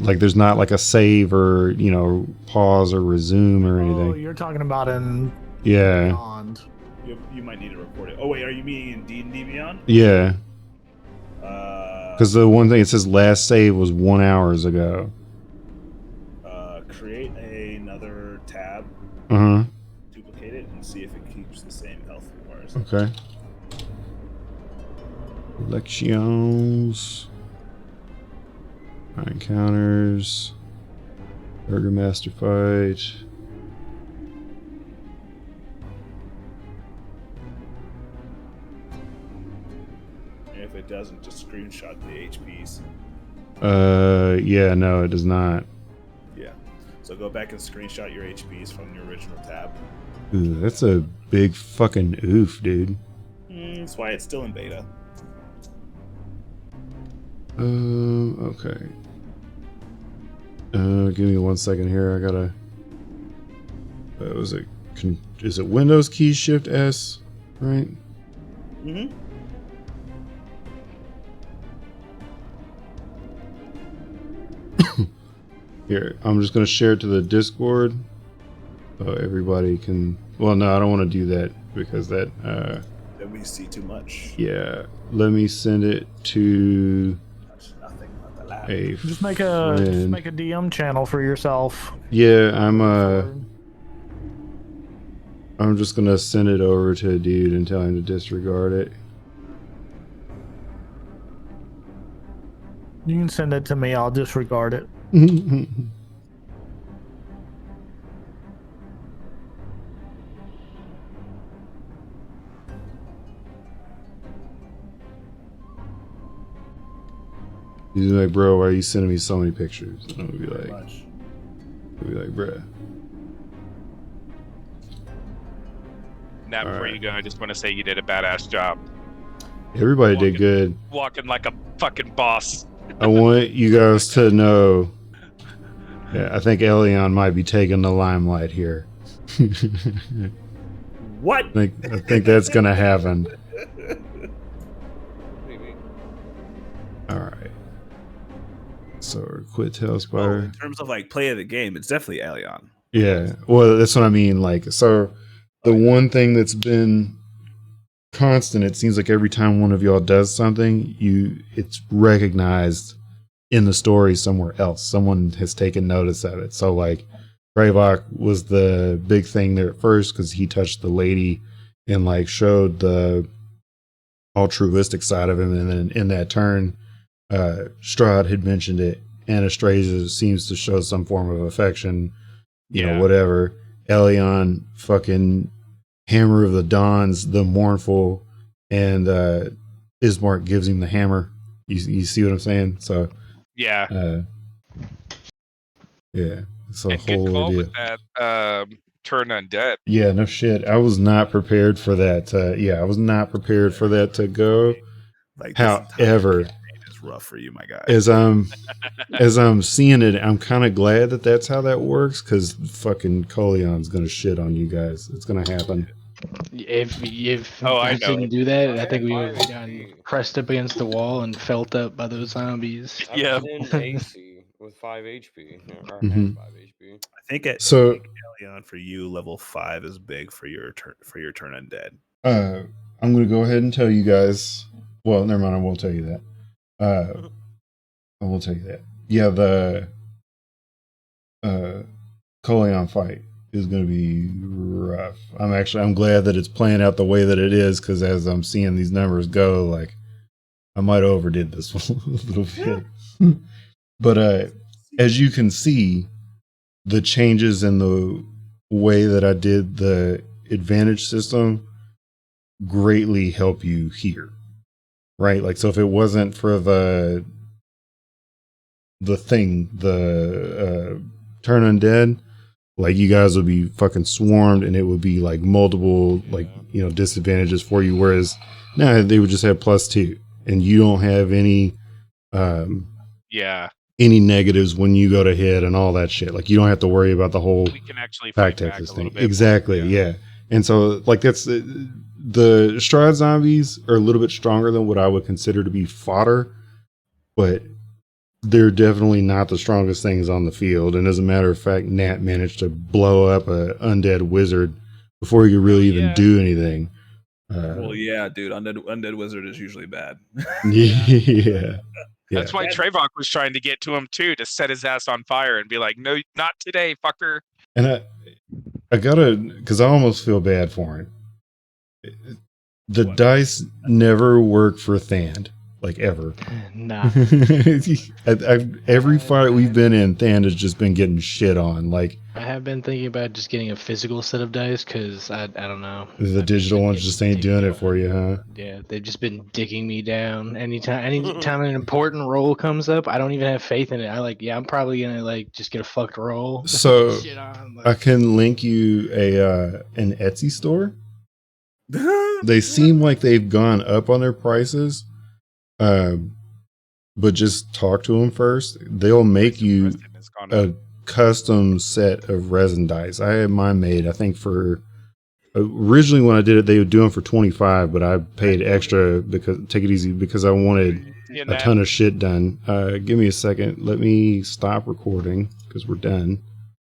[SPEAKER 1] Like there's not like a save or, you know, pause or resume or
[SPEAKER 3] Oh,
[SPEAKER 1] anything.
[SPEAKER 3] you're talking about in
[SPEAKER 1] Yeah.
[SPEAKER 3] Beyond.
[SPEAKER 2] You might need to report it. Oh wait, are you meaning in D&D Beyond?
[SPEAKER 1] Yeah. Because the one thing it says last save was 1 hour ago.
[SPEAKER 2] Create another tab,
[SPEAKER 1] Uh-huh.
[SPEAKER 2] duplicate it, and see if it keeps the same health bars.
[SPEAKER 1] Okay. Elections. Encounters. Burgermaster fight.
[SPEAKER 2] And if it doesn't, just screenshot the HPs.
[SPEAKER 1] Yeah, no, it does not.
[SPEAKER 2] Yeah. So go back and screenshot your HPs from the original tab.
[SPEAKER 1] Ooh, that's a big fucking oof, dude.
[SPEAKER 2] That's why it's still in beta.
[SPEAKER 1] Okay. Give me 1 second here. I gotta. Is it Windows key Shift S? Right.
[SPEAKER 2] Mm-hmm.
[SPEAKER 1] Here, I'm just gonna share it to the Discord, so everybody can. Well, no, I don't want to do that because that.
[SPEAKER 2] Then we see too much.
[SPEAKER 1] Yeah, let me send it to
[SPEAKER 2] That's nothing but the lab.
[SPEAKER 1] a.
[SPEAKER 3] Just make
[SPEAKER 1] friend.
[SPEAKER 3] a DM channel for yourself.
[SPEAKER 1] Yeah, I'm just gonna send it over to a dude and tell him to disregard it.
[SPEAKER 3] You can send it to me. I'll disregard it.
[SPEAKER 1] He's like, bro, why are you sending me so many pictures? And I'm gonna be like,
[SPEAKER 2] Much.
[SPEAKER 1] bruh.
[SPEAKER 6] Now, before you go, I just want to say you did a badass job.
[SPEAKER 1] Everybody did good.
[SPEAKER 6] Walking like a fucking boss.
[SPEAKER 1] I want you guys to know. Yeah, I think Elion might be taking the limelight here.
[SPEAKER 2] What?
[SPEAKER 1] I think that's gonna happen. All right. So quit Tailspire.
[SPEAKER 2] In terms of like play of the game, it's definitely Alien.
[SPEAKER 1] Yeah. Well, that's what I mean. Like, so the one thing that's been constant, it seems like every time one of y'all does something, it's recognized in the story somewhere else. Someone has taken notice of it. So like Bravok was the big thing there at first because he touched the lady and like showed the altruistic side of him, and then in that turn, Strahd had mentioned it, and Astrasia seems to show some form of affection, you know, whatever. Elion, fucking Hammer of the Dawns, the mournful, and Ismark gives him the hammer. You see what I'm saying? So
[SPEAKER 6] Yeah.
[SPEAKER 1] Yeah, it's a
[SPEAKER 6] And good
[SPEAKER 1] whole
[SPEAKER 6] call
[SPEAKER 1] idea.
[SPEAKER 6] with that turn undead.
[SPEAKER 1] Yeah, no shit. I was not prepared for that. I was not prepared for that to go.
[SPEAKER 2] Like,
[SPEAKER 1] However,
[SPEAKER 2] it's rough for you, my guy.
[SPEAKER 1] as I'm seeing it, I'm kind of glad that that's how that works, because fucking Coleon's gonna shit on you guys. It's gonna happen.
[SPEAKER 4] If
[SPEAKER 6] I
[SPEAKER 4] I
[SPEAKER 6] know.
[SPEAKER 4] didn't do that, I think we would have gotten pressed up against the wall and felt up by those zombies.
[SPEAKER 5] I
[SPEAKER 6] Yeah.
[SPEAKER 5] was in AC with 5 HP. Or
[SPEAKER 1] Mhm.
[SPEAKER 5] 5 HP.
[SPEAKER 2] I think
[SPEAKER 1] So
[SPEAKER 2] Alien for you level 5 is big for your turn undead.
[SPEAKER 1] I'm gonna go ahead and tell you guys. Well, never mind. I won't tell you that. I will tell you that. Yeah, the Coleon fight is going to be rough. I'm glad that it's playing out the way that it is, because as I'm seeing these numbers go, like I might have overdid this one a little bit. But as you can see, the changes in the way that I did the advantage system greatly help you here, right? Like, so if it wasn't for the turn undead, like you guys would be fucking swarmed, and it would be like multiple disadvantages for you, whereas now they would just have +2, and you don't have any any negatives when you go to hit and all that shit. Like, you don't have to worry about the whole
[SPEAKER 6] We can actually
[SPEAKER 1] back
[SPEAKER 6] fight back
[SPEAKER 1] Texas
[SPEAKER 6] a
[SPEAKER 1] thing.
[SPEAKER 6] little bit.
[SPEAKER 1] Exactly, yeah. And so like that's the Strahd zombies are a little bit stronger than what I would consider to be fodder, but they're definitely not the strongest things on the field. And as a matter of fact, Nat managed to blow up a undead wizard before he could really even do anything.
[SPEAKER 2] Well, yeah, dude. Undead wizard is usually bad.
[SPEAKER 1] Yeah.
[SPEAKER 6] That's why Trevok was trying to get to him too, to set his ass on fire and be like, "No, not today, fucker."
[SPEAKER 1] And I gotta, because I almost feel bad for him. The dice never work for Thand, like ever.
[SPEAKER 4] Nah.
[SPEAKER 1] Every fight we've been in, Thand has just been getting shit on. Like,
[SPEAKER 4] I have been thinking about just getting a physical set of dice because I don't know.
[SPEAKER 1] The digital ones just ain't doing it for you, huh?
[SPEAKER 4] Yeah, they've just been dicking me down. Anytime an important roll comes up, I don't even have faith in it. I'm probably gonna just get a fucked roll.
[SPEAKER 1] So
[SPEAKER 4] Shit on,
[SPEAKER 1] I can link you an Etsy store. They seem like they've gone up on their prices, but just talk to them first. They'll make you a custom set of resin dice. I had mine made, I think, for originally when I did it, they would do them for 25, but I paid extra because I wanted a ton of shit done. Give me a second. Let me stop recording because we're done.